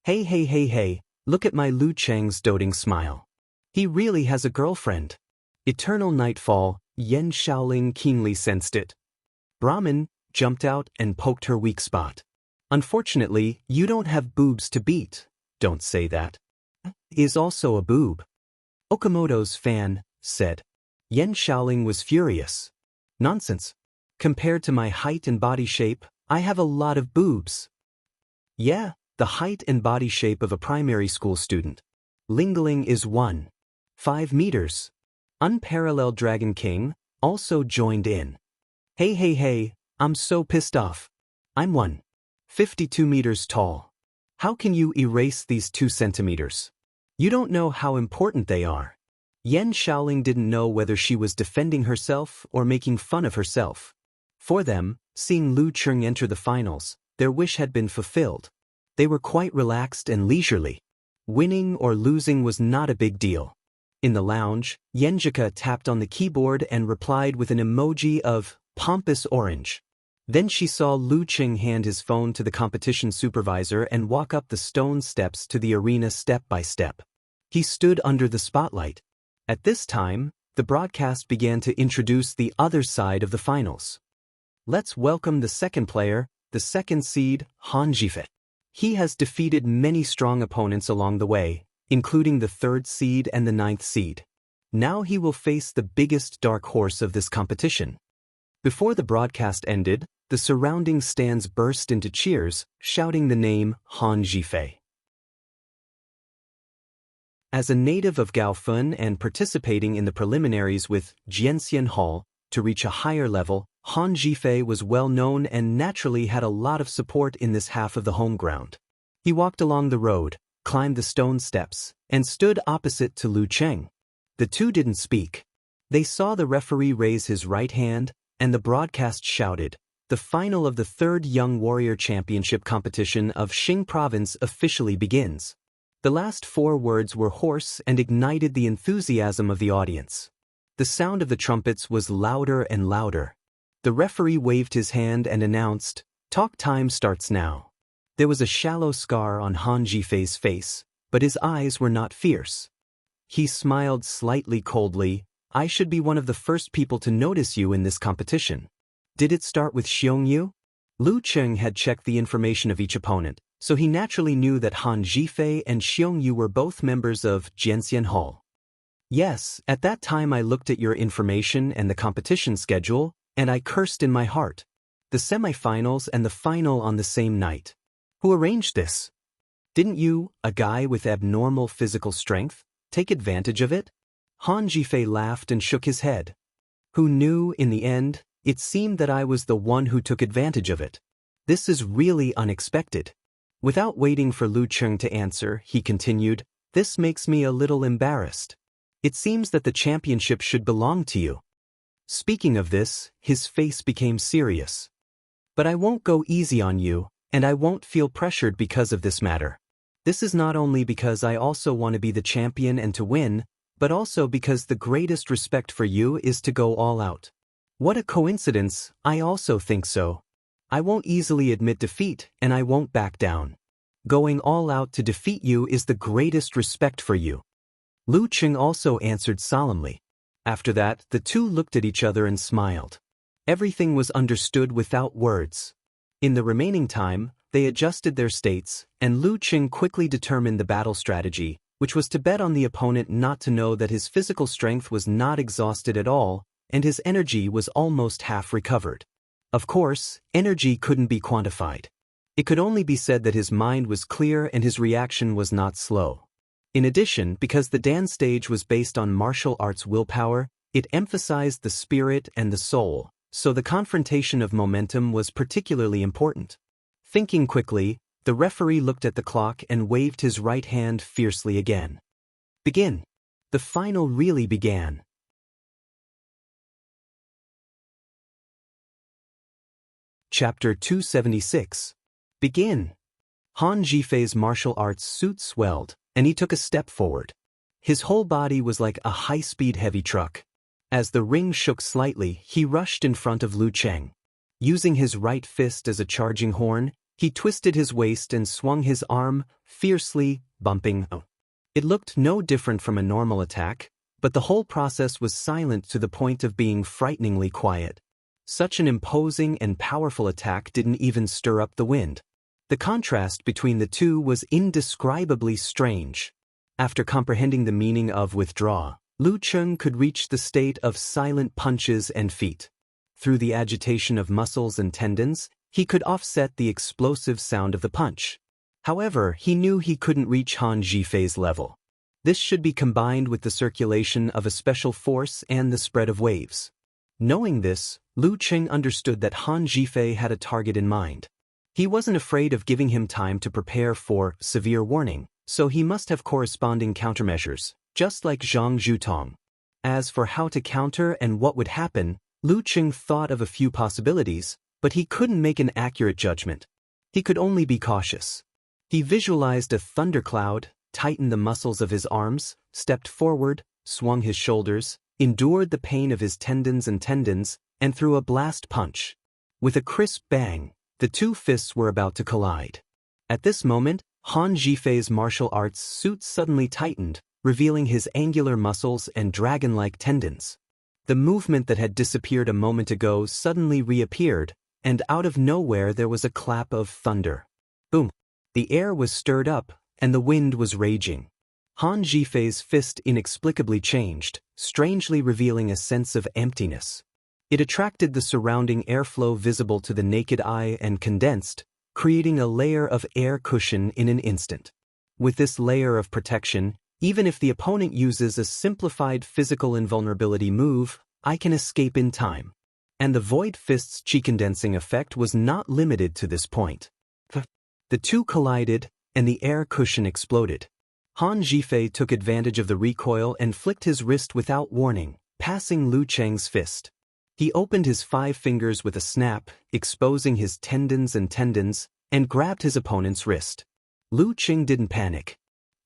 Hey, look at my Lu Cheng's doting smile. He really has a girlfriend. Eternal nightfall, Yen Shaoling keenly sensed it. Brahmin jumped out and poked her weak spot. Unfortunately, you don't have boobs to beat. Don't say that. Is also a boob. Okamoto's fan said. Yen Shaoling was furious. Nonsense. Compared to my height and body shape, I have a lot of boobs. Yeah, the height and body shape of a primary school student. Lingling is 1.5 meters. Unparalleled Dragon King also joined in. Hey, I'm so pissed off. I'm 1.52 meters tall. How can you erase these 2 centimeters? You don't know how important they are. Yen Shaoling didn't know whether she was defending herself or making fun of herself. For them, seeing Lu Cheng enter the finals, their wish had been fulfilled. They were quite relaxed and leisurely. Winning or losing was not a big deal. In the lounge, Yenjika tapped on the keyboard and replied with an emoji of pompous orange. Then she saw Lu Cheng hand his phone to the competition supervisor and walk up the stone steps to the arena step by step. He stood under the spotlight. At this time, the broadcast began to introduce the other side of the finals. Let's welcome the second player, the 2nd seed, Han Zhifei. He has defeated many strong opponents along the way, including the 3rd seed and the 9th seed. Now he will face the biggest dark horse of this competition. Before the broadcast ended, the surrounding stands burst into cheers, shouting the name Han Zhifei. As a native of Gaofeng and participating in the preliminaries with Jianxian Hall to reach a higher level, Han Zhifei was well known and naturally had a lot of support in this half of the home ground. He walked along the road, climbed the stone steps, and stood opposite to Lu Cheng. The two didn't speak. They saw the referee raise his right hand, and the broadcast shouted, "The final of the 3rd Young Warrior Championship competition of Xing Province officially begins." The last 4 words were hoarse and ignited the enthusiasm of the audience. The sound of the trumpets was louder and louder. The referee waved his hand and announced, "Talk time starts now." There was a shallow scar on Han Zhifei's face, but his eyes were not fierce. He smiled slightly coldly. "I should be one of the first people to notice you in this competition. Did it start with Xiongyu?" Lu Cheng had checked the information of each opponent, so he naturally knew that Han Zhifei and Xiong Yu were both members of Jianxian Hall. Yes, at that time I looked at your information and the competition schedule, and I cursed in my heart. The semifinals and the final on the same night. Who arranged this? Didn't you, a guy with abnormal physical strength, take advantage of it? Han Zhifei laughed and shook his head. Who knew, in the end, it seemed that I was the one who took advantage of it. This is really unexpected. Without waiting for Lu Cheng to answer, he continued, this makes me a little embarrassed. It seems that the championship should belong to you. Speaking of this, his face became serious. But I won't go easy on you, and I won't feel pressured because of this matter. This is not only because I also want to be the champion and to win, but also because the greatest respect for you is to go all out. What a coincidence, I also think so. I won't easily admit defeat, and I won't back down. Going all out to defeat you is the greatest respect for you. Lu Cheng also answered solemnly. After that, the two looked at each other and smiled. Everything was understood without words. In the remaining time, they adjusted their states, and Lu Cheng quickly determined the battle strategy, which was to bet on the opponent not to know that his physical strength was not exhausted at all, and his energy was almost half recovered. Of course, energy couldn't be quantified. It could only be said that his mind was clear and his reaction was not slow. In addition, because the dance stage was based on martial arts willpower, it emphasized the spirit and the soul, so the confrontation of momentum was particularly important. Thinking quickly, the referee looked at the clock and waved his right hand fiercely again. Begin. The final really began. Chapter 276. Begin. Han Zhifei's martial arts suit swelled, and he took a step forward. His whole body was like a high-speed heavy truck. As the ring shook slightly, he rushed in front of Lu Cheng. Using his right fist as a charging horn, he twisted his waist and swung his arm, fiercely, bumping. It looked no different from a normal attack, but the whole process was silent to the point of being frighteningly quiet. Such an imposing and powerful attack didn't even stir up the wind. The contrast between the two was indescribably strange. After comprehending the meaning of withdraw, Lu Cheng could reach the state of silent punches and feet. Through the agitation of muscles and tendons, he could offset the explosive sound of the punch. However, he knew he couldn't reach Han Zhifei's level. This should be combined with the circulation of a special force and the spread of waves. Knowing this, Lu Cheng understood that Han Zhifei had a target in mind. He wasn't afraid of giving him time to prepare for severe warning, so he must have corresponding countermeasures, just like Zhang Zhutong. As for how to counter and what would happen, Lu Cheng thought of a few possibilities, but he couldn't make an accurate judgment. He could only be cautious. He visualized a thundercloud, tightened the muscles of his arms, stepped forward, swung his shoulders, endured the pain of his tendons, and threw a blast punch. With a crisp bang, the two fists were about to collide. At this moment, Han Zhifei's martial arts suit suddenly tightened, revealing his angular muscles and dragon-like tendons. The movement that had disappeared a moment ago suddenly reappeared, and out of nowhere there was a clap of thunder. Boom! The air was stirred up, and the wind was raging. Han Zhifei's fist inexplicably changed, strangely revealing a sense of emptiness. It attracted the surrounding airflow visible to the naked eye and condensed, creating a layer of air cushion in an instant. With this layer of protection, even if the opponent uses a simplified physical invulnerability move, I can escape in time. And the Void Fist's chi-condensing effect was not limited to this point. The two collided, and the air cushion exploded. Han Zhifei took advantage of the recoil and flicked his wrist without warning, passing Lu Cheng's fist. He opened his 5 fingers with a snap, exposing his tendons, and grabbed his opponent's wrist. Lu Cheng didn't panic.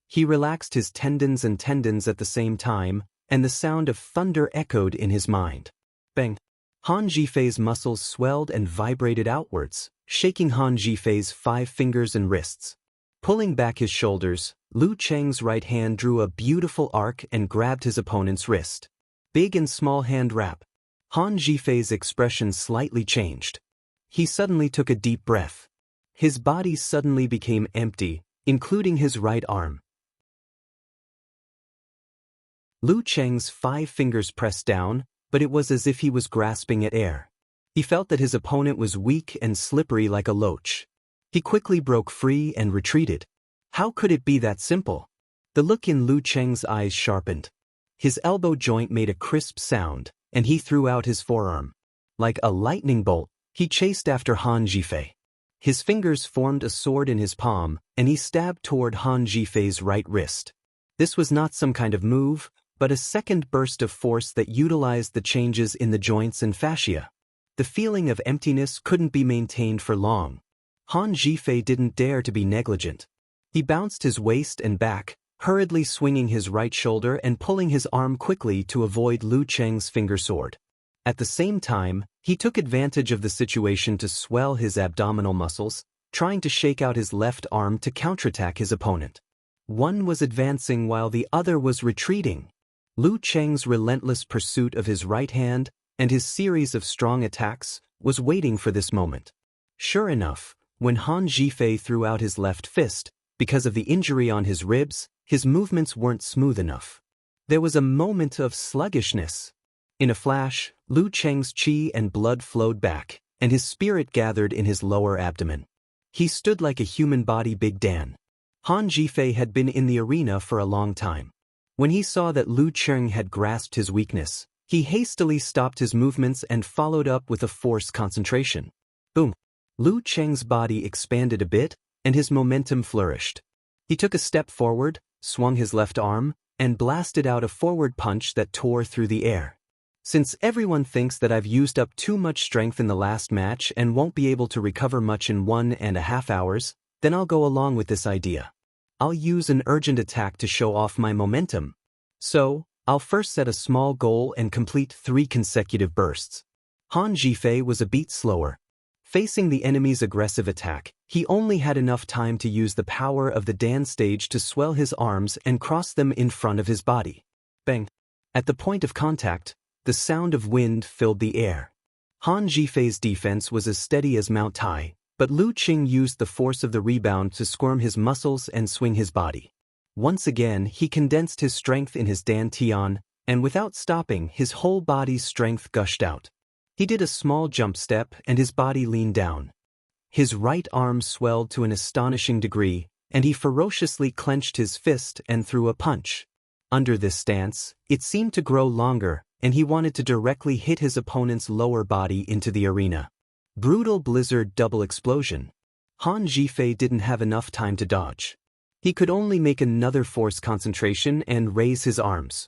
He relaxed his tendons at the same time, and the sound of thunder echoed in his mind. Bang! Han Zhifei's muscles swelled and vibrated outwards, shaking Han Zhifei's 5 fingers and wrists. Pulling back his shoulders, Lu Cheng's right hand drew a beautiful arc and grabbed his opponent's wrist. Big and small hand wrap. Han Zhifei's expression slightly changed. He suddenly took a deep breath. His body suddenly became empty, including his right arm. Lu Cheng's 5 fingers pressed down, but it was as if he was grasping at air. He felt that his opponent was weak and slippery like a loach. He quickly broke free and retreated. How could it be that simple? The look in Lu Cheng's eyes sharpened. His elbow joint made a crisp sound, and he threw out his forearm. Like a lightning bolt, he chased after Han Zhifei. His fingers formed a sword in his palm, and he stabbed toward Han Zhifei's right wrist. This was not some kind of move, but a second burst of force that utilized the changes in the joints and fascia. The feeling of emptiness couldn't be maintained for long. Han Zhifei didn't dare to be negligent. He bounced his waist and back, hurriedly swinging his right shoulder and pulling his arm quickly to avoid Lu Cheng's finger sword. At the same time, he took advantage of the situation to swell his abdominal muscles, trying to shake out his left arm to counterattack his opponent. One was advancing while the other was retreating. Lu Cheng's relentless pursuit of his right hand and his series of strong attacks was waiting for this moment. Sure enough, when Han Zhifei threw out his left fist, because of the injury on his ribs, his movements weren't smooth enough. There was a moment of sluggishness. In a flash, Lu Cheng's qi and blood flowed back, and his spirit gathered in his lower abdomen. He stood like a human body Big Dan. Han Zhifei had been in the arena for a long time. When he saw that Lu Cheng had grasped his weakness, he hastily stopped his movements and followed up with a forced concentration. Boom! Lu Cheng's body expanded a bit, and his momentum flourished. He took a step forward, swung his left arm, and blasted out a forward punch that tore through the air. Since everyone thinks that I've used up too much strength in the last match and won't be able to recover much in 1.5 hours, then I'll go along with this idea. I'll use an urgent attack to show off my momentum. So, I'll first set a small goal and complete 3 consecutive bursts. Han Zhifei was a beat slower. Facing the enemy's aggressive attack, he only had enough time to use the power of the Dan stage to swell his arms and cross them in front of his body. Bang! At the point of contact, the sound of wind filled the air. Han Zhifei's defense was as steady as Mount Tai, but Lu Cheng used the force of the rebound to squirm his muscles and swing his body. Once again, he condensed his strength in his Dan Tian, and without stopping, his whole body's strength gushed out. He did a small jump step and his body leaned down. His right arm swelled to an astonishing degree, and he ferociously clenched his fist and threw a punch. Under this stance, it seemed to grow longer, and he wanted to directly hit his opponent's lower body into the arena. Brutal blizzard double explosion. Han Zhifei didn't have enough time to dodge. He could only make another forced concentration and raise his arms.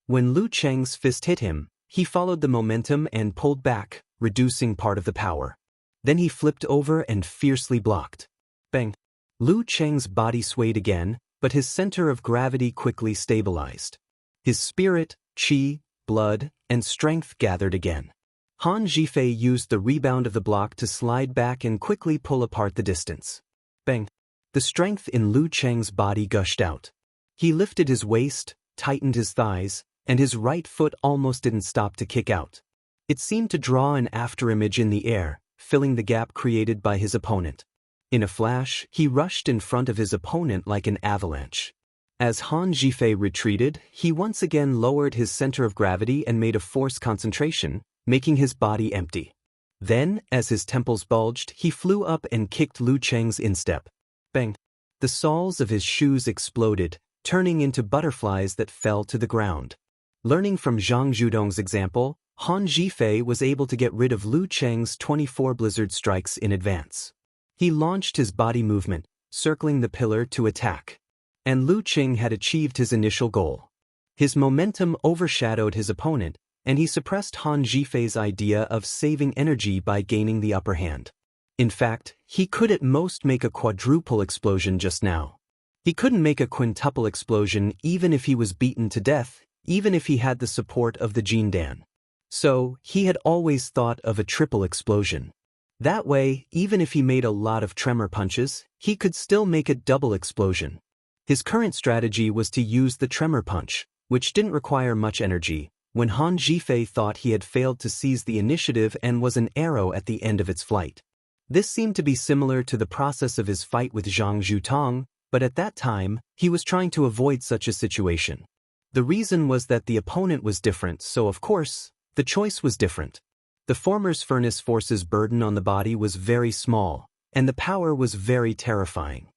When Lu Cheng's fist hit him, he followed the momentum and pulled back, reducing part of the power. Then he flipped over and fiercely blocked. Bang! Lu Cheng's body swayed again, but his center of gravity quickly stabilized. His spirit, qi, blood, and strength gathered again. Han Zhifei used the rebound of the block to slide back and quickly pull apart the distance. Bang! The strength in Lu Cheng's body gushed out. He lifted his waist, tightened his thighs, and his right foot almost didn't stop to kick out. It seemed to draw an afterimage in the air, filling the gap created by his opponent. In a flash, he rushed in front of his opponent like an avalanche. As Han Zhifei retreated, he once again lowered his center of gravity and made a forced concentration, making his body empty. Then, as his temples bulged, he flew up and kicked Lu Cheng's instep. Bang! The soles of his shoes exploded, turning into butterflies that fell to the ground. Learning from Zhang Zhudong's example, Han Zhifei was able to get rid of Lu Cheng's 24 blizzard strikes in advance. He launched his body movement, circling the pillar to attack. And Lu Cheng had achieved his initial goal. His momentum overshadowed his opponent, and he suppressed Han Zhifei's idea of saving energy by gaining the upper hand. In fact, he could at most make a quadruple explosion just now. He couldn't make a quintuple explosion even if he was beaten to death, even if he had the support of the Jin Dan. So, he had always thought of a triple explosion. That way, even if he made a lot of tremor punches, he could still make a double explosion. His current strategy was to use the tremor punch, which didn't require much energy, when Han Zhifei thought he had failed to seize the initiative and was an arrow at the end of its flight. This seemed to be similar to the process of his fight with Zhang Zhutong, but at that time, he was trying to avoid such a situation. The reason was that the opponent was different, so of course, the choice was different. The former's furnace force's burden on the body was very small, and the power was very terrifying.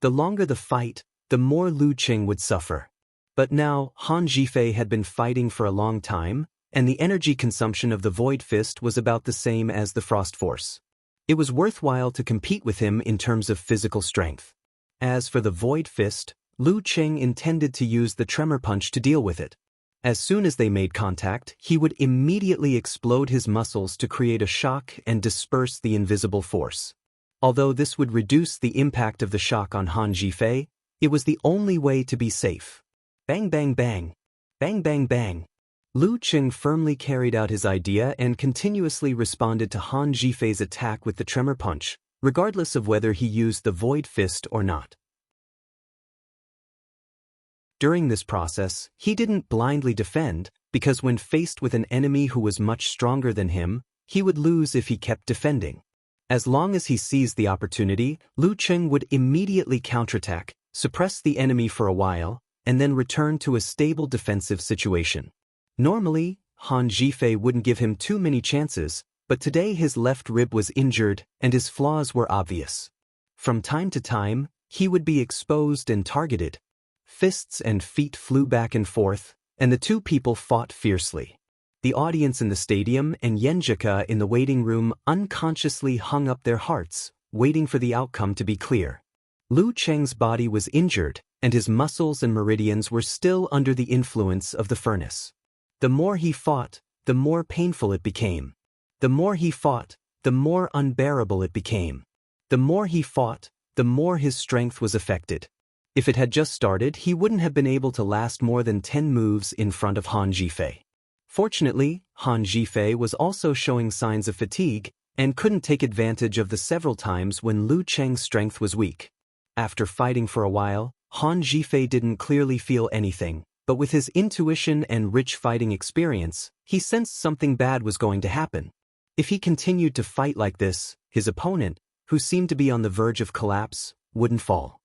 The longer the fight, the more Lu Qing would suffer. But now, Han Zhifei had been fighting for a long time, and the energy consumption of the Void Fist was about the same as the Frost Force. It was worthwhile to compete with him in terms of physical strength. As for the Void Fist, Lu Qing intended to use the Tremor Punch to deal with it. As soon as they made contact, he would immediately explode his muscles to create a shock and disperse the invisible force. Although this would reduce the impact of the shock on Han Zhifei, it was the only way to be safe. Bang bang bang. Bang bang bang. Lu Qing firmly carried out his idea and continuously responded to Han Zhifei's attack with the Tremor Punch, regardless of whether he used the Void Fist or not. During this process, he didn't blindly defend, because when faced with an enemy who was much stronger than him, he would lose if he kept defending. As long as he seized the opportunity, Lu Qing would immediately counterattack, suppress the enemy for a while, and then return to a stable defensive situation. Normally, Han Zhifei wouldn't give him too many chances, but today his left rib was injured and his flaws were obvious. From time to time, he would be exposed and targeted. Fists and feet flew back and forth, and the two people fought fiercely. The audience in the stadium and Yenjika in the waiting room unconsciously hung up their hearts, waiting for the outcome to be clear. Lu Qing's body was injured, and his muscles and meridians were still under the influence of the furnace. The more he fought, the more painful it became. The more he fought, the more unbearable it became. The more he fought, the more his strength was affected. If it had just started, he wouldn't have been able to last more than 10 moves in front of Han Zhifei. Fortunately, Han Zhifei was also showing signs of fatigue and couldn't take advantage of the several times when Lu Qing's strength was weak. After fighting for a while, Han Zhifei didn't clearly feel anything, but with his intuition and rich fighting experience, he sensed something bad was going to happen. If he continued to fight like this, his opponent, who seemed to be on the verge of collapse, wouldn't fall.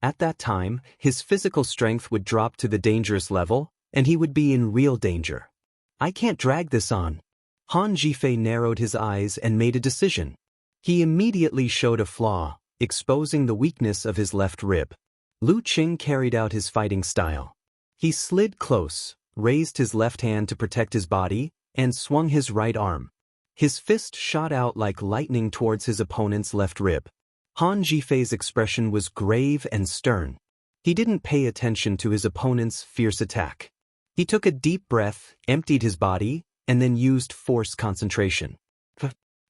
At that time, his physical strength would drop to the dangerous level, and he would be in real danger. I can't drag this on. Han Zhifei narrowed his eyes and made a decision. He immediately showed a flaw, exposing the weakness of his left rib. Lu Qing carried out his fighting style. He slid close, raised his left hand to protect his body, and swung his right arm. His fist shot out like lightning towards his opponent's left rib. Han Zhifei's expression was grave and stern. He didn't pay attention to his opponent's fierce attack. He took a deep breath, emptied his body, and then used force concentration.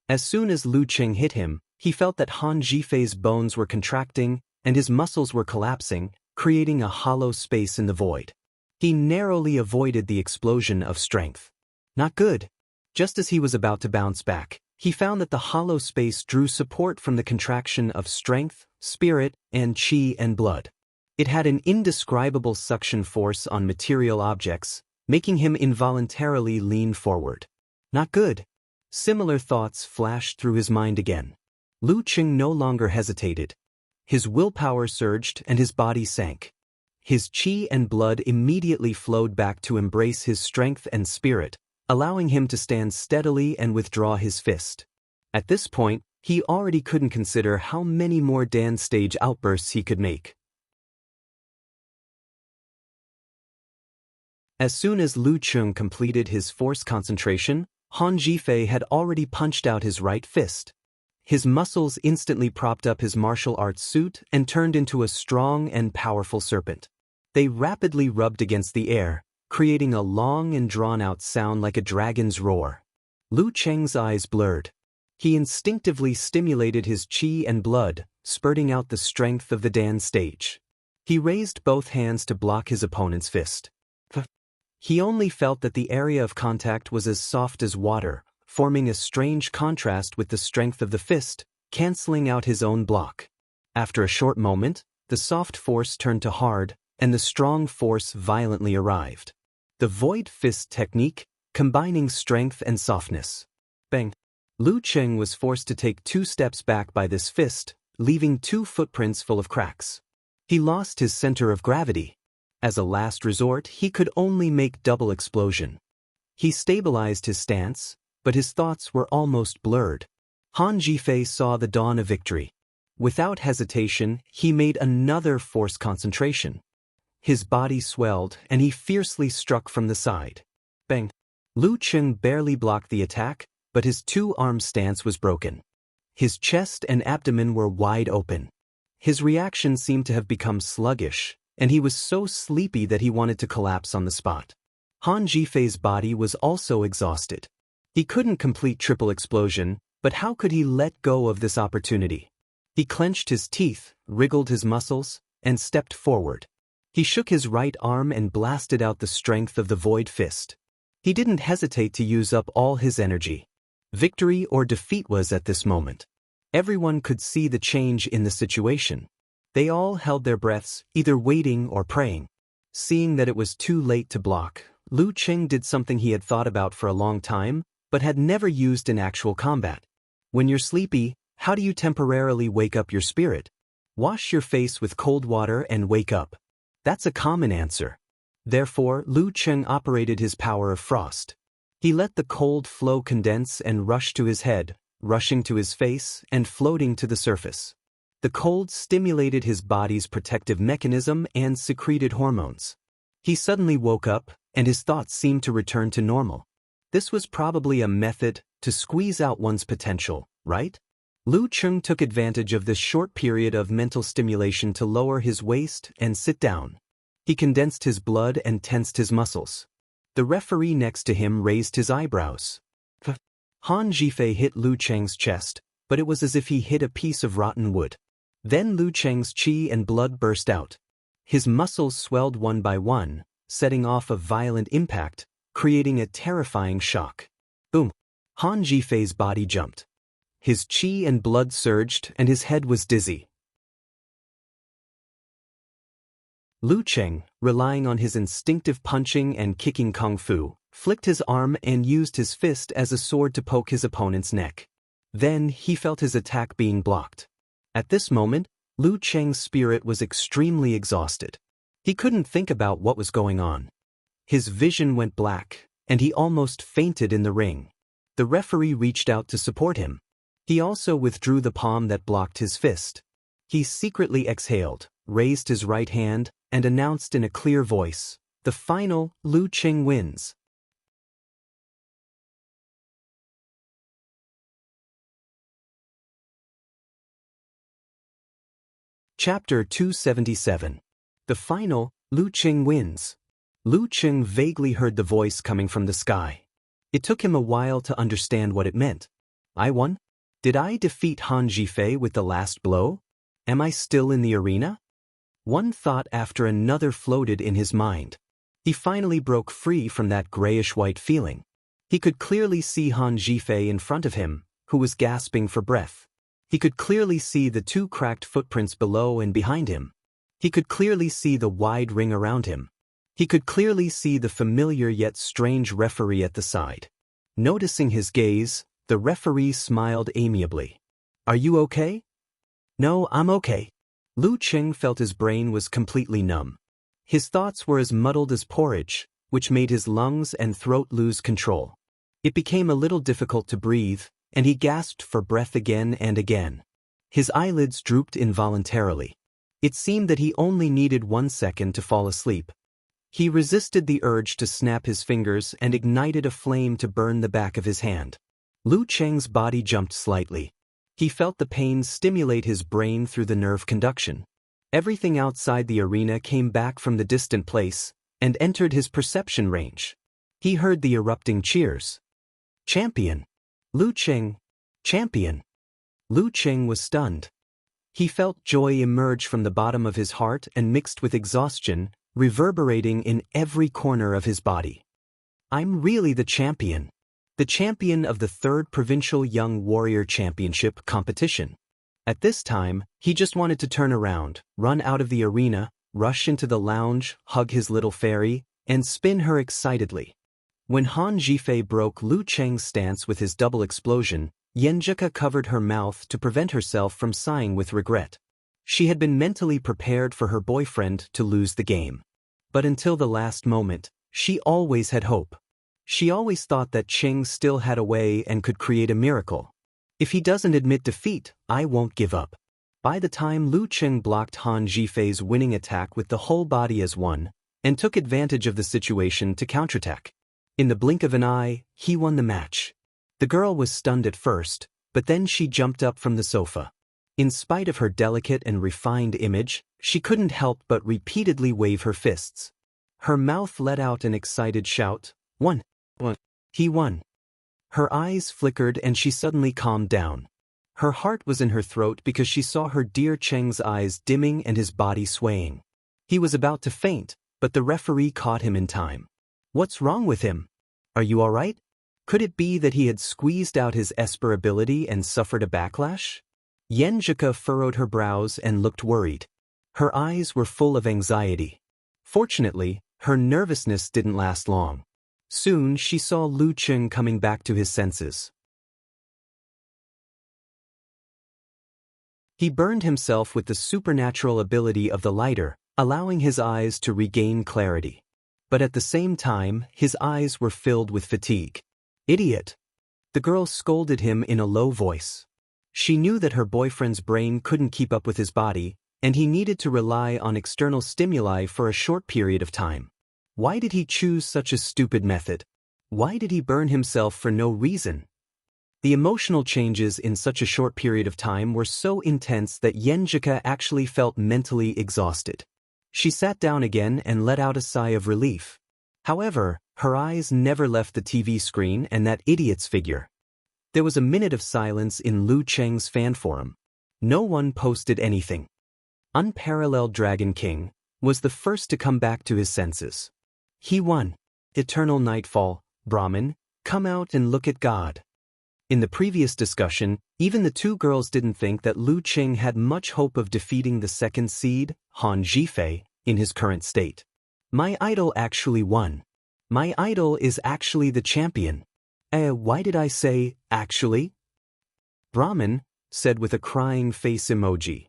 As soon as Lu Qing hit him, he felt that Han Zhifei's bones were contracting and his muscles were collapsing, creating a hollow space in the void. He narrowly avoided the explosion of strength. Not good. Just as he was about to bounce back, he found that the hollow space drew support from the contraction of strength, spirit, and qi and blood. It had an indescribable suction force on material objects, making him involuntarily lean forward. Not good. Similar thoughts flashed through his mind again. Lu Qing no longer hesitated. His willpower surged and his body sank. His qi and blood immediately flowed back to embrace his strength and spirit, allowing him to stand steadily and withdraw his fist. At this point, he already couldn't consider how many more dance stage outbursts he could make. As soon as Lu Qing completed his force concentration, Han Zhifei had already punched out his right fist. His muscles instantly propped up his martial arts suit and turned into a strong and powerful serpent. They rapidly rubbed against the air, creating a long and drawn-out sound like a dragon's roar. Lu Qing's eyes blurred. He instinctively stimulated his qi and blood, spurting out the strength of the dance stage. He raised both hands to block his opponent's fist. He only felt that the area of contact was as soft as water, forming a strange contrast with the strength of the fist, canceling out his own block. After a short moment, the soft force turned to hard, and the strong force violently arrived. The void fist technique, combining strength and softness. Bang! Lu Cheng was forced to take 2 steps back by this fist, leaving 2 footprints full of cracks. He lost his center of gravity. As a last resort, he could only make double explosion. He stabilized his stance, but his thoughts were almost blurred. Han Jifei saw the dawn of victory. Without hesitation, he made another force concentration. His body swelled, and he fiercely struck from the side. Bang! Lu Cheng barely blocked the attack, but his 2-arm stance was broken. His chest and abdomen were wide open. His reaction seemed to have become sluggish, and he was so sleepy that he wanted to collapse on the spot. Han Jifei's body was also exhausted. He couldn't complete triple explosion, but how could he let go of this opportunity? He clenched his teeth, wriggled his muscles, and stepped forward. He shook his right arm and blasted out the strength of the void fist. He didn't hesitate to use up all his energy. Victory or defeat was at this moment. Everyone could see the change in the situation. They all held their breaths, either waiting or praying. Seeing that it was too late to block, Lu Cheng did something he had thought about for a long time, but had never used in actual combat. When you're sleepy, how do you temporarily wake up your spirit? Wash your face with cold water and wake up. That's a common answer. Therefore, Lu Cheng operated his power of frost. He let the cold flow condense and rush to his head, rushing to his face and floating to the surface. The cold stimulated his body's protective mechanism and secreted hormones. He suddenly woke up, and his thoughts seemed to return to normal. This was probably a method to squeeze out one's potential, right? Lu Cheng took advantage of this short period of mental stimulation to lower his waist and sit down. He condensed his blood and tensed his muscles. The referee next to him raised his eyebrows. Han Jifei hit Lu Cheng's chest, but it was as if he hit a piece of rotten wood. Then Lu Cheng's qi and blood burst out. His muscles swelled one by one, setting off a violent impact, creating a terrifying shock. Boom! Han Jifei's body jumped. His qi and blood surged, and his head was dizzy. Lu Cheng, relying on his instinctive punching and kicking kung fu, flicked his arm and used his fist as a sword to poke his opponent's neck. Then he felt his attack being blocked. At this moment, Lu Cheng's spirit was extremely exhausted. He couldn't think about what was going on. His vision went black, and he almost fainted in the ring. The referee reached out to support him. He also withdrew the palm that blocked his fist. He secretly exhaled, raised his right hand, and announced in a clear voice, "The final, Lu Cheng wins." Chapter 277. The final, Lu Cheng wins. Lu Cheng vaguely heard the voice coming from the sky. It took him a while to understand what it meant. I won? Did I defeat Han Jifei with the last blow? Am I still in the arena? One thought after another floated in his mind. He finally broke free from that grayish-white feeling. He could clearly see Han Jifei in front of him, who was gasping for breath. He could clearly see the 2 cracked footprints below and behind him. He could clearly see the wide ring around him. He could clearly see the familiar yet strange referee at the side. Noticing his gaze, the referee smiled amiably. "Are you okay?" "No, I'm okay." Lu Cheng felt his brain was completely numb. His thoughts were as muddled as porridge, which made his lungs and throat lose control. It became a little difficult to breathe, and he gasped for breath again and again. His eyelids drooped involuntarily. It seemed that he only needed 1 second to fall asleep. He resisted the urge to snap his fingers and ignited a flame to burn the back of his hand. Lu Cheng's body jumped slightly. He felt the pain stimulate his brain through the nerve conduction. Everything outside the arena came back from the distant place and entered his perception range. He heard the erupting cheers. "Champion! Lu Cheng! Champion!" Lu Cheng was stunned. He felt joy emerge from the bottom of his heart and mixed with exhaustion, reverberating in every corner of his body. "I'm really the champion. The champion of the 3rd Provincial Young Warrior Championship competition." At this time, he just wanted to turn around, run out of the arena, rush into the lounge, hug his little fairy, and spin her excitedly. When Han Zhifei broke Lu Cheng's stance with his double explosion, Yenjika covered her mouth to prevent herself from sighing with regret. She had been mentally prepared for her boyfriend to lose the game. But until the last moment, she always had hope. She always thought that Cheng still had a way and could create a miracle. If he doesn't admit defeat, I won't give up. By the time Lu Cheng blocked Han Zhifei's winning attack with the whole body as one, and took advantage of the situation to counterattack. In the blink of an eye, he won the match. The girl was stunned at first, but then she jumped up from the sofa. In spite of her delicate and refined image, she couldn't help but repeatedly wave her fists. Her mouth let out an excited shout, "Won! Won! He won!" Her eyes flickered and she suddenly calmed down. Her heart was in her throat because she saw her dear Cheng's eyes dimming and his body swaying. He was about to faint, but the referee caught him in time. "What's wrong with him? Are you all right?" Could it be that he had squeezed out his Esper ability and suffered a backlash? Yenjika furrowed her brows and looked worried. Her eyes were full of anxiety. Fortunately, her nervousness didn't last long. Soon she saw Lu Cheng coming back to his senses. He burned himself with the supernatural ability of the lighter, allowing his eyes to regain clarity. But at the same time, his eyes were filled with fatigue. "Idiot!" The girl scolded him in a low voice. She knew that her boyfriend's brain couldn't keep up with his body, and he needed to rely on external stimuli for a short period of time. Why did he choose such a stupid method? Why did he burn himself for no reason? The emotional changes in such a short period of time were so intense that Yenjika actually felt mentally exhausted. She sat down again and let out a sigh of relief. However, her eyes never left the TV screen and that idiot's figure. There was a minute of silence in Lu Cheng's fan forum. No one posted anything. Unparalleled Dragon King was the first to come back to his senses. He won. Eternal Nightfall, Brahmin, come out and look at God. In the previous discussion, even the two girls didn't think that Lu Cheng had much hope of defeating the second seed, Han Zhifei, in his current state. My idol actually won. My idol is actually the champion. Why did I say, actually? Brahmin said with a crying face emoji.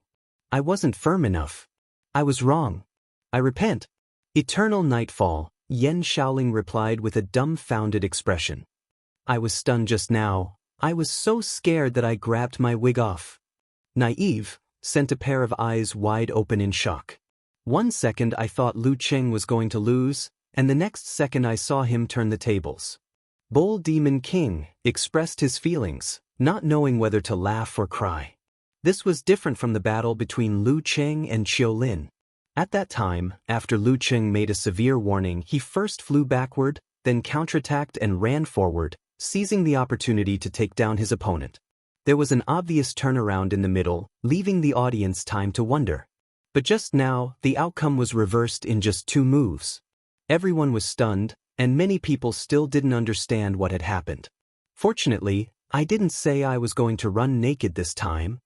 I wasn't firm enough. I was wrong. I repent. Eternal Nightfall, Yen Shaoling replied with a dumbfounded expression. I was stunned just now. I was so scared that I grabbed my wig off. Naive sent a pair of eyes wide open in shock. 1 second I thought Lu Cheng was going to lose, and the next second I saw him turn the tables. Bull Demon King expressed his feelings, not knowing whether to laugh or cry. This was different from the battle between Lu Cheng and Qiu Lin. At that time, after Lu Cheng made a severe warning, he first flew backward, then counterattacked and ran forward, seizing the opportunity to take down his opponent. There was an obvious turnaround in the middle, leaving the audience time to wonder. But just now, the outcome was reversed in just 2 moves. Everyone was stunned, and many people still didn't understand what had happened. Fortunately, I didn't say I was going to run naked this time.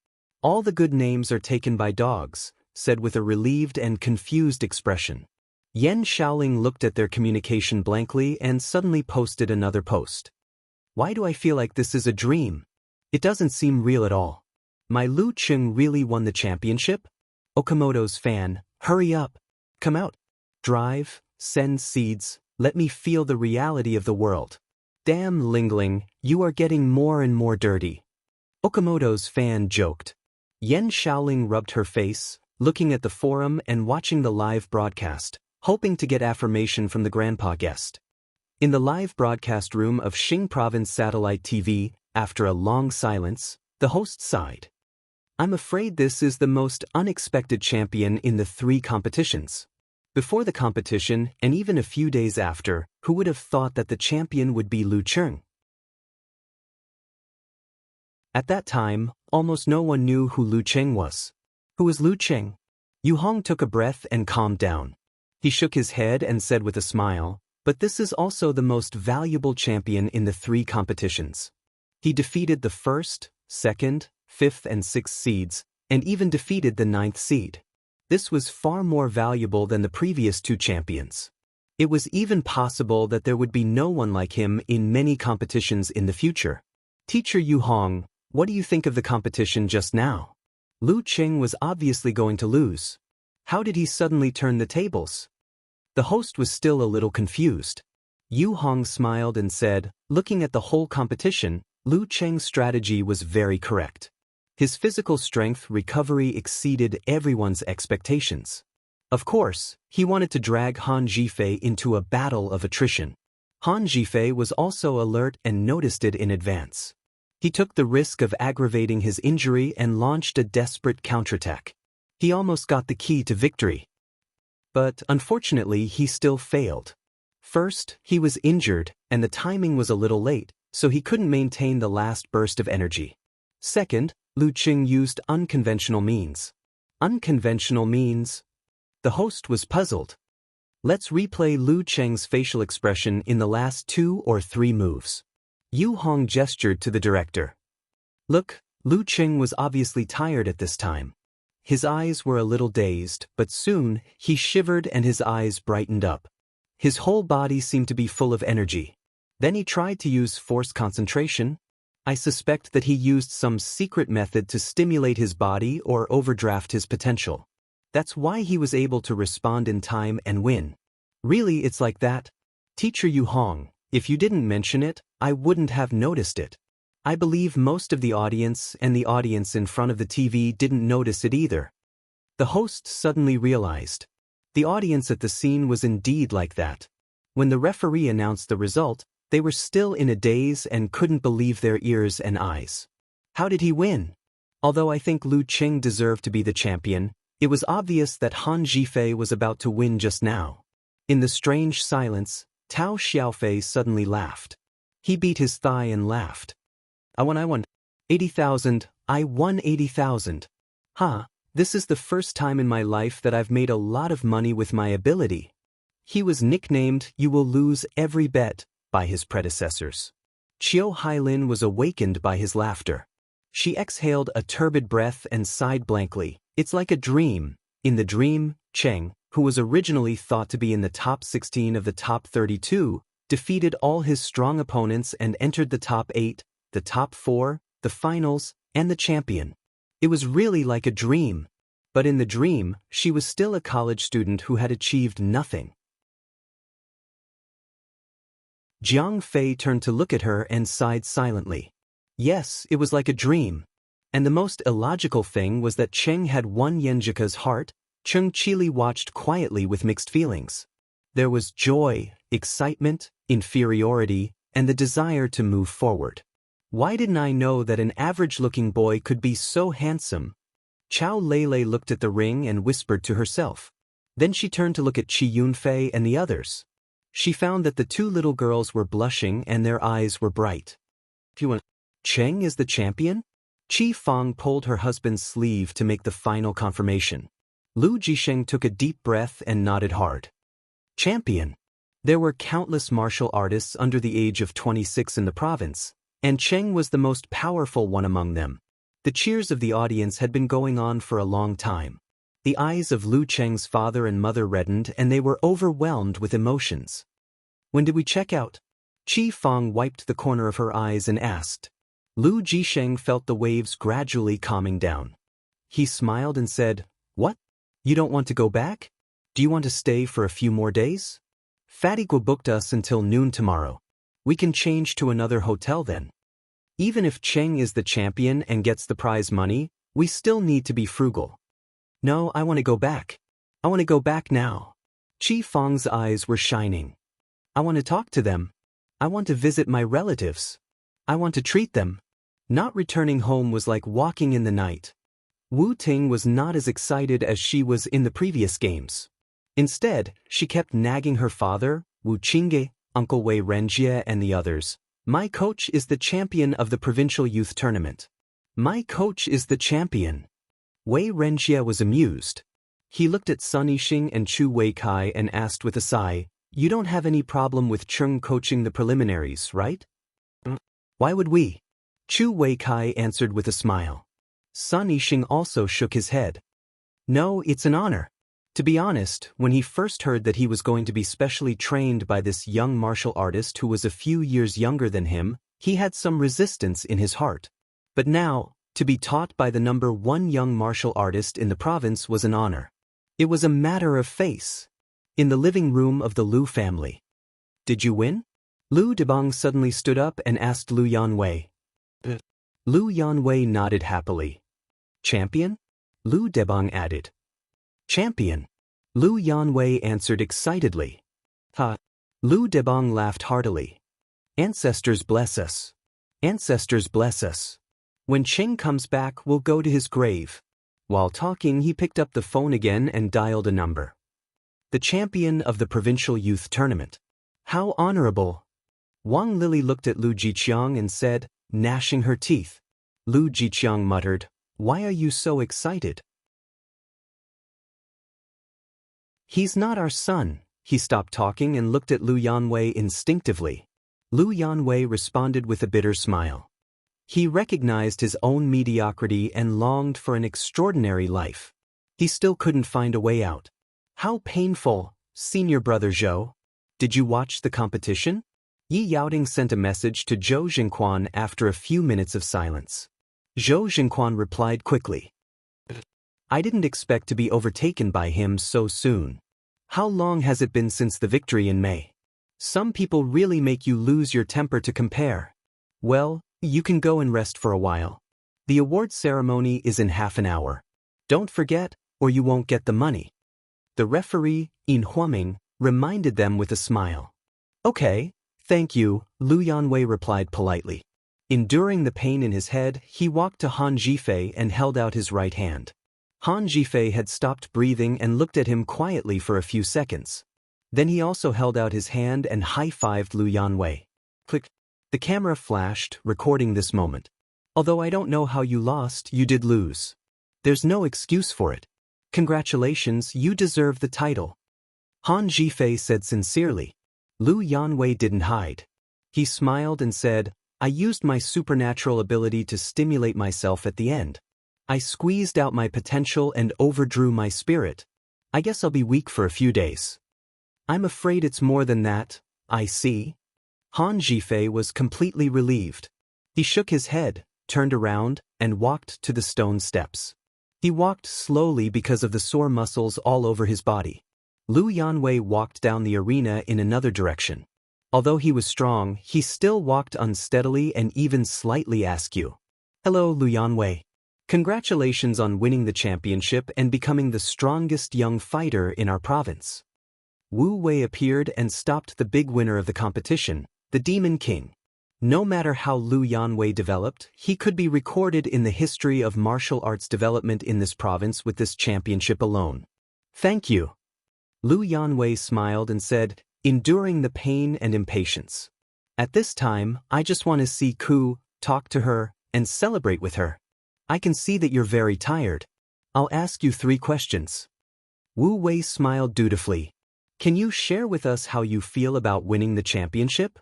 All the good names are taken by dogs, said with a relieved and confused expression. Yen Shaoling looked at their communication blankly and suddenly posted another post. Why do I feel like this is a dream? It doesn't seem real at all. My Lu Cheng really won the championship? Okamoto's fan, hurry up. Come out. Drive, send seeds, let me feel the reality of the world. Damn Lingling, you are getting more and more dirty. Okamoto's fan joked. Yen Shaoling rubbed her face, looking at the forum and watching the live broadcast, hoping to get affirmation from the grandpa guest. In the live broadcast room of Xing Province Satellite TV, after a long silence, the host sighed. I'm afraid this is the most unexpected champion in the 3 competitions. Before the competition, and even a few days after, who would have thought that the champion would be Lu Cheng? At that time, almost no one knew who Lu Cheng was. Who was Lu Cheng? Yu Hong took a breath and calmed down. He shook his head and said with a smile, but this is also the most valuable champion in the 3 competitions. He defeated the 1st, 2nd, 5th and 6th seeds, and even defeated the 9th seed. This was far more valuable than the previous 2 champions. It was even possible that there would be no one like him in many competitions in the future. Teacher Yu Hong, what do you think of the competition just now? Lu Qing was obviously going to lose. How did he suddenly turn the tables? The host was still a little confused. Yu Hong smiled and said, looking at the whole competition, Lu Qing's strategy was very correct. His physical strength recovery exceeded everyone's expectations. Of course, he wanted to drag Han Zhifei into a battle of attrition. Han Zhifei was also alert and noticed it in advance. He took the risk of aggravating his injury and launched a desperate counterattack. He almost got the key to victory. But unfortunately, he still failed. First, he was injured, and the timing was a little late, so he couldn't maintain the last burst of energy. Second, Lu Qing used unconventional means. Unconventional means? The host was puzzled. Let's replay Lu Qing's facial expression in the last 2 or 3 moves. Yu Hong gestured to the director. Look, Lu Qing was obviously tired at this time. His eyes were a little dazed, but soon, he shivered and his eyes brightened up. His whole body seemed to be full of energy. Then he tried to use forced concentration. I suspect that he used some secret method to stimulate his body or overdraft his potential. That's why he was able to respond in time and win. Really, it's like that? Teacher Yu Hong, if you didn't mention it, I wouldn't have noticed it. I believe most of the audience and the audience in front of the TV didn't notice it either. The host suddenly realized. The audience at the scene was indeed like that. When the referee announced the result, they were still in a daze and couldn't believe their ears and eyes. How did he win? Although I think Lu Qing deserved to be the champion, it was obvious that Han Zhifei was about to win just now. In the strange silence, Tao Xiaofei suddenly laughed. He beat his thigh and laughed. I won. 80,000, I won 80,000. This is the first time in my life that I've made a lot of money with my ability. He was nicknamed "You Will Lose Every Bet" by his predecessors. Qiu Hailin was awakened by his laughter. She exhaled a turbid breath and sighed blankly. It's like a dream. In the dream, Cheng, who was originally thought to be in the top 16 of the top 32, defeated all his strong opponents and entered the top 8, the top 4, the finals, and the champion. It was really like a dream. But in the dream, she was still a college student who had achieved nothing. Jiang Fei turned to look at her and sighed silently. Yes, it was like a dream. And the most illogical thing was that Cheng had won Yenjika's heart. Cheng Qili watched quietly with mixed feelings. There was joy, excitement, inferiority, and the desire to move forward. Why didn't I know that an average-looking boy could be so handsome? Chao Lele looked at the ring and whispered to herself. Then she turned to look at Qi Yunfei and the others. She found that the 2 little girls were blushing and their eyes were bright. Cheng is the champion? Qi Fang pulled her husband's sleeve to make the final confirmation. Lu Jisheng took a deep breath and nodded hard. Champion. There were countless martial artists under the age of 26 in the province, and Cheng was the most powerful one among them. The cheers of the audience had been going on for a long time. The eyes of Lu Cheng's father and mother reddened and they were overwhelmed with emotions. When did we check out? Qi Fang wiped the corner of her eyes and asked. Lu Jisheng felt the waves gradually calming down. He smiled and said, What? You don't want to go back? Do you want to stay for a few more days? Fatigua booked us until noon tomorrow. We can change to another hotel then. Even if Cheng is the champion and gets the prize money, we still need to be frugal. No, I want to go back. I want to go back now. Qi Fang's eyes were shining. I want to talk to them. I want to visit my relatives. I want to treat them. Not returning home was like walking in the night. Wu Ting was not as excited as she was in the previous games. Instead, she kept nagging her father, Wu Qingge, Uncle Wei Renjie and the others. My coach is the champion of the provincial youth tournament. My coach is the champion. Wei Renjie was amused. He looked at Sun Yixing and Chu Weikai and asked with a sigh, You don't have any problem with Cheng coaching the preliminaries, right? Why would we? Chu Weikai answered with a smile. Sun Yixing also shook his head. No, it's an honor. To be honest, when he first heard that he was going to be specially trained by this young martial artist who was a few years younger than him, he had some resistance in his heart. But now, to be taught by the #1 young martial artist in the province was an honor. It was a matter of face. In the living room of the Lu family. Did you win? Lu Debang suddenly stood up and asked Lu Yanwei. Lu Yanwei nodded happily. Champion? Lu Debang added. Champion. Lu Yanwei answered excitedly. Ha. Lu Debang laughed heartily. Ancestors bless us. Ancestors bless us. When Ching comes back, we'll go to his grave. While talking, he picked up the phone again and dialed a number. The champion of the provincial youth tournament. How honorable. Wang Lili looked at Lu Jiqiang and said, gnashing her teeth. Lu Jiqiang muttered, why are you so excited? He's not our son. He stopped talking and looked at Lu Yanwei instinctively. Lu Yanwei responded with a bitter smile. He recognized his own mediocrity and longed for an extraordinary life. He still couldn't find a way out. How painful, senior brother Zhou. Did you watch the competition? Yi Yaoting sent a message to Zhou Jingquan after a few minutes of silence. Zhou Jingquan replied quickly. I didn't expect to be overtaken by him so soon. How long has it been since the victory in May? Some people really make you lose your temper to compare. Well, you can go and rest for a while. The award ceremony is in half an hour. Don't forget, or you won't get the money. The referee, Yin Huaming, reminded them with a smile. Okay, thank you, Lu Yanwei replied politely. Enduring the pain in his head, he walked to Han Zhifei and held out his right hand. Han Zhifei had stopped breathing and looked at him quietly for a few seconds. Then he also held out his hand and high-fived Lu Yanwei. Click. The camera flashed, recording this moment. Although I don't know how you lost, you did lose. There's no excuse for it. Congratulations, you deserve the title. Han Zhifei said sincerely. Lu Yanwei didn't hide. He smiled and said, I used my supernatural ability to stimulate myself at the end. I squeezed out my potential and overdrew my spirit. I guess I'll be weak for a few days. I'm afraid it's more than that, I see. Han Zhifei was completely relieved. He shook his head, turned around, and walked to the stone steps. He walked slowly because of the sore muscles all over his body. Lu Yanwei walked down the arena in another direction. Although he was strong, he still walked unsteadily and even slightly askew. Hello, Lu Yanwei. Congratulations on winning the championship and becoming the strongest young fighter in our province. Wu Wei appeared and stopped the big winner of the competition, the Demon King. No matter how Lu Yanwei developed, he could be recorded in the history of martial arts development in this province with this championship alone. Thank you. Lu Yanwei smiled and said, enduring the pain and impatience. At this time, I just want to see Ku, talk to her, and celebrate with her. I can see that you're very tired. I'll ask you 3 questions. Wu Wei smiled dutifully. Can you share with us how you feel about winning the championship?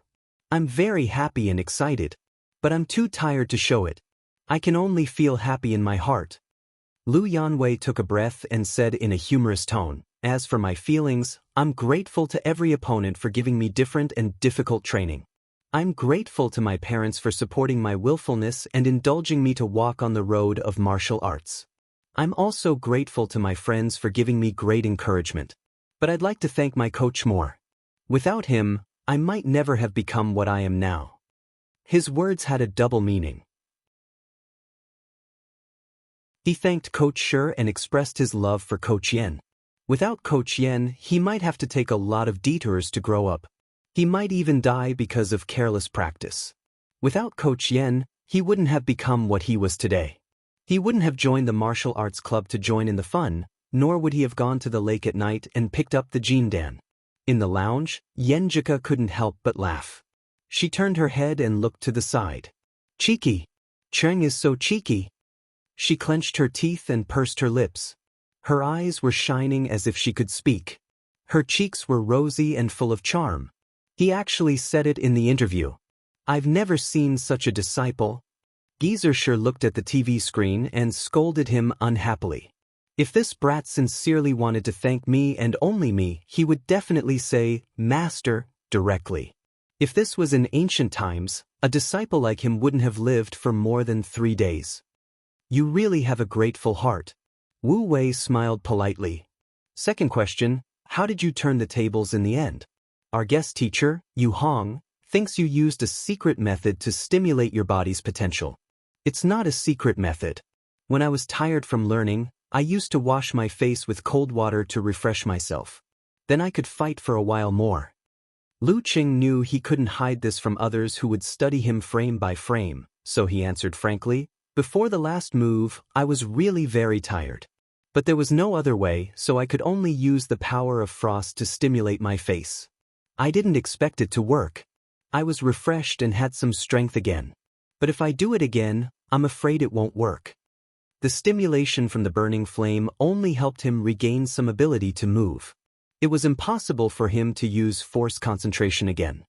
I'm very happy and excited, but I'm too tired to show it. I can only feel happy in my heart. Lu Yanwei took a breath and said in a humorous tone, as for my feelings, I'm grateful to every opponent for giving me different and difficult training. I'm grateful to my parents for supporting my willfulness and indulging me to walk on the road of martial arts. I'm also grateful to my friends for giving me great encouragement. But I'd like to thank my coach more. Without him, I might never have become what I am now. His words had a double meaning. He thanked Coach Shi and expressed his love for Coach Yan. Without Coach Yan, he might have to take a lot of detours to grow up. He might even die because of careless practice. Without Coach Yan, he wouldn't have become what he was today. He wouldn't have joined the martial arts club to join in the fun, nor would he have gone to the lake at night and picked up the jindan. In the lounge, Yenjika couldn't help but laugh. She turned her head and looked to the side. Cheeky. Cheng is so cheeky. She clenched her teeth and pursed her lips. Her eyes were shining as if she could speak. Her cheeks were rosy and full of charm. He actually said it in the interview. I've never seen such a disciple. Geezer sure looked at the TV screen and scolded him unhappily. If this brat sincerely wanted to thank me and only me, he would definitely say, "Master," directly. If this was in ancient times, a disciple like him wouldn't have lived for more than 3 days. You really have a grateful heart. Wu Wei smiled politely. Second question, how did you turn the tables in the end? Our guest teacher, Yu Hong, thinks you used a secret method to stimulate your body's potential. It's not a secret method. When I was tired from learning, I used to wash my face with cold water to refresh myself. Then I could fight for a while more. Lu Qing knew he couldn't hide this from others who would study him frame by frame, so he answered frankly, "Before the last move, I was really very tired. But there was no other way, so I could only use the power of frost to stimulate my face. I didn't expect it to work. I was refreshed and had some strength again. But if I do it again, I'm afraid it won't work." The stimulation from the burning flame only helped him regain some ability to move. It was impossible for him to use force concentration again.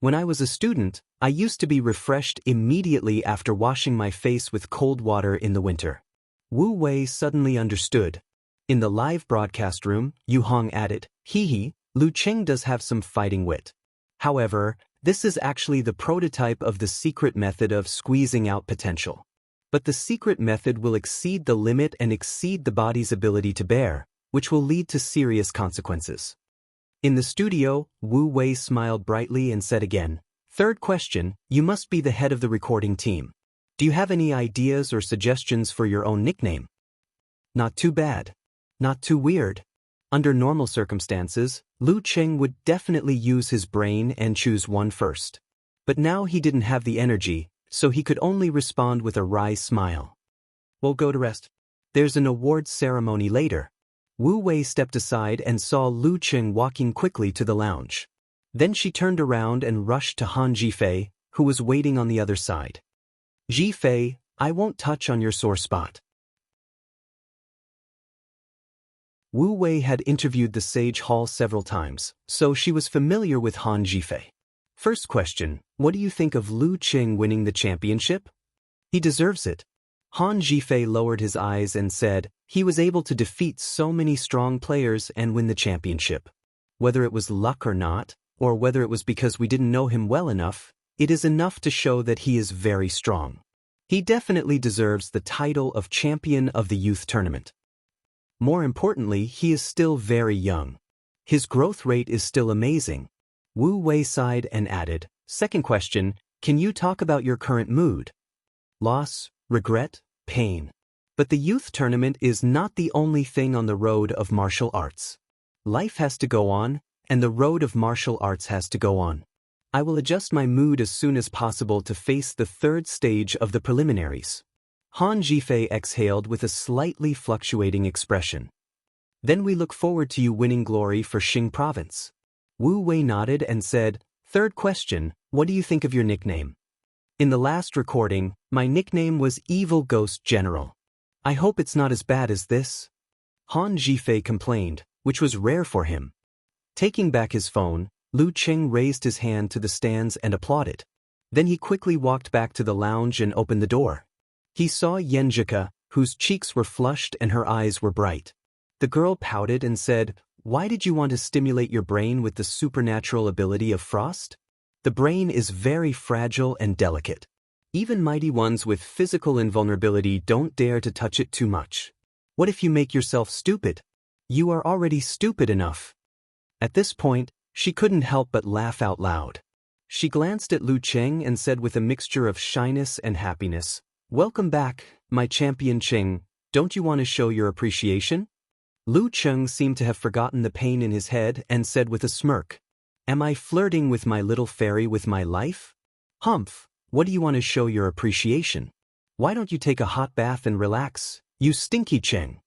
When I was a student, I used to be refreshed immediately after washing my face with cold water in the winter. Wu Wei suddenly understood. In the live broadcast room, Yu Hong added, "Hee, Lu Qing does have some fighting wit. However, this is actually the prototype of the secret method of squeezing out potential. But the secret method will exceed the limit and exceed the body's ability to bear, which will lead to serious consequences." In the studio, Wu Wei smiled brightly and said again, "Third question, you must be the head of the recording team. Do you have any ideas or suggestions for your own nickname? Not too bad. Not too weird." Under normal circumstances, Lu Qing would definitely use his brain and choose one first. But now he didn't have the energy, so he could only respond with a wry smile. "We'll go to rest. There's an awards ceremony later." Wu Wei stepped aside and saw Lu Qing walking quickly to the lounge. Then she turned around and rushed to Han Jifei, who was waiting on the other side. "Jifei, I won't touch on your sore spot." Wu Wei had interviewed the Sage Hall several times, so she was familiar with Han Jifei. First question, what do you think of Lu Qing winning the championship? He deserves it. Han Jifei lowered his eyes and said, he was able to defeat so many strong players and win the championship. Whether it was luck or not, or whether it was because we didn't know him well enough, it is enough to show that he is very strong. He definitely deserves the title of champion of the youth tournament. More importantly, he is still very young. His growth rate is still amazing. Wu Wei sighed and added, "Second question, can you talk about your current mood? Loss, regret, pain. But the youth tournament is not the only thing on the road of martial arts. Life has to go on, and the road of martial arts has to go on. I will adjust my mood as soon as possible to face the third stage of the preliminaries." Han Jifei exhaled with a slightly fluctuating expression. "Then we look forward to you winning glory for Xing Province." Wu Wei nodded and said, "Third question, what do you think of your nickname? In the last recording, my nickname was Evil Ghost General. I hope it's not as bad as this." Han Jifei complained, which was rare for him. Taking back his phone, Lu Qing raised his hand to the stands and applauded. Then he quickly walked back to the lounge and opened the door. He saw Yenjika, whose cheeks were flushed and her eyes were bright. The girl pouted and said, "Why did you want to stimulate your brain with the supernatural ability of frost? The brain is very fragile and delicate. Even mighty ones with physical invulnerability don't dare to touch it too much. What if you make yourself stupid? You are already stupid enough." At this point, she couldn't help but laugh out loud. She glanced at Lu Qing and said with a mixture of shyness and happiness, "Welcome back, my champion Qing. Don't you want to show your appreciation?" Lu Qing seemed to have forgotten the pain in his head and said with a smirk, "Am I flirting with my little fairy with my life? Humph, what do you want to show your appreciation? Why don't you take a hot bath and relax, you stinky Qing?"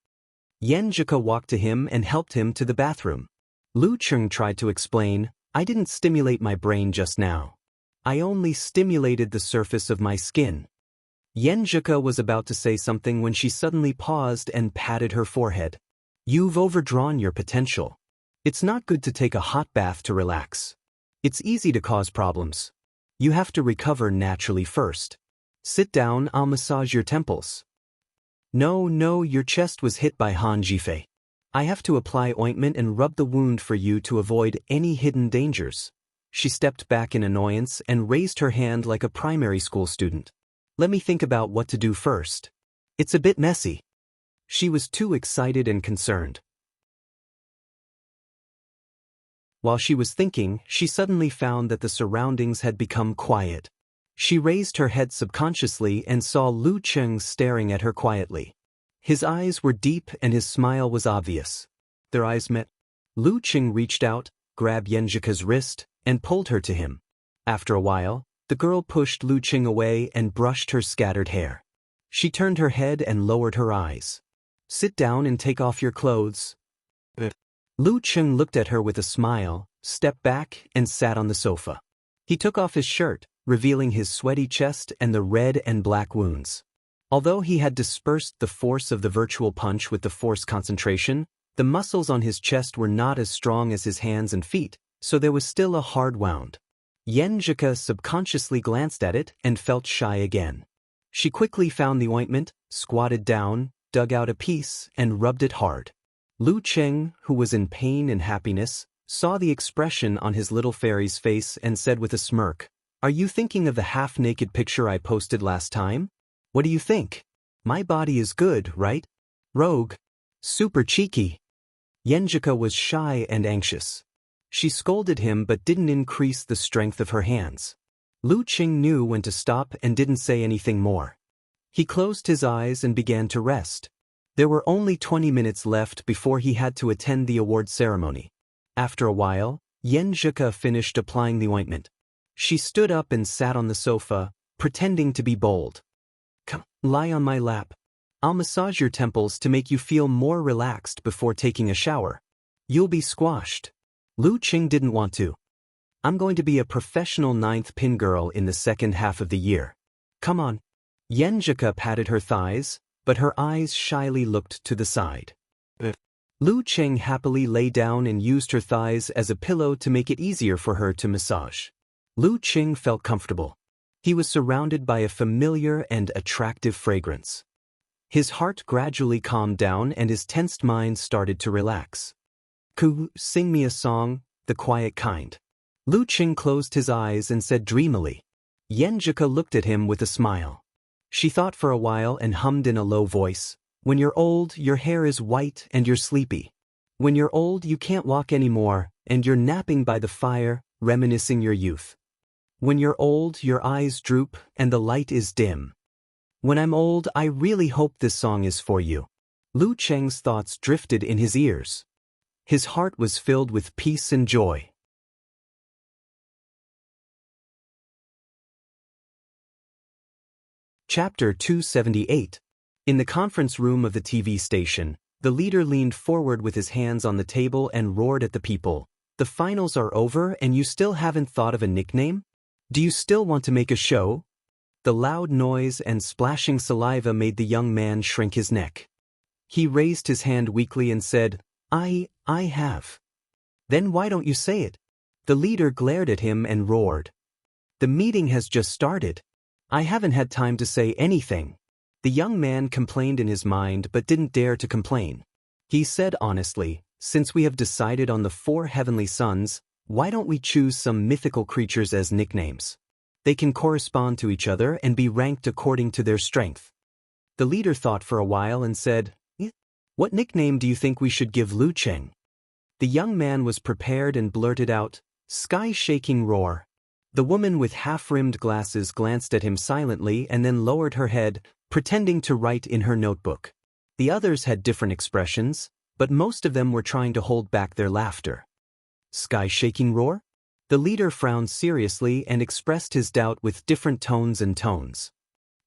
Yenjika walked to him and helped him to the bathroom. Lu Qing tried to explain, "I didn't stimulate my brain just now. I only stimulated the surface of my skin." Yenjika was about to say something when she suddenly paused and patted her forehead. "You've overdrawn your potential. It's not good to take a hot bath to relax. It's easy to cause problems. You have to recover naturally first. Sit down, I'll massage your temples." No, no, your chest was hit by Han Jifei. I have to apply ointment and rub the wound for you to avoid any hidden dangers. She stepped back in annoyance and raised her hand like a primary school student. Let me think about what to do first. It's a bit messy. She was too excited and concerned. While she was thinking, she suddenly found that the surroundings had become quiet. She raised her head subconsciously and saw Lu Cheng staring at her quietly. His eyes were deep and his smile was obvious. Their eyes met. Lu Cheng reached out, grabbed Yenjika's wrist, and pulled her to him. After a while, the girl pushed Lu Cheng away and brushed her scattered hair. She turned her head and lowered her eyes. Sit down and take off your clothes. Lu Cheng looked at her with a smile, stepped back, and sat on the sofa. He took off his shirt, revealing his sweaty chest and the red and black wounds. Although he had dispersed the force of the virtual punch with the force concentration, the muscles on his chest were not as strong as his hands and feet, so there was still a hard wound. Yenjika subconsciously glanced at it and felt shy again. She quickly found the ointment, squatted down, dug out a piece, and rubbed it hard. Lu Cheng, who was in pain and happiness, saw the expression on his little fairy's face and said with a smirk, "Are you thinking of the half-naked picture I posted last time? What do you think? My body is good, right? Rogue. Super cheeky." Yenjika was shy and anxious. She scolded him but didn't increase the strength of her hands. Lu Cheng knew when to stop and didn't say anything more. He closed his eyes and began to rest. There were only 20 minutes left before he had to attend the award ceremony. After a while, Yenjika finished applying the ointment. She stood up and sat on the sofa, pretending to be bold. "Come, lie on my lap. I'll massage your temples to make you feel more relaxed before taking a shower. You'll be squashed." Lu Cheng didn't want to. "I'm going to be a professional ninth pin girl in the second half of the year. Come on." Yenjika patted her thighs, but her eyes shyly looked to the side. Lu Cheng happily lay down and used her thighs as a pillow to make it easier for her to massage. Lu Cheng felt comfortable. He was surrounded by a familiar and attractive fragrance. His heart gradually calmed down and his tensed mind started to relax. "Ku, sing me a song, the quiet kind." Lu Cheng closed his eyes and said dreamily. Yenjika looked at him with a smile. She thought for a while and hummed in a low voice, "When you're old, your hair is white and you're sleepy. When you're old, you can't walk anymore, and you're napping by the fire, reminiscing your youth. When you're old, your eyes droop and the light is dim. When I'm old, I really hope this song is for you." Lu Cheng's thoughts drifted in his ears. His heart was filled with peace and joy. Chapter 278. In the conference room of the TV station, the leader leaned forward with his hands on the table and roared at the people, "The finals are over and you still haven't thought of a nickname? Do you still want to make a show?" The loud noise and splashing saliva made the young man shrink his neck. He raised his hand weakly and said, I have." "Then why don't you say it?" The leader glared at him and roared. "The meeting has just started. I haven't had time to say anything." The young man complained in his mind but didn't dare to complain. He said honestly, "Since we have decided on the 4 heavenly sons, why don't we choose some mythical creatures as nicknames? They can correspond to each other and be ranked according to their strength." The leader thought for a while and said, "What nickname do you think we should give Lu Cheng?" The young man was prepared and blurted out, "Sky-shaking roar." The woman with half-rimmed glasses glanced at him silently and then lowered her head, pretending to write in her notebook. The others had different expressions, but most of them were trying to hold back their laughter. "Sky-shaking roar?" The leader frowned seriously and expressed his doubt with different tones and tones.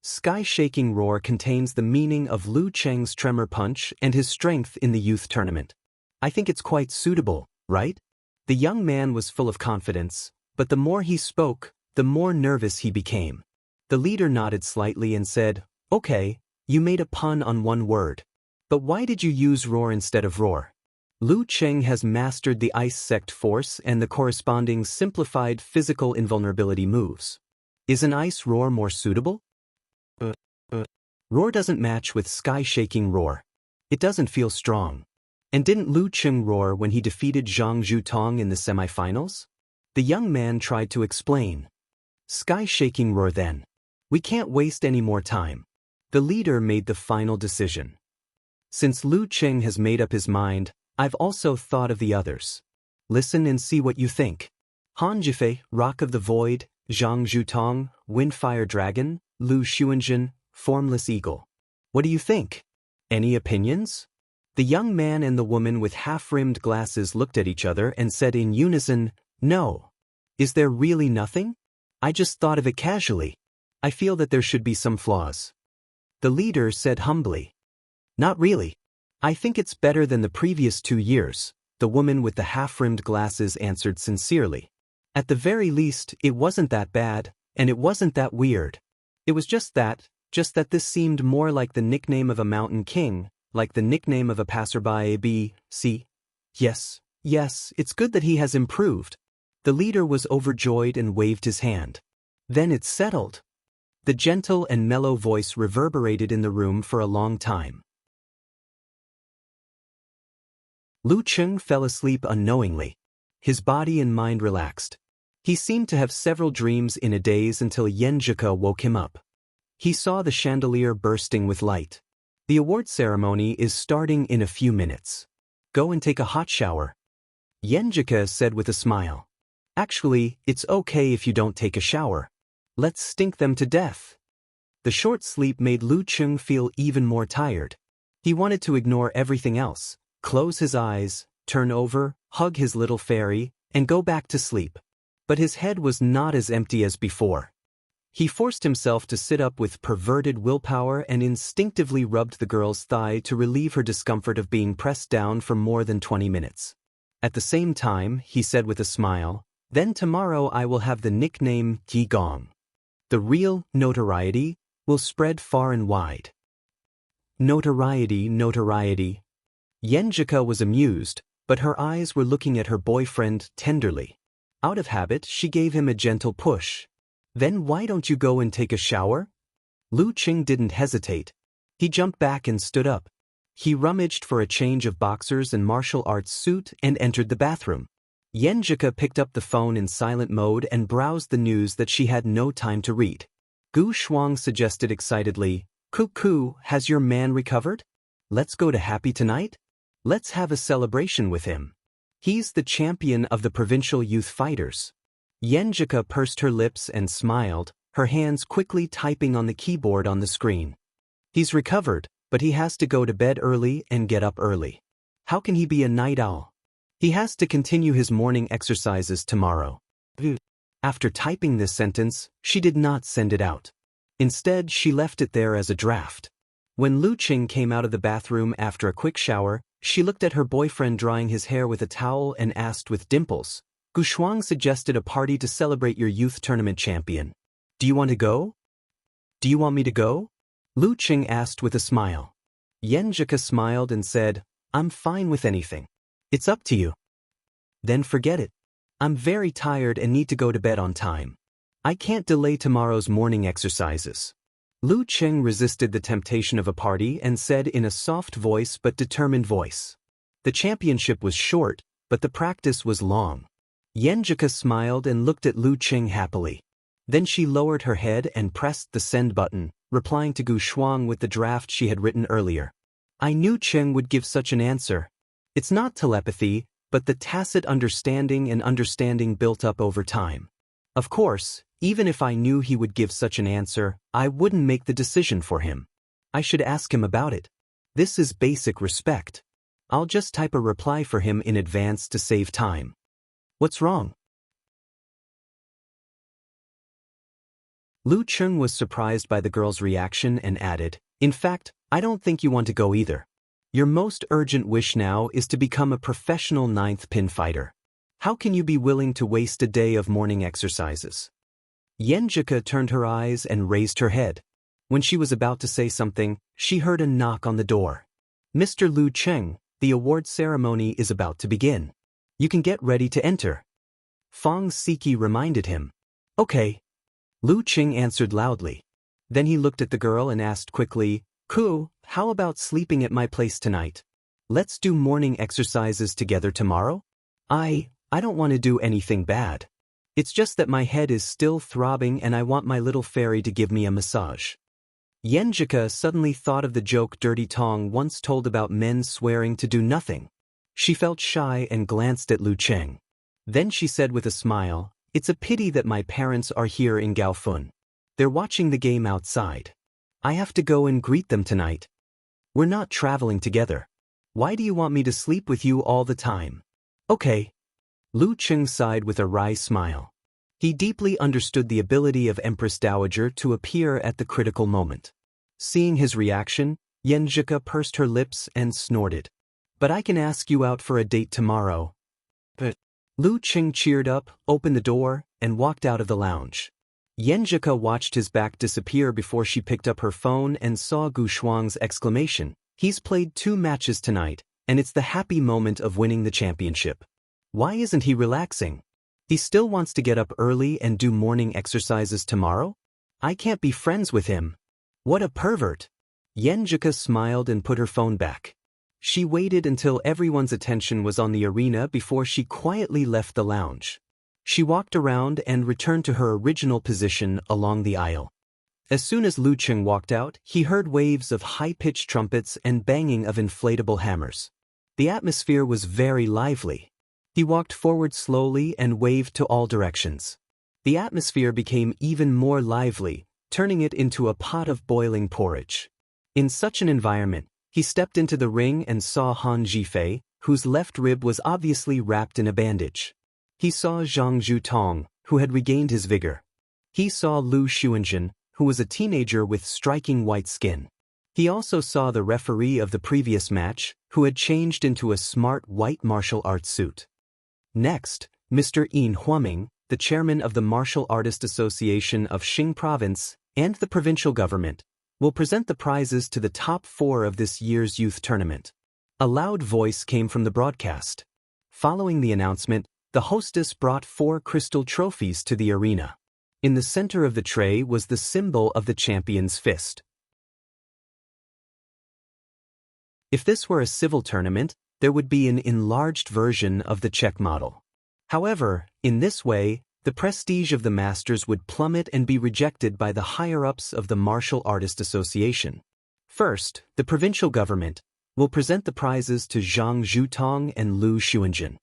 Sky-shaking roar contains the meaning of Lu Cheng's tremor punch and his strength in the youth tournament. I think it's quite suitable, right? The young man was full of confidence, but the more he spoke, the more nervous he became. The leader nodded slightly and said, "Okay, you made a pun on one word. But why did you use roar instead of roar?" Lu Cheng has mastered the ice sect force and the corresponding simplified physical invulnerability moves. Is an ice roar more suitable? Roar doesn't match with sky-shaking roar. It doesn't feel strong. And didn't Lu Qing roar when he defeated Zhang Zhutong in the semifinals? The young man tried to explain. Sky-shaking roar then. We can't waste any more time. The leader made the final decision. Since Lu Qing has made up his mind, I've also thought of the others. Listen and see what you think. Han Jifei, Rock of the Void, Zhang Zhutong, Windfire Dragon, Lu Xuanjun, Formless Eagle. What do you think? Any opinions? The young man and the woman with half-rimmed glasses looked at each other and said in unison, No. Is there really nothing? I just thought of it casually. I feel that there should be some flaws. The leader said humbly. Not really. I think it's better than the previous 2 years, the woman with the half-rimmed glasses answered sincerely. At the very least, it wasn't that bad, and it wasn't that weird. It was just that this seemed more like the nickname of a mountain king, like the nickname of a passerby. See? Yes, it's good that he has improved. The leader was overjoyed and waved his hand. Then it's settled. The gentle and mellow voice reverberated in the room for a long time. Lu Qing fell asleep unknowingly. His body and mind relaxed. He seemed to have several dreams in a daze until Yenjika woke him up. He saw the chandelier bursting with light. The award ceremony is starting in a few minutes. Go and take a hot shower. Yenjika said with a smile. Actually, it's okay if you don't take a shower. Let's stink them to death. The short sleep made Lu Qing feel even more tired. He wanted to ignore everything else, close his eyes, turn over, hug his little fairy, and go back to sleep. But his head was not as empty as before. He forced himself to sit up with perverted willpower and instinctively rubbed the girl's thigh to relieve her discomfort of being pressed down for more than 20 minutes. At the same time, he said with a smile, Then tomorrow I will have the nickname Ji Gong. The real notoriety will spread far and wide. Notoriety. Yenjika was amused, but her eyes were looking at her boyfriend tenderly. Out of habit, she gave him a gentle push. Then why don't you go and take a shower? Lu Qing didn't hesitate. He jumped back and stood up. He rummaged for a change of boxers and martial arts suit and entered the bathroom. Yenjika picked up the phone in silent mode and browsed the news that she had no time to read. Gu Shuang suggested excitedly, Cuckoo, has your man recovered? Let's go to Happy tonight? Let's have a celebration with him. He's the champion of the provincial youth fighters. Yenjika pursed her lips and smiled, her hands quickly typing on the keyboard on the screen. He's recovered, but he has to go to bed early and get up early. How can he be a night owl? He has to continue his morning exercises tomorrow. After typing this sentence, she did not send it out. Instead, she left it there as a draft. When Lu Qing came out of the bathroom after a quick shower, she looked at her boyfriend drying his hair with a towel and asked with dimples, Gu Shuang suggested a party to celebrate your youth tournament champion. Do you want to go? Do you want me to go? Lu Qing asked with a smile. Yenjika smiled and said, I'm fine with anything. It's up to you. Then forget it. I'm very tired and need to go to bed on time. I can't delay tomorrow's morning exercises. Lu Qing resisted the temptation of a party and said in a soft voice but determined voice. The championship was short, but the practice was long. Yenjika smiled and looked at Lu Qing happily. Then she lowered her head and pressed the send button, replying to Gu Shuang with the draft she had written earlier. I knew Qing would give such an answer. It's not telepathy, but the tacit understanding and understanding built up over time. Of course, even if I knew he would give such an answer, I wouldn't make the decision for him. I should ask him about it. This is basic respect. I'll just type a reply for him in advance to save time. What's wrong? Lu Qing was surprised by the girl's reaction and added, In fact, I don't think you want to go either. Your most urgent wish now is to become a professional ninth pin fighter. How can you be willing to waste a day of morning exercises? Yenjika turned her eyes and raised her head. When she was about to say something, she heard a knock on the door. Mr. Lu Qing, the award ceremony is about to begin. You can get ready to enter. Fong Siki reminded him. Okay. Lu Qing answered loudly. Then he looked at the girl and asked quickly, "Ku, how about sleeping at my place tonight? Let's do morning exercises together tomorrow? I don't want to do anything bad. It's just that my head is still throbbing and I want my little fairy to give me a massage." Yenjika suddenly thought of the joke Dirty Tong once told about men swearing to do nothing. She felt shy and glanced at Lu Cheng. Then she said with a smile, "It's a pity that my parents are here in Gaofun. They're watching the game outside. I have to go and greet them tonight. We're not traveling together. Why do you want me to sleep with you all the time?" "Okay." Lu Cheng sighed with a wry smile. He deeply understood the ability of Empress Dowager to appear at the critical moment. Seeing his reaction, Yenjika pursed her lips and snorted. "But I can ask you out for a date tomorrow." "But..." Lu Cheng cheered up, opened the door, and walked out of the lounge. Yenjika watched his back disappear before she picked up her phone and saw Gu Shuang's exclamation. "He's played 2 matches tonight, and it's the happy moment of winning the championship. Why isn't he relaxing? He still wants to get up early and do morning exercises tomorrow? I can't be friends with him. What a pervert." Yenjika smiled and put her phone back. She waited until everyone's attention was on the arena before she quietly left the lounge. She walked around and returned to her original position along the aisle. As soon as Lu Cheng walked out, he heard waves of high-pitched trumpets and banging of inflatable hammers. The atmosphere was very lively. He walked forward slowly and waved to all directions. The atmosphere became even more lively, turning it into a pot of boiling porridge. In such an environment, he stepped into the ring and saw Han Zhifei, whose left rib was obviously wrapped in a bandage. He saw Zhang Zhutong, who had regained his vigor. He saw Lu Xuanjun, who was a teenager with striking white skin. He also saw the referee of the previous match, who had changed into a smart white martial arts suit. Next, Mr. Yin Huaming, the chairman of the Martial Artist Association of Xing Province and the provincial government, will present the prizes to the top 4 of this year's youth tournament. A loud voice came from the broadcast. Following the announcement, the hostess brought 4 crystal trophies to the arena. In the center of the tray was the symbol of the champion's fist. If this were a civil tournament, there would be an enlarged version of the Czech model. However, in this way, the prestige of the masters would plummet and be rejected by the higher-ups of the Martial Artist Association. First, the provincial government will present the prizes to Zhang Zhutong and Lu Xuanjun.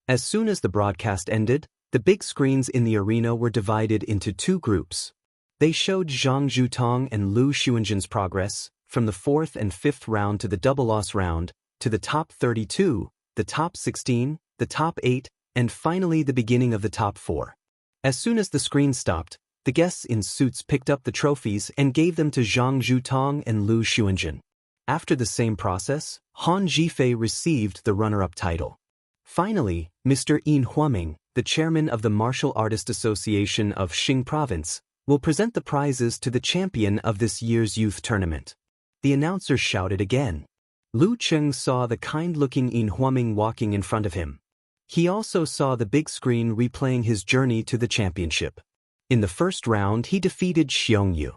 As soon as the broadcast ended, the big screens in the arena were divided into 2 groups. They showed Zhang Zhutong and Lu Xuanjun's progress, from the 4th and 5th round to the double-loss round, to the top 32, the top 16, the top 8, and finally the beginning of the top 4. As soon as the screen stopped, the guests in suits picked up the trophies and gave them to Zhang Zhutong and Lu Xuanjun. After the same process, Han Zhifei received the runner-up title. Finally, Mr. Yin Huaming, the chairman of the Martial Artist Association of Xing Province, will present the prizes to the champion of this year's youth tournament. The announcer shouted again. Lu Cheng saw the kind-looking Yin Huaming walking in front of him. He also saw the big screen replaying his journey to the championship. In the first round, he defeated Xiong Yu.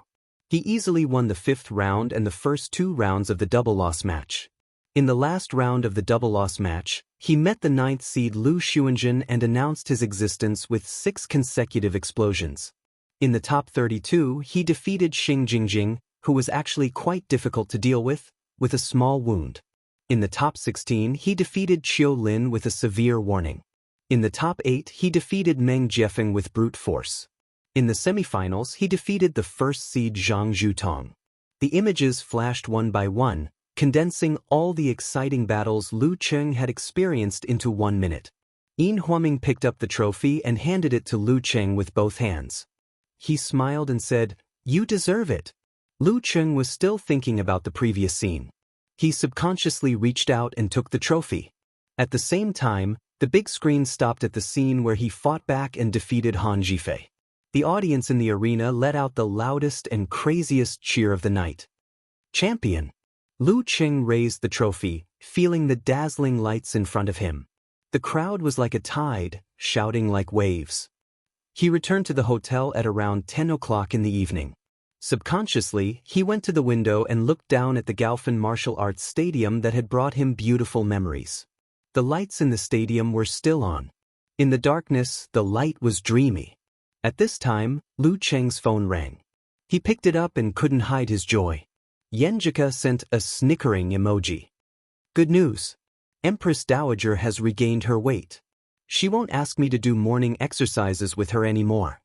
He easily won the 5th round and the first 2 rounds of the double-loss match. In the last round of the double-loss match, he met the 9th seed Lu Xuanjun and announced his existence with 6 consecutive explosions. In the top 32, he defeated Xing Jingjing, who was actually quite difficult to deal with a small wound. In the top 16, he defeated Qiu Lin with a severe warning. In the top 8, he defeated Meng Jiefeng with brute force. In the semifinals, he defeated the 1st seed Zhang Zhutong. The images flashed one by one, condensing all the exciting battles Lu Cheng had experienced into 1 minute. Yin Huaming picked up the trophy and handed it to Lu Cheng with both hands. He smiled and said, "You deserve it." Lu Cheng was still thinking about the previous scene. He subconsciously reached out and took the trophy. At the same time, the big screen stopped at the scene where he fought back and defeated Han Zhifei. The audience in the arena let out the loudest and craziest cheer of the night. "Champion!" Lu Cheng raised the trophy, feeling the dazzling lights in front of him. The crowd was like a tide, shouting like waves. He returned to the hotel at around 10 o'clock in the evening. Subconsciously, he went to the window and looked down at the Gaofen martial arts stadium that had brought him beautiful memories. The lights in the stadium were still on. In the darkness, the light was dreamy. At this time, Lu Cheng's phone rang. He picked it up and couldn't hide his joy. Yenjika sent a snickering emoji. Good news. Empress Dowager has regained her weight. She won't ask me to do morning exercises with her anymore.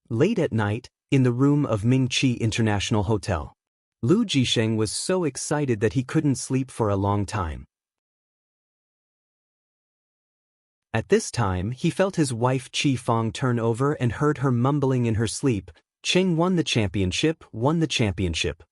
Late at night, in the room of Mingqi International Hotel, Lu Jisheng was so excited that he couldn't sleep for a long time. At this time, he felt his wife Qi Fong turn over and heard her mumbling in her sleep, Cheng won the championship, won the championship.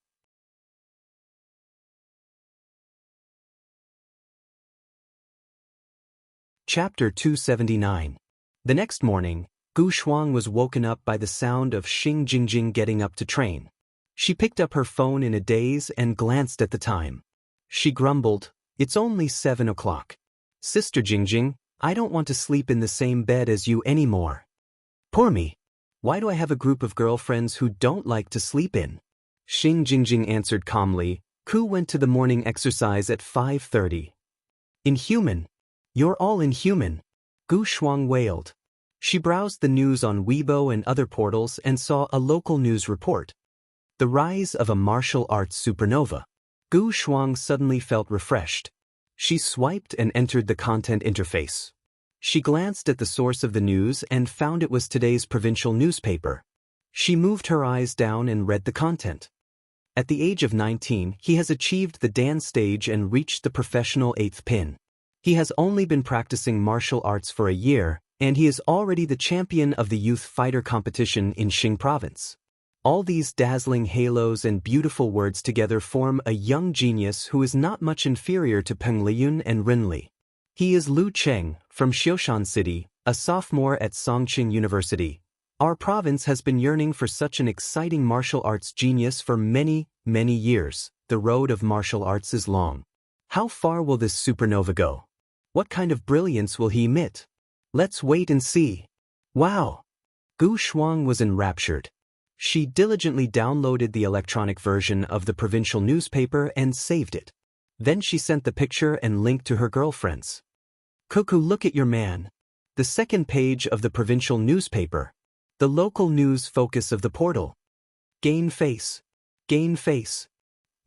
Chapter 279. The next morning, Gu Shuang was woken up by the sound of Xing Jingjing getting up to train. She picked up her phone in a daze and glanced at the time. She grumbled, "It's only 7 o'clock. Sister Jingjing, I don't want to sleep in the same bed as you anymore." "Poor me. Why do I have a group of girlfriends who don't like to sleep in?" Xing Jingjing answered calmly. Ku went to the morning exercise at 5:30. "Inhuman. You're all inhuman," Gu Shuang wailed. She browsed the news on Weibo and other portals and saw a local news report. The rise of a martial arts supernova. Gu Shuang suddenly felt refreshed. She swiped and entered the content interface. She glanced at the source of the news and found it was today's provincial newspaper. She moved her eyes down and read the content. At the age of 19, he has achieved the Dan stage and reached the professional 8th pin. He has only been practicing martial arts for a year, and he is already the champion of the youth fighter competition in Xing province. All these dazzling halos and beautiful words together form a young genius who is not much inferior to Peng Liyun and Rin Li. He is Lu Cheng, from Xiushan City, a sophomore at Songqing University. Our province has been yearning for such an exciting martial arts genius for many, many years. The road of martial arts is long. How far will this supernova go? What kind of brilliance will he emit? Let's wait and see. Wow! Gu Shuang was enraptured. She diligently downloaded the electronic version of the provincial newspaper and saved it. Then she sent the picture and link to her girlfriends. "Cuckoo, look at your man." The second page of the provincial newspaper. The local news focus of the portal. Gain face. Gain face.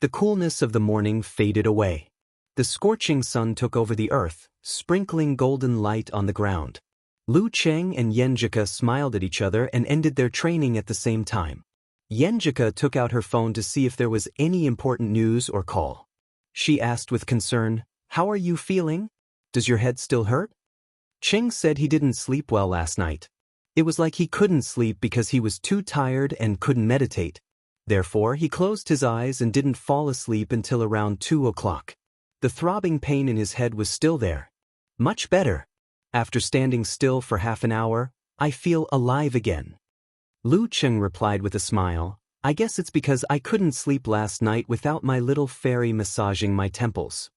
The coolness of the morning faded away. The scorching sun took over the earth, sprinkling golden light on the ground. Lu Cheng and Yenjika smiled at each other and ended their training at the same time. Yenjika took out her phone to see if there was any important news or call. She asked with concern, "How are you feeling? Does your head still hurt?" Cheng said he didn't sleep well last night. It was like he couldn't sleep because he was too tired and couldn't meditate. Therefore, he closed his eyes and didn't fall asleep until around 2 o'clock. The throbbing pain in his head was still there. "Much better. After standing still for half an hour, I feel alive again." Lu Cheng replied with a smile, "I guess it's because I couldn't sleep last night without my little fairy massaging my temples."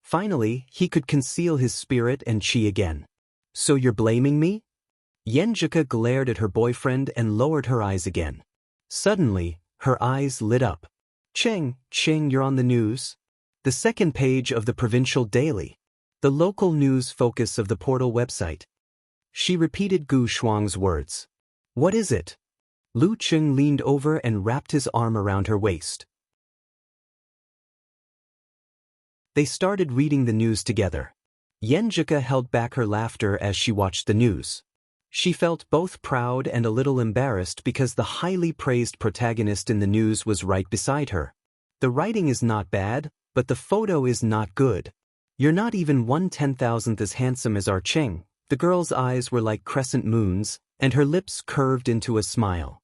Finally, he could conceal his spirit and qi again. "So you're blaming me?" Yenjika glared at her boyfriend and lowered her eyes again. Suddenly, her eyes lit up. Cheng, you're on the news." The second page of the provincial daily. The local news focus of the portal website. She repeated Gu Shuang's words. "What is it?" Lu Cheng leaned over and wrapped his arm around her waist. They started reading the news together. Yenjika held back her laughter as she watched the news. She felt both proud and a little embarrassed because the highly praised protagonist in the news was right beside her. The writing is not bad, but the photo is not good. "You're not even 1/10,000th as handsome as our Cheng." The girl's eyes were like crescent moons, and her lips curved into a smile.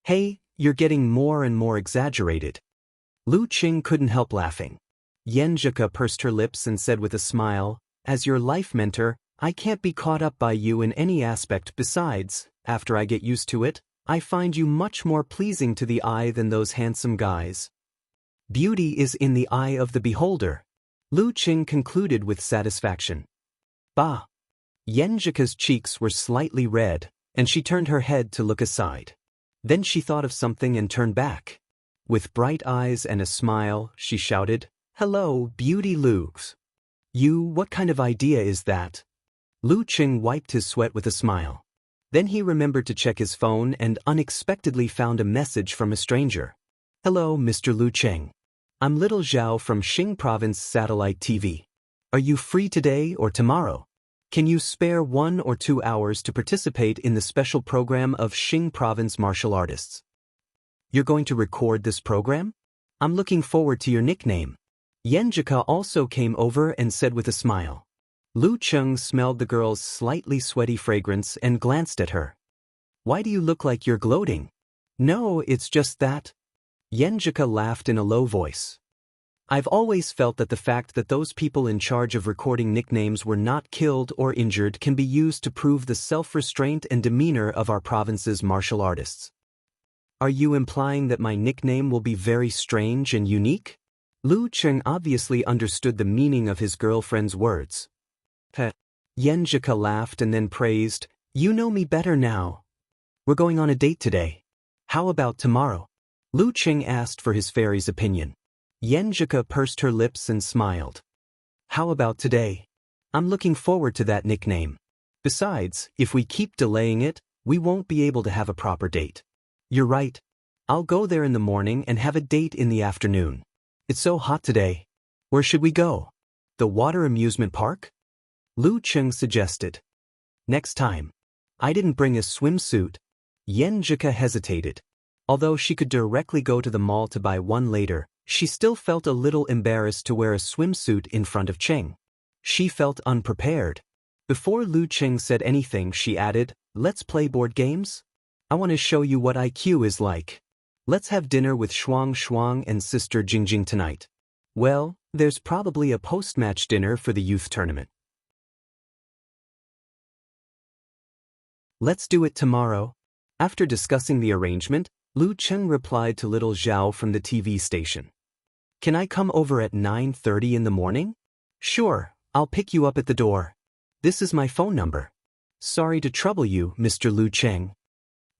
"Hey, you're getting more and more exaggerated." Lu Cheng couldn't help laughing. Yenjika pursed her lips and said with a smile, "As your life mentor, I can't be caught up by you in any aspect. Besides, after I get used to it, I find you much more pleasing to the eye than those handsome guys." "Beauty is in the eye of the beholder," Lu Cheng concluded with satisfaction. "Bah!" Yenjika's cheeks were slightly red, and she turned her head to look aside. Then she thought of something and turned back. With bright eyes and a smile, she shouted, "Hello, Beauty Lugs. What kind of idea is that?" Lu Qing wiped his sweat with a smile. Then he remembered to check his phone and unexpectedly found a message from a stranger. "Hello, Mr. Lu Qing. I'm Little Zhao from Xing Province Satellite TV. Are you free today or tomorrow? Can you spare 1 or 2 hours to participate in the special program of Xing Province martial artists? You're going to record this program? I'm looking forward to your nickname." Yenjika also came over and said with a smile. Lu Qing smelled the girl's slightly sweaty fragrance and glanced at her. "Why do you look like you're gloating?" "No, it's just that." Yenjika laughed in a low voice. "I've always felt that the fact that those people in charge of recording nicknames were not killed or injured can be used to prove the self-restraint and demeanor of our province's martial artists." "Are you implying that my nickname will be very strange and unique?" Lu Qing obviously understood the meaning of his girlfriend's words. Yenjika laughed and then praised, "You know me better now. We're going on a date today. How about tomorrow?" Lu Qing asked for his fairy's opinion. Yenjika pursed her lips and smiled. "How about today? I'm looking forward to that nickname. Besides, if we keep delaying it, we won't be able to have a proper date." "You're right. I'll go there in the morning and have a date in the afternoon. It's so hot today. Where should we go? The water amusement park?" Lu Qing suggested. "Next time. I didn't bring a swimsuit." Yenjika hesitated. Although she could directly go to the mall to buy one later, she still felt a little embarrassed to wear a swimsuit in front of Qing. She felt unprepared. Before Lu Qing said anything, she added, "Let's play board games? I want to show you what IQ is like. Let's have dinner with Shuang Shuang and Sister Jingjing tonight. Well, there's probably a post-match dinner for the youth tournament. Let's do it tomorrow." After discussing the arrangement, Lu Qing replied to Little Zhao from the TV station. "Can I come over at 9:30 in the morning?" "Sure, I'll pick you up at the door. This is my phone number." "Sorry to trouble you, Mr. Lu Qing."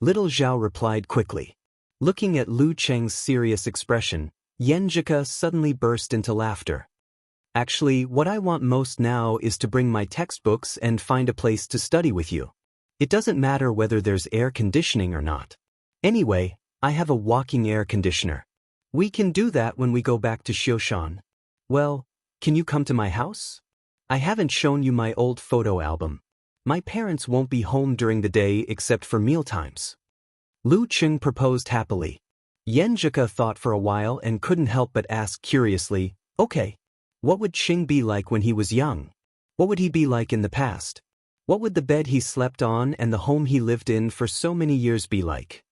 Little Zhao replied quickly. Looking at Lu Qing's serious expression, Yenjika suddenly burst into laughter. "Actually, what I want most now is to bring my textbooks and find a place to study with you. It doesn't matter whether there's air conditioning or not. Anyway, I have a walking air conditioner. We can do that when we go back to Xioshan. Well, can you come to my house? I haven't shown you my old photo album. My parents won't be home during the day except for mealtimes." Lu Qing proposed happily. Yenjika thought for a while and couldn't help but ask curiously, "Okay, what would Qing be like when he was young? What would he be like in the past? What would the bed he slept on and the home he lived in for so many years be like?"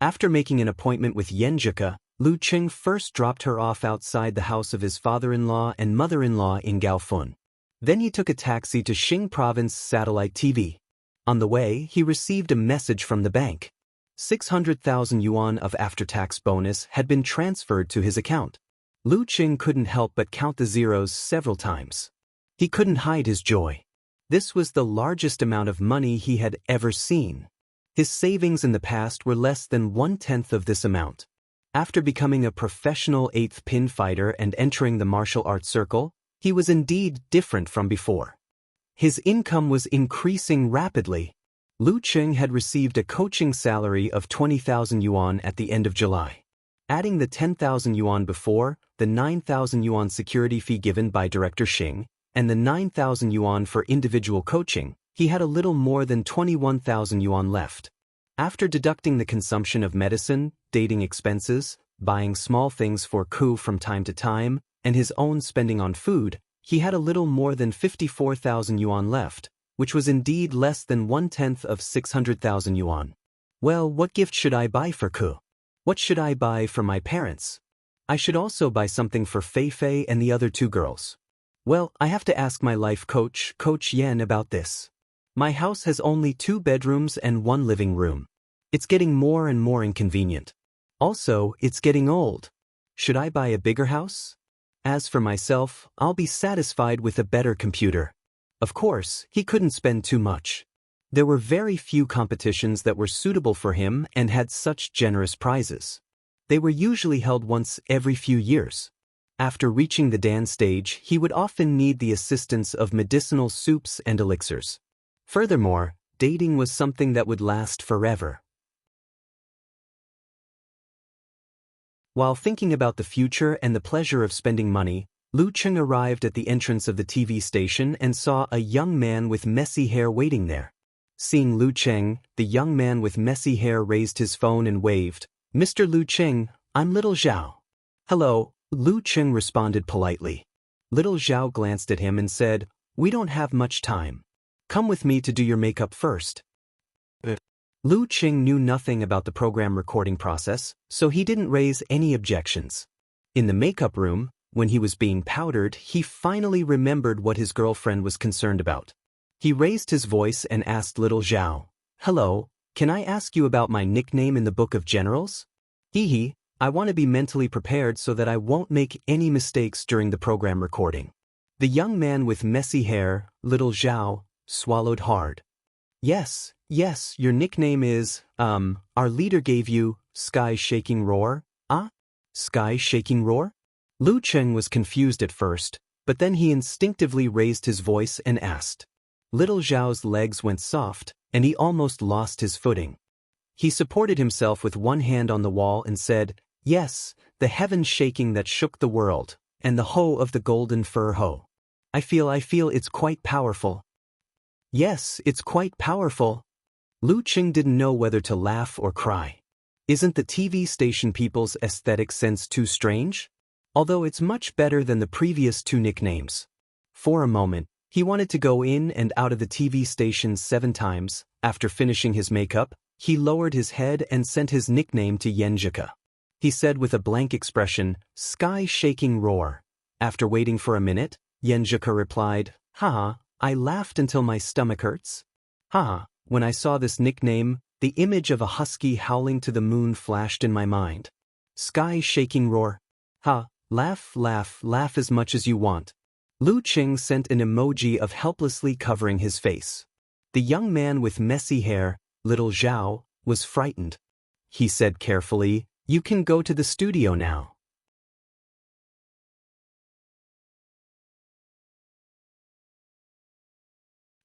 After making an appointment with Yenjika, Lu Qing first dropped her off outside the house of his father-in-law and mother-in-law in Gaofun. Then he took a taxi to Xing Province Satellite TV. On the way, he received a message from the bank. 600,000 yuan of after-tax bonus had been transferred to his account. Lu Qing couldn't help but count the zeros several times. He couldn't hide his joy. This was the largest amount of money he had ever seen. His savings in the past were less than 1/10 of this amount. After becoming a professional 8th pin fighter and entering the martial arts circle, he was indeed different from before. His income was increasing rapidly. Lu Qing had received a coaching salary of 20,000 yuan at the end of July. Adding the 10,000 yuan before, the 9,000 yuan security fee given by Director Xing, and the 9,000 yuan for individual coaching, he had a little more than 21,000 yuan left. After deducting the consumption of medicine, dating expenses, buying small things for Ku from time to time, and his own spending on food, he had a little more than 54,000 yuan left, which was indeed less than 1/10 of 600,000 yuan. Well, what gift should I buy for Ku? What should I buy for my parents? I should also buy something for Fei Fei and the other 2 girls. Well, I have to ask my life coach, Coach Yen, about this. My house has only 2 bedrooms and 1 living room. It's getting more and more inconvenient. Also, it's getting old. Should I buy a bigger house? As for myself, I'll be satisfied with a better computer. Of course, he couldn't spend too much. There were very few competitions that were suitable for him and had such generous prizes. They were usually held once every few years. After reaching the dance stage, he would often need the assistance of medicinal soups and elixirs. Furthermore, dating was something that would last forever. While thinking about the future and the pleasure of spending money, Lu Cheng arrived at the entrance of the TV station and saw a young man with messy hair waiting there. Seeing Lu Cheng, the young man with messy hair raised his phone and waved, "Mr. Lu Cheng, I'm Little Zhao." "Hello," Lu Cheng responded politely. Little Zhao glanced at him and said, "We don't have much time. Come with me to do your makeup first." Lu Cheng knew nothing about the program recording process, so he didn't raise any objections. In the makeup room, when he was being powdered, he finally remembered what his girlfriend was concerned about. He raised his voice and asked Little Zhao, "Hello, can I ask you about my nickname in the Book of Generals?" "Hee, I want to be mentally prepared so that I won't make any mistakes during the program recording." The young man with messy hair, Little Zhao, swallowed hard. Yes, your nickname is, our leader gave you, Sky-Shaking Roar." "Ah? Sky-Shaking Roar?" Lu Cheng was confused at first, but then he instinctively raised his voice and asked. Little Zhao's legs went soft, and he almost lost his footing. He supported himself with one hand on the wall and said, "Yes, the heavens shaking that shook the world, and the hoe of the golden fur hoe. I feel it's quite powerful." "Yes, it's quite powerful." Lu Cheng didn't know whether to laugh or cry. Isn't the TV station people's aesthetic sense too strange? Although it's much better than the previous two nicknames. For a moment, he wanted to go in and out of the TV station 7 times. After finishing his makeup, he lowered his head and sent his nickname to Yenjika. He said with a blank expression, "Sky-Shaking Roar." After waiting for a minute, Yenjika replied, "Haha, I laughed until my stomach hurts. Haha, when I saw this nickname, the image of a husky howling to the moon flashed in my mind. Sky-Shaking Roar. Ha, laugh as much as you want." Lu Cheng sent an emoji of helplessly covering his face. The young man with messy hair, Little Zhao, was frightened. He said carefully, "You can go to the studio now."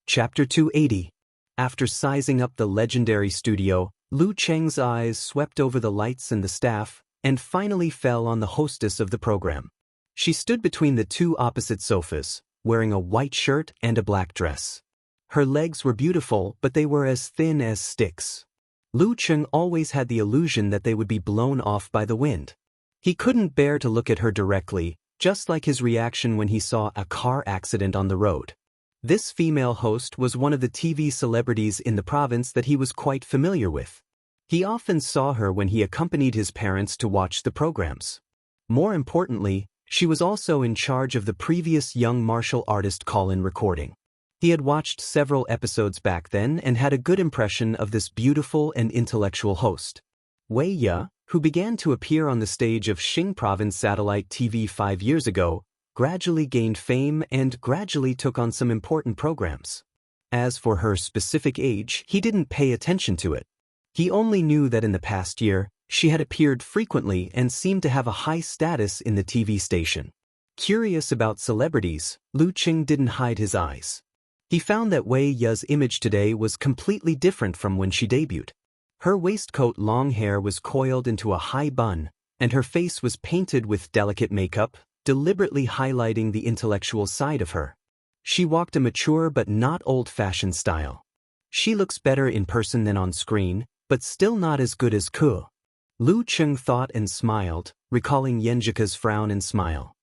Chapter 280. After sizing up the legendary studio, Lu Cheng's eyes swept over the lights and the staff, and finally fell on the hostess of the program. She stood between the two opposite sofas, wearing a white shirt and a black dress. Her legs were beautiful, but they were as thin as sticks. Lu Cheng always had the illusion that they would be blown off by the wind. He couldn't bear to look at her directly, just like his reaction when he saw a car accident on the road. This female host was one of the TV celebrities in the province that he was quite familiar with. He often saw her when he accompanied his parents to watch the programs. More importantly, she was also in charge of the previous young martial artist call-in recording. He had watched several episodes back then and had a good impression of this beautiful and intellectual host. Wei Ye, who began to appear on the stage of Xing Province Satellite TV 5 years ago, gradually gained fame and gradually took on some important programs. As for her specific age, he didn't pay attention to it. He only knew that in the past year, she had appeared frequently and seemed to have a high status in the TV station. Curious about celebrities, Lu Cheng didn't hide his eyes. He found that Wei Ye's image today was completely different from when she debuted. Her waistcoat long hair was coiled into a high bun, and her face was painted with delicate makeup, deliberately highlighting the intellectual side of her. She walked a mature but not old-fashioned style. She looks better in person than on screen, but still not as good as Ke. Lu Cheng thought and smiled, recalling Yenjika's frown and smile.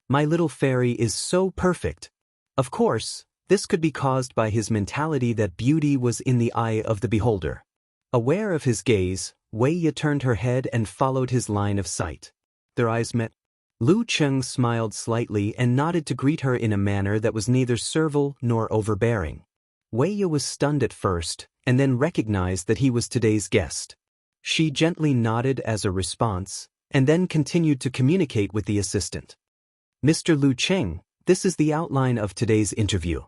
"My little fairy is so perfect." Of course, this could be caused by his mentality that beauty was in the eye of the beholder. Aware of his gaze, Wei Ye turned her head and followed his line of sight. Their eyes met. Lu Cheng smiled slightly and nodded to greet her in a manner that was neither servile nor overbearing. Wei Ye was stunned at first, and then recognized that he was today's guest. She gently nodded as a response, and then continued to communicate with the assistant. "Mr. Lu Cheng, this is the outline of today's interview.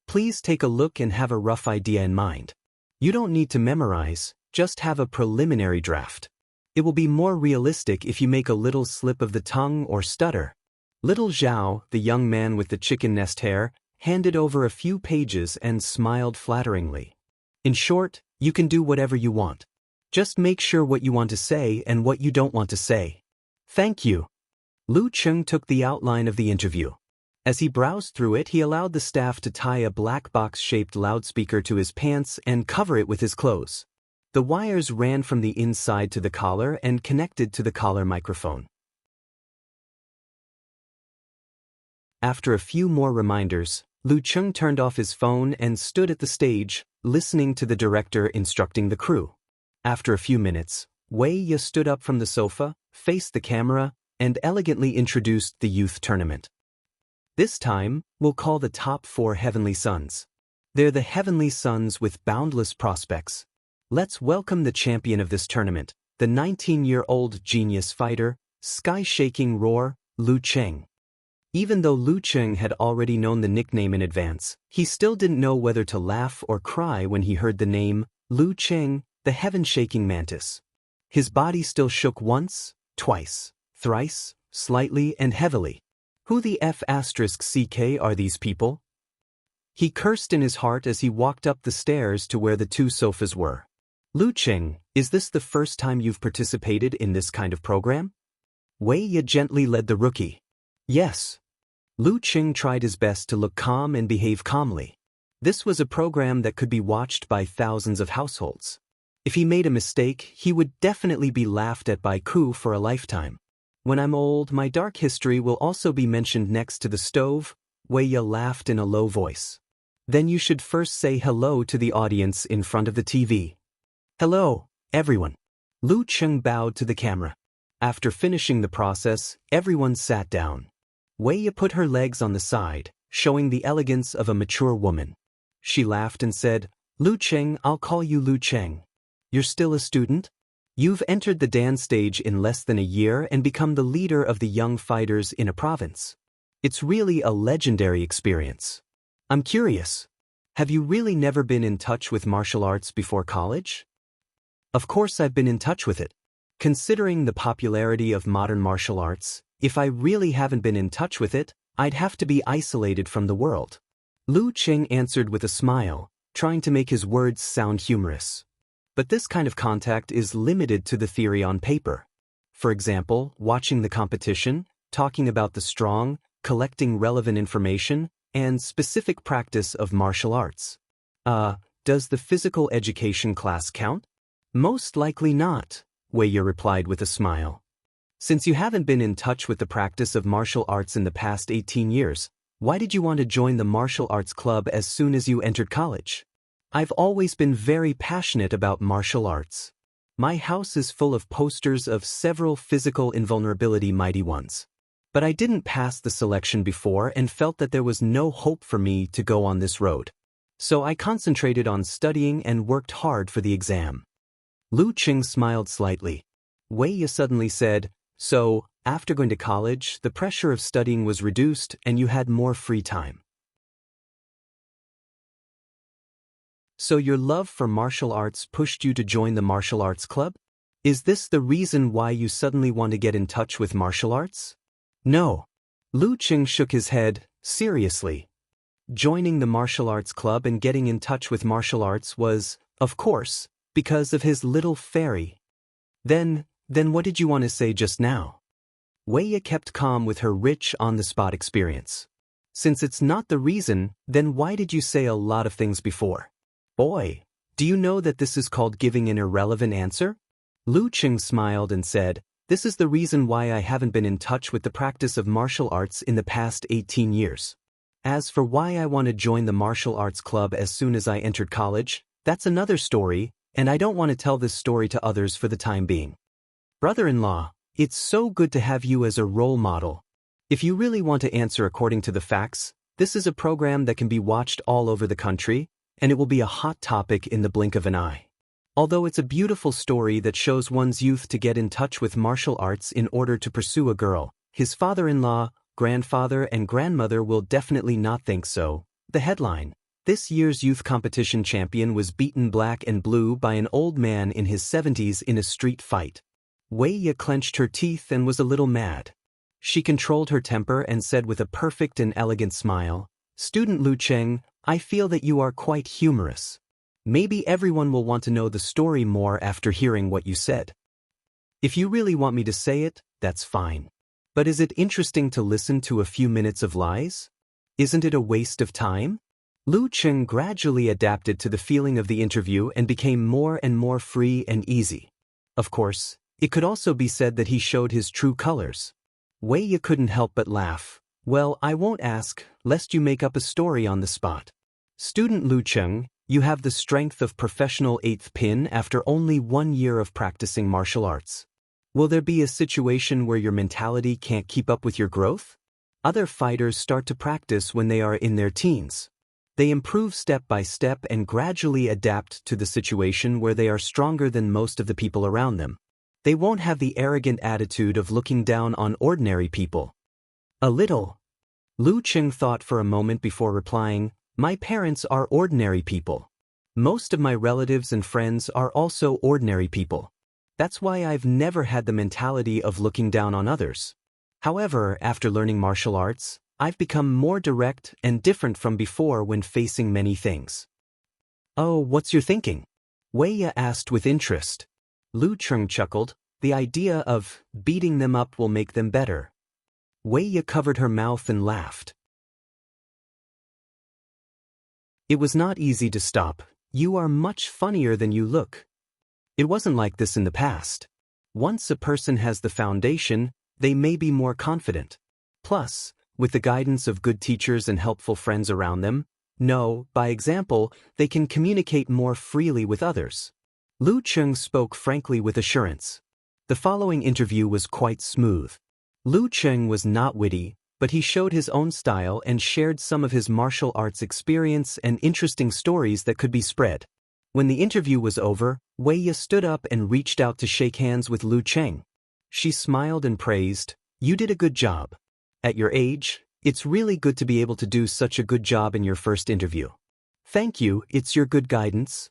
Please take a look and have a rough idea in mind. You don't need to memorize, just have a preliminary draft." It will be more realistic if you make a little slip of the tongue or stutter. Little Zhao, the young man with the chicken nest hair, handed over a few pages and smiled flatteringly. In short, you can do whatever you want. Just make sure what you want to say and what you don't want to say. Thank you. Lu Cheng took the outline of the interview. As he browsed through it, he allowed the staff to tie a black box-shaped loudspeaker to his pants and cover it with his clothes. The wires ran from the inside to the collar and connected to the collar microphone. After a few more reminders, Lu Cheng turned off his phone and stood at the stage, listening to the director instructing the crew. After a few minutes, Wei Ye stood up from the sofa, faced the camera, and elegantly introduced the youth tournament. This time, we'll call the top 4 Heavenly Sons. They're the Heavenly Sons with boundless prospects. Let's welcome the champion of this tournament, the 19-year-old genius fighter, sky-shaking roar, Lu Cheng. Even though Lu Cheng had already known the nickname in advance, he still didn't know whether to laugh or cry when he heard the name, Lu Cheng, the heaven-shaking mantis. His body still shook once, twice, thrice, slightly and heavily. Who the F***ck are these people? He cursed in his heart as he walked up the stairs to where the 2 sofas were. Lu Cheng, is this the first time you've participated in this kind of program? Wei Ye gently led the rookie. Yes. Lu Cheng tried his best to look calm and behave calmly. This was a program that could be watched by thousands of households. If he made a mistake, he would definitely be laughed at by Ku for a lifetime. When I'm old, my dark history will also be mentioned next to the stove, Wei Ye laughed in a low voice. Then you should first say hello to the audience in front of the TV. Hello, everyone. Lu Cheng bowed to the camera. After finishing the process, everyone sat down. Wei Ye put her legs on the side, showing the elegance of a mature woman. She laughed and said, Lu Cheng, I'll call you Lu Cheng. You're still a student? You've entered the dance stage in less than a year and become the leader of the young fighters in a province. It's really a legendary experience. I'm curious. Have you really never been in touch with martial arts before college? Of course I've been in touch with it. Considering the popularity of modern martial arts, if I really haven't been in touch with it, I'd have to be isolated from the world. Lu Cheng answered with a smile, trying to make his words sound humorous. But this kind of contact is limited to the theory on paper. For example, watching the competition, talking about the strong, collecting relevant information, and specific practice of martial arts. Does the physical education class count? Most likely not, Wei Ye replied with a smile. Since you haven't been in touch with the practice of martial arts in the past 18 years, why did you want to join the martial arts club as soon as you entered college? I've always been very passionate about martial arts. My house is full of posters of several physical invulnerability mighty ones. But I didn't pass the selection before and felt that there was no hope for me to go on this road. So I concentrated on studying and worked hard for the exam. Lu Cheng smiled slightly. Wei Ye suddenly said, so, after going to college, the pressure of studying was reduced and you had more free time. So your love for martial arts pushed you to join the martial arts club? Is this the reason why you suddenly want to get in touch with martial arts? No. Lu Cheng shook his head, seriously. Joining the martial arts club and getting in touch with martial arts was, of course, because of his little fairy. Then what did you want to say just now? Wei Ye kept calm with her rich on-the-spot experience. Since it's not the reason, then why did you say a lot of things before? Boy, do you know that this is called giving an irrelevant answer? Lu Cheng smiled and said, this is the reason why I haven't been in touch with the practice of martial arts in the past 18 years. As for why I want to join the martial arts club as soon as I entered college, that's another story, and I don't want to tell this story to others for the time being. Brother-in-law, it's so good to have you as a role model. If you really want to answer according to the facts, this is a program that can be watched all over the country, and it will be a hot topic in the blink of an eye. Although it's a beautiful story that shows one's youth to get in touch with martial arts in order to pursue a girl, his father-in-law, grandfather and grandmother will definitely not think so. The headline: this year's youth competition champion was beaten black and blue by an old man in his 70s in a street fight. Wei Yi clenched her teeth and was a little mad. She controlled her temper and said with a perfect and elegant smile, "Student Lu Cheng, I feel that you are quite humorous. Maybe everyone will want to know the story more after hearing what you said. If you really want me to say it, that's fine. But is it interesting to listen to a few minutes of lies? Isn't it a waste of time?" Lu Cheng gradually adapted to the feeling of the interview and became more and more free and easy. Of course, it could also be said that he showed his true colors. Wei Yi couldn't help but laugh. "Well, I won't ask, lest you make up a story on the spot. Student Lu Cheng, you have the strength of professional eighth pin after only 1 year of practicing martial arts. Will there be a situation where your mentality can't keep up with your growth? Other fighters start to practice when they are in their teens. They improve step by step and gradually adapt to the situation where they are stronger than most of the people around them. They won't have the arrogant attitude of looking down on ordinary people." "A little." Lu Cheng thought for a moment before replying, "My parents are ordinary people. Most of my relatives and friends are also ordinary people. That's why I've never had the mentality of looking down on others. However, after learning martial arts, I've become more direct and different from before when facing many things." "Oh, what's your thinking?" Wei Yi asked with interest. Lu Cheng chuckled. "The idea of beating them up will make them better." Wei Yi covered her mouth and laughed. It was not easy to stop. "You are much funnier than you look. It wasn't like this in the past. Once a person has the foundation, they may be more confident. Plus, with the guidance of good teachers and helpful friends around them, by example, they can communicate more freely with others." Lu Cheng spoke frankly with assurance. The following interview was quite smooth. Lu Cheng was not witty, but he showed his own style and shared some of his martial arts experience and interesting stories that could be spread. When the interview was over, Wei Yi stood up and reached out to shake hands with Lu Cheng. She smiled and praised, "You did a good job. At your age, it's really good to be able to do such a good job in your first interview." "Thank you, it's your good guidance,"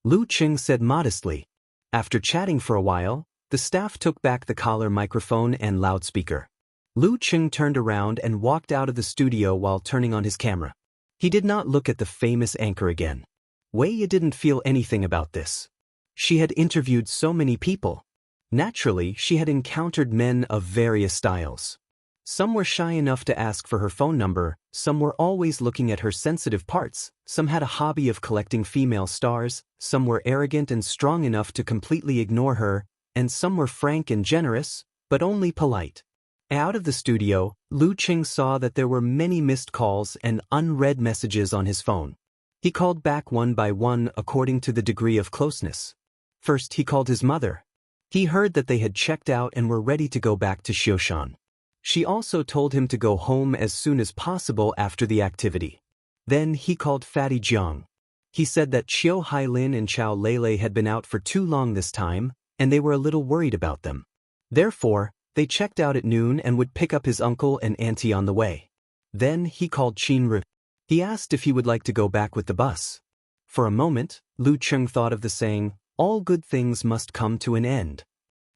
Lu Cheng said modestly. After chatting for a while, the staff took back the collar microphone and loudspeaker. Lu Cheng turned around and walked out of the studio while turning on his camera. He did not look at the famous anchor again. Wei Yi didn't feel anything about this. She had interviewed so many people. Naturally, she had encountered men of various styles. Some were shy enough to ask for her phone number, some were always looking at her sensitive parts, some had a hobby of collecting female stars, some were arrogant and strong enough to completely ignore her, and some were frank and generous, but only polite. Out of the studio, Lu Cheng saw that there were many missed calls and unread messages on his phone. He called back one by one according to the degree of closeness. First, he called his mother. He heard that they had checked out and were ready to go back to Xioshan. She also told him to go home as soon as possible after the activity. Then he called Fatty Jiang. He said that Qiu Hailin and Chao Lele had been out for too long this time, and they were a little worried about them. Therefore, they checked out at noon and would pick up his uncle and auntie on the way. Then he called Qin Ru. He asked if he would like to go back with the bus. For a moment, Lu Cheng thought of the saying, "All good things must come to an end."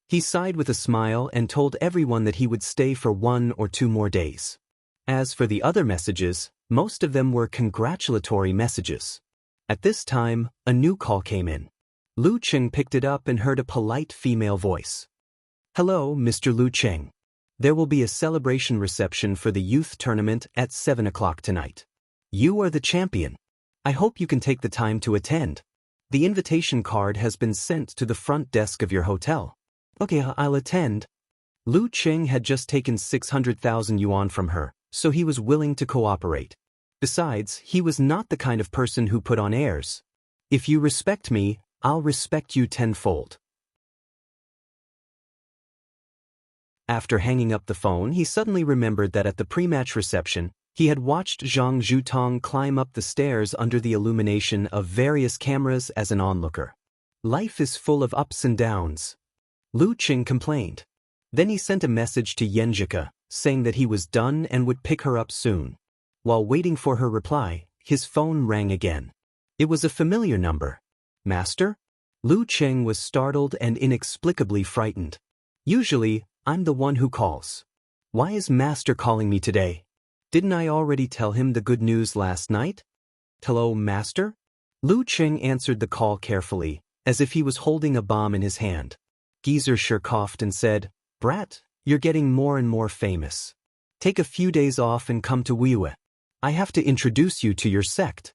He sighed with a smile and told everyone that he would stay for 1 or 2 more days. As for the other messages, most of them were congratulatory messages. At this time, a new call came in. Lu Cheng picked it up and heard a polite female voice. "Hello, Mr. Lu Cheng. There will be a celebration reception for the youth tournament at 7 o'clock tonight. You are the champion. I hope you can take the time to attend. The invitation card has been sent to the front desk of your hotel." "Okay, I'll attend." Lu Cheng had just taken 600,000 yuan from her, so he was willing to cooperate. Besides, he was not the kind of person who put on airs. "If you respect me, I'll respect you tenfold." After hanging up the phone, he suddenly remembered that at the pre-match reception, he had watched Zhang Zhutong climb up the stairs under the illumination of various cameras as an onlooker. Life is full of ups and downs, Lu Cheng complained. Then he sent a message to Yenjika, saying that he was done and would pick her up soon. While waiting for her reply, his phone rang again. It was a familiar number. "Master?" Lu Cheng was startled and inexplicably frightened. Usually, I'm the one who calls. Why is Master calling me today? Didn't I already tell him the good news last night? Hello, Master? Lu Qing answered the call carefully, as if he was holding a bomb in his hand. Geezer sure coughed and said, Brat, you're getting more and more famous. Take a few days off and come to Wiwe. I have to introduce you to your sect.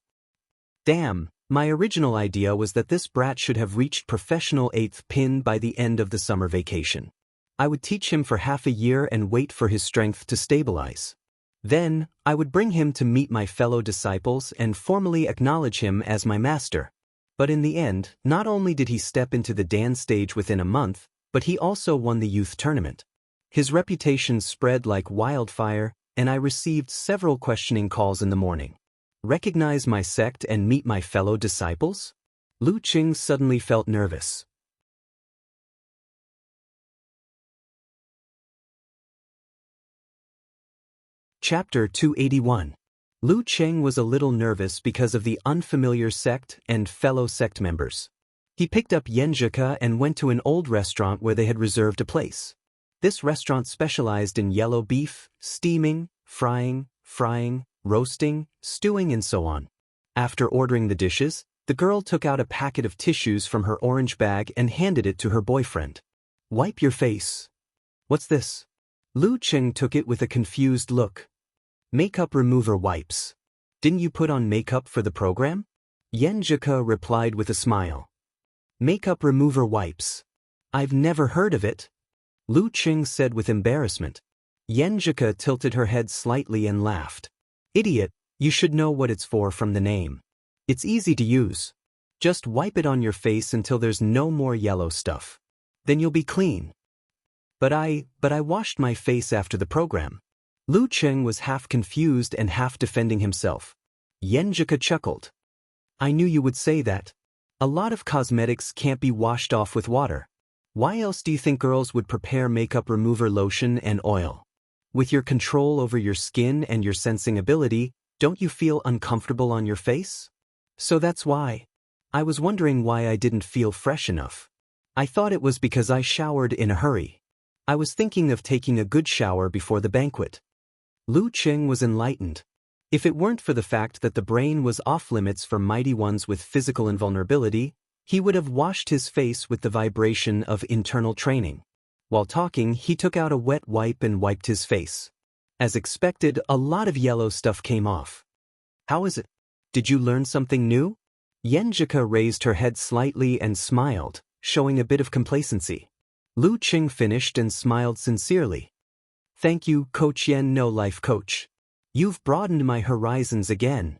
Damn, my original idea was that this brat should have reached professional 8th pin by the end of the summer vacation. I would teach him for half a year and wait for his strength to stabilize. Then, I would bring him to meet my fellow disciples and formally acknowledge him as my master. But in the end, not only did he step into the dance stage within a month, but he also won the youth tournament. His reputation spread like wildfire, and I received several questioning calls in the morning. Recognize my sect and meet my fellow disciples? Lu Qing suddenly felt nervous. Chapter 281. Lu Qing was a little nervous because of the unfamiliar sect and fellow sect members. He picked up Yenjika and went to an old restaurant where they had reserved a place. This restaurant specialized in yellow beef, steaming, frying, roasting, stewing, and so on. After ordering the dishes, the girl took out a packet of tissues from her orange bag and handed it to her boyfriend. Wipe your face. What's this? Lu Qing took it with a confused look. Makeup remover wipes. Didn't you put on makeup for the program? Yenjika replied with a smile. Makeup remover wipes. I've never heard of it. Lu Qing said with embarrassment. Yenjika tilted her head slightly and laughed. Idiot, you should know what it's for from the name. It's easy to use. Just wipe it on your face until there's no more yellow stuff. Then you'll be clean. But I washed my face after the program. Lu Qing was half confused and half defending himself. Yenjika chuckled. I knew you would say that. A lot of cosmetics can't be washed off with water. Why else do you think girls would prepare makeup remover lotion and oil? With your control over your skin and your sensing ability, don't you feel uncomfortable on your face? So that's why. I was wondering why I didn't feel fresh enough. I thought it was because I showered in a hurry. I was thinking of taking a good shower before the banquet. Lu Qing was enlightened. If it weren't for the fact that the brain was off-limits for mighty ones with physical invulnerability, he would have washed his face with the vibration of internal training. While talking, he took out a wet wipe and wiped his face. As expected, a lot of yellow stuff came off. How is it? Did you learn something new? Yenjika raised her head slightly and smiled, showing a bit of complacency. Lu Qing finished and smiled sincerely. Thank you, Coach Yen No Life Coach. You've broadened my horizons again.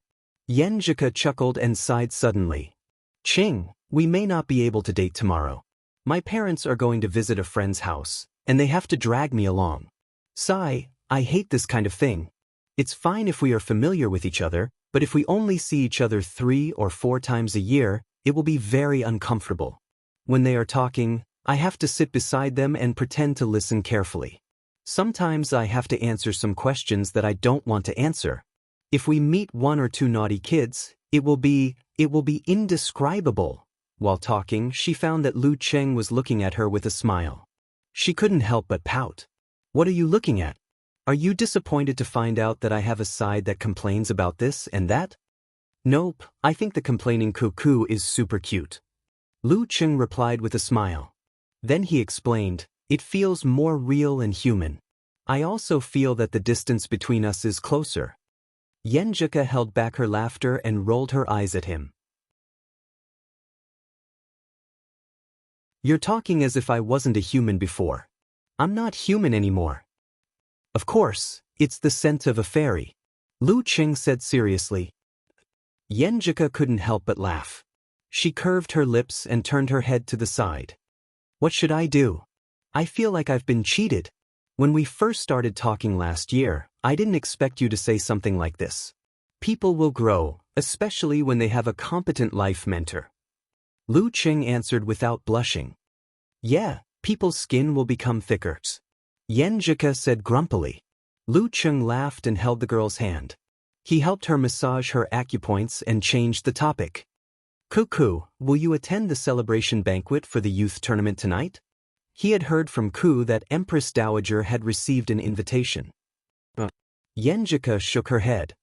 Yenjika chuckled and sighed suddenly. Qing, we may not be able to date tomorrow. My parents are going to visit a friend's house, and they have to drag me along. Sigh, I hate this kind of thing. It's fine if we are familiar with each other, but if we only see each other 3 or 4 times a year, it will be very uncomfortable. When they are talking, I have to sit beside them and pretend to listen carefully. Sometimes I have to answer some questions that I don't want to answer. If we meet 1 or 2 naughty kids, it will be indescribable. While talking, she found that Lu Qing was looking at her with a smile. She couldn't help but pout. What are you looking at? Are you disappointed to find out that I have a side that complains about this and that? Nope, I think the complaining cuckoo is super cute. Lu Qing replied with a smile. Then he explained, it feels more real and human. I also feel that the distance between us is closer. Yenjika held back her laughter and rolled her eyes at him. You're talking as if I wasn't a human before. I'm not human anymore. Of course, it's the scent of a fairy. Lu Qing said seriously. Yenjika couldn't help but laugh. She curved her lips and turned her head to the side. What should I do? I feel like I've been cheated. When we first started talking last year, I didn't expect you to say something like this. People will grow, especially when they have a competent life mentor. Lu Qing answered without blushing. Yeah, people's skin will become thicker. Yenjika said grumpily. Lu Qing laughed and held the girl's hand. He helped her massage her acupoints and changed the topic. Cuckoo, will you attend the celebration banquet for the youth tournament tonight? He had heard from Ku that Empress Dowager had received an invitation. Yenjika shook her head.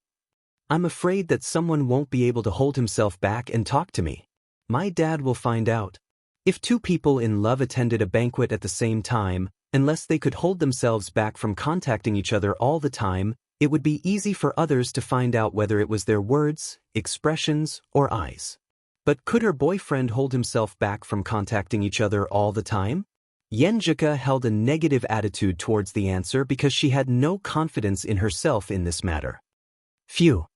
I'm afraid that someone won't be able to hold himself back and talk to me. My dad will find out. If two people in love attended a banquet at the same time, unless they could hold themselves back from contacting each other all the time, it would be easy for others to find out whether it was their words, expressions, or eyes. But could her boyfriend hold himself back from contacting each other all the time? Yenjika held a negative attitude towards the answer because she had no confidence in herself in this matter. Phew.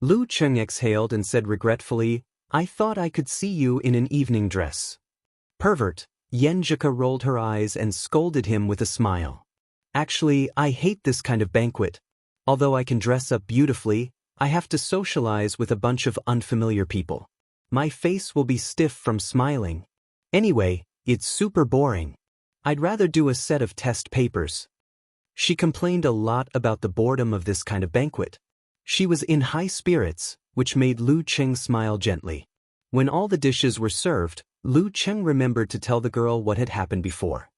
Lu Cheng exhaled and said regretfully, I thought I could see you in an evening dress. Pervert. Yenjika rolled her eyes and scolded him with a smile. Actually, I hate this kind of banquet. Although I can dress up beautifully, I have to socialize with a bunch of unfamiliar people. My face will be stiff from smiling. Anyway, it's super boring. I'd rather do a set of test papers. She complained a lot about the boredom of this kind of banquet. She was in high spirits, which made Lu Cheng smile gently. When all the dishes were served, Lu Cheng remembered to tell the girl what had happened before.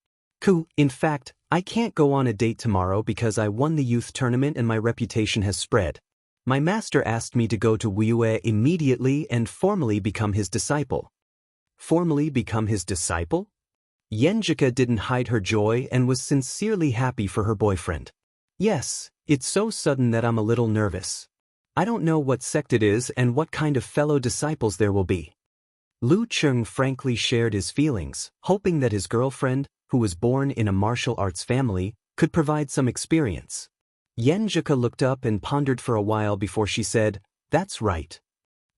Ku, in fact, I can't go on a date tomorrow because I won the youth tournament and my reputation has spread. My master asked me to go to Wuyue immediately and formally become his disciple. Formally become his disciple? Yenjika didn't hide her joy and was sincerely happy for her boyfriend. Yes, it's so sudden that I'm a little nervous. I don't know what sect it is and what kind of fellow disciples there will be. Lu Cheng frankly shared his feelings, hoping that his girlfriend, who was born in a martial arts family, could provide some experience. Yenjika looked up and pondered for a while before she said, That's right.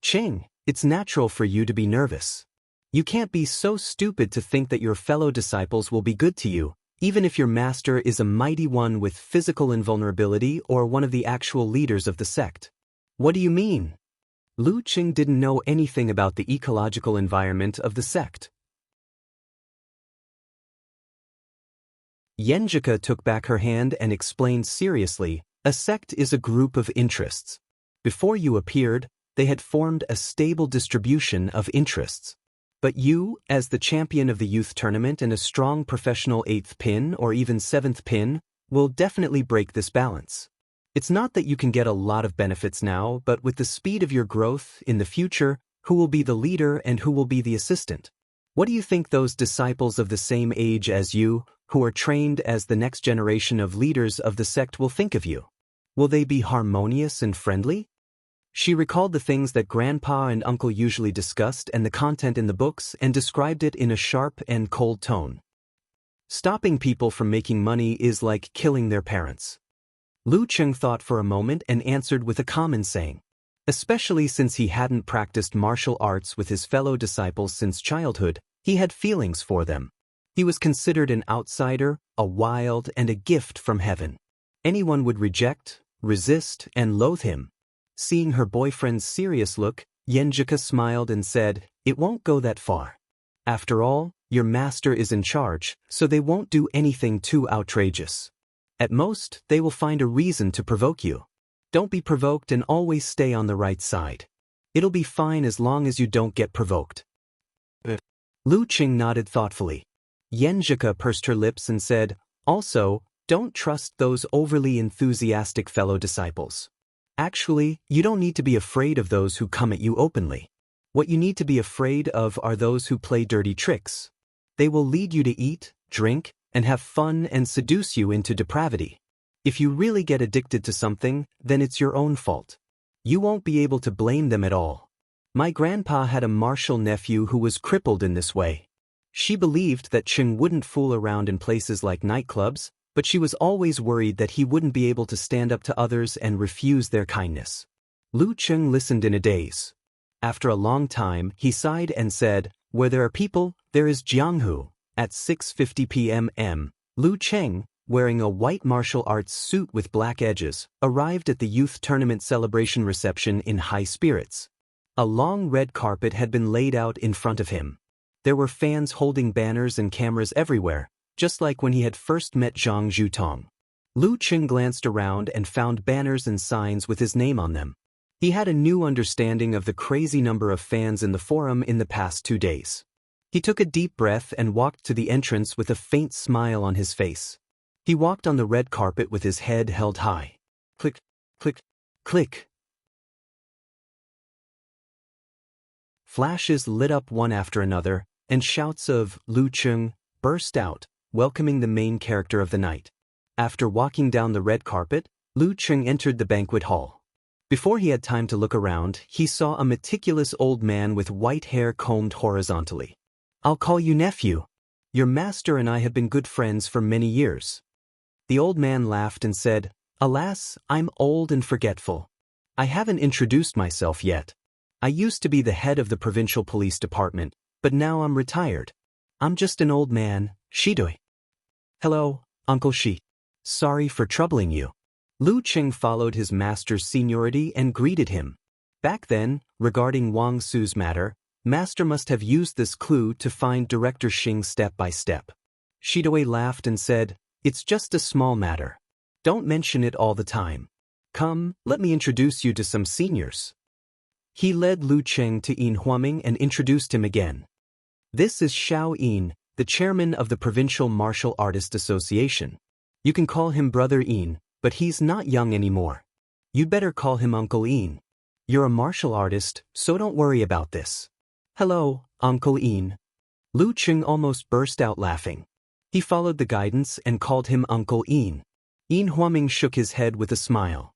Cheng, it's natural for you to be nervous. You can't be so stupid to think that your fellow disciples will be good to you, even if your master is a mighty one with physical invulnerability or one of the actual leaders of the sect. What do you mean? Lu Cheng didn't know anything about the ecological environment of the sect. Yenjika took back her hand and explained seriously, a sect is a group of interests. Before you appeared, they had formed a stable distribution of interests. But you, as the champion of the youth tournament and a strong professional 8th pin or even 7th pin, will definitely break this balance. It's not that you can get a lot of benefits now, but with the speed of your growth in the future, who will be the leader and who will be the assistant? What do you think those disciples of the same age as you, who are trained as the next generation of leaders of the sect will think of you? Will they be harmonious and friendly? She recalled the things that Grandpa and Uncle usually discussed and the content in the books and described it in a sharp and cold tone. Stopping people from making money is like killing their parents. Lu Cheng thought for a moment and answered with a common saying. Especially since he hadn't practiced martial arts with his fellow disciples since childhood, he had feelings for them. He was considered an outsider, a wild, and a gift from heaven. Anyone would reject, resist, and loathe him. Seeing her boyfriend's serious look, Yenjika smiled and said, It won't go that far. After all, your master is in charge, so they won't do anything too outrageous. At most, they will find a reason to provoke you. Don't be provoked and always stay on the right side. It'll be fine as long as you don't get provoked. Lu Cheng nodded thoughtfully. Yenjika pursed her lips and said, Also, don't trust those overly enthusiastic fellow disciples. Actually, you don't need to be afraid of those who come at you openly. What you need to be afraid of are those who play dirty tricks. They will lead you to eat, drink, and have fun and seduce you into depravity. If you really get addicted to something, then it's your own fault. You won't be able to blame them at all. My grandpa had a martial nephew who was crippled in this way. She believed that Cheng wouldn't fool around in places like nightclubs, but she was always worried that he wouldn't be able to stand up to others and refuse their kindness. Lu Cheng listened in a daze. After a long time, he sighed and said, Where there are people, there is Jianghu. At 6:50 p.m. Lu Cheng, wearing a white martial arts suit with black edges, arrived at the youth tournament celebration reception in high spirits. A long red carpet had been laid out in front of him. There were fans holding banners and cameras everywhere, just like when he had first met Zhang Zhutong. Lu Cheng glanced around and found banners and signs with his name on them. He had a new understanding of the crazy number of fans in the forum in the past 2 days. He took a deep breath and walked to the entrance with a faint smile on his face. He walked on the red carpet with his head held high. Click, click, click. Flashes lit up one after another, and shouts of Lu Cheng burst out, welcoming the main character of the night. After walking down the red carpet, Lu Cheng entered the banquet hall. Before he had time to look around, he saw a meticulous old man with white hair combed horizontally. "I'll call you nephew. Your master and I have been good friends for many years." The old man laughed and said, "Alas, I'm old and forgetful. I haven't introduced myself yet. I used to be the head of the provincial police department, but now I'm retired. I'm just an old man, Shidoi." "Hello, Uncle Shi. Sorry for troubling you." Lu Cheng followed his master's seniority and greeted him. Back then, regarding Wang Su's matter, Master must have used this clue to find Director Xing step by step. Shidoi laughed and said, "It's just a small matter. Don't mention it all the time. Come, let me introduce you to some seniors." He led Lu Cheng to Yin Huaming and introduced him again. "This is Xiao Yin, the chairman of the Provincial Martial Artist Association. You can call him Brother Yin, but he's not young anymore. You'd better call him Uncle Yin. You're a martial artist, so don't worry about this." "Hello, Uncle Yin." Lu Cheng almost burst out laughing. He followed the guidance and called him Uncle Yin. Yin Huaming shook his head with a smile.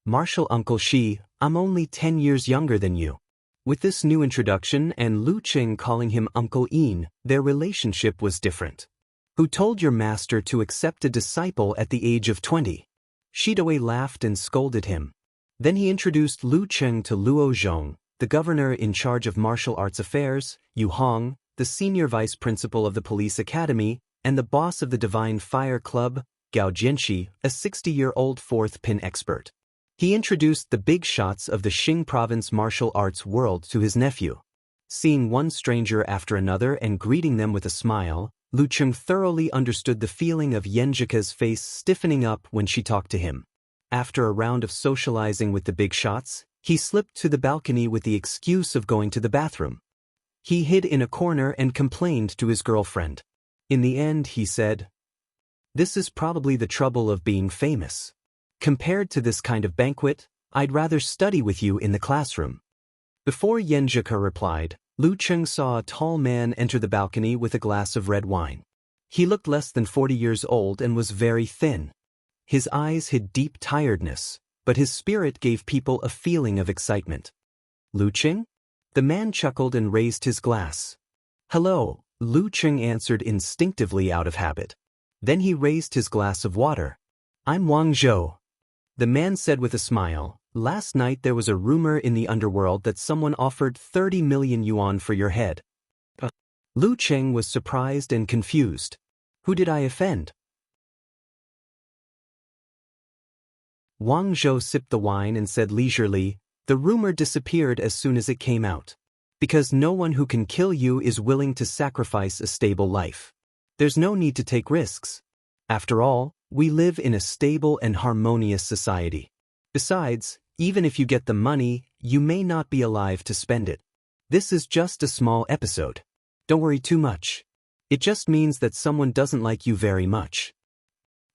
"Martial Uncle Shi, I'm only 10 years younger than you." With this new introduction and Lu Cheng calling him Uncle Yin, their relationship was different. "Who told your master to accept a disciple at the age of 20? Shidoi laughed and scolded him. Then he introduced Lu Cheng to Luo Zhong, the governor in charge of martial arts affairs, Yu Hong, the senior vice principal of the police academy, and the boss of the Divine Fire Club, Gao Jianxi, a 60-year-old fourth pin expert. He introduced the big shots of the Xing province martial arts world to his nephew. Seeing one stranger after another and greeting them with a smile, Lu Cheng thoroughly understood the feeling of Yenjika's face stiffening up when she talked to him. After a round of socializing with the big shots, he slipped to the balcony with the excuse of going to the bathroom. He hid in a corner and complained to his girlfriend. In the end, he said, "This is probably the trouble of being famous. Compared to this kind of banquet, I'd rather study with you in the classroom." Before Yenjika replied, Lu Cheng saw a tall man enter the balcony with a glass of red wine. He looked less than 40 years old and was very thin. His eyes hid deep tiredness, but his spirit gave people a feeling of excitement. "Lu Cheng?" The man chuckled and raised his glass. "Hello," Lu Cheng answered instinctively out of habit. Then he raised his glass of water. "I'm Wang Zhou." The man said with a smile, "Last night there was a rumor in the underworld that someone offered 30 million yuan for your head." Lu Cheng was surprised and confused. "Who did I offend?" Wang Zhou sipped the wine and said leisurely, "The rumor disappeared as soon as it came out. Because no one who can kill you is willing to sacrifice a stable life. There's no need to take risks. After all, we live in a stable and harmonious society. Besides, even if you get the money, you may not be alive to spend it. This is just a small episode. Don't worry too much. It just means that someone doesn't like you very much."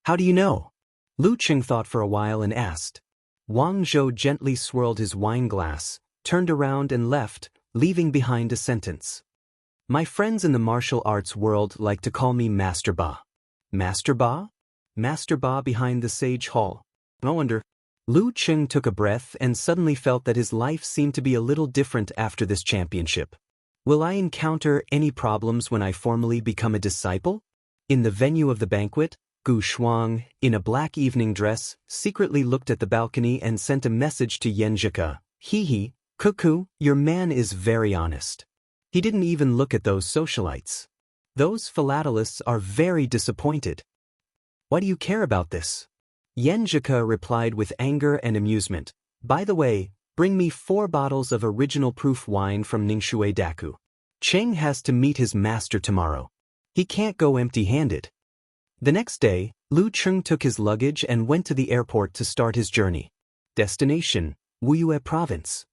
"How do you know?" Lu Cheng thought for a while and asked. Wang Zhou gently swirled his wine glass, turned around and left, leaving behind a sentence. "My friends in the martial arts world like to call me Master Ba." "Master Ba?" "Master Ba behind the Sage Hall." "No wonder." Lu Cheng took a breath and suddenly felt that his life seemed to be a little different after this championship. "Will I encounter any problems when I formally become a disciple?" In the venue of the banquet, Gu Shuang, in a black evening dress, secretly looked at the balcony and sent a message to Yenjika. "Hee, Cuckoo, your man is very honest. He didn't even look at those socialites. Those philatelists are very disappointed. Why do you care about this?" Yenjika replied with anger and amusement. "By the way, bring me 4 bottles of original proof wine from Ningshui Daku. Cheng has to meet his master tomorrow. He can't go empty-handed." The next day, Lu Cheng took his luggage and went to the airport to start his journey. Destination, Wuyue Province.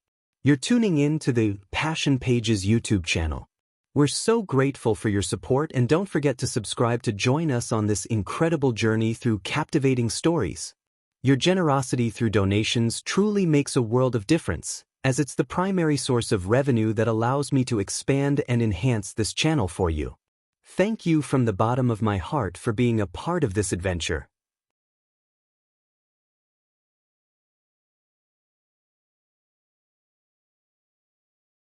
You're tuning in to the Passion Pages YouTube channel. We're so grateful for your support, and don't forget to subscribe to join us on this incredible journey through captivating stories. Your generosity through donations truly makes a world of difference, as it's the primary source of revenue that allows me to expand and enhance this channel for you. Thank you from the bottom of my heart for being a part of this adventure.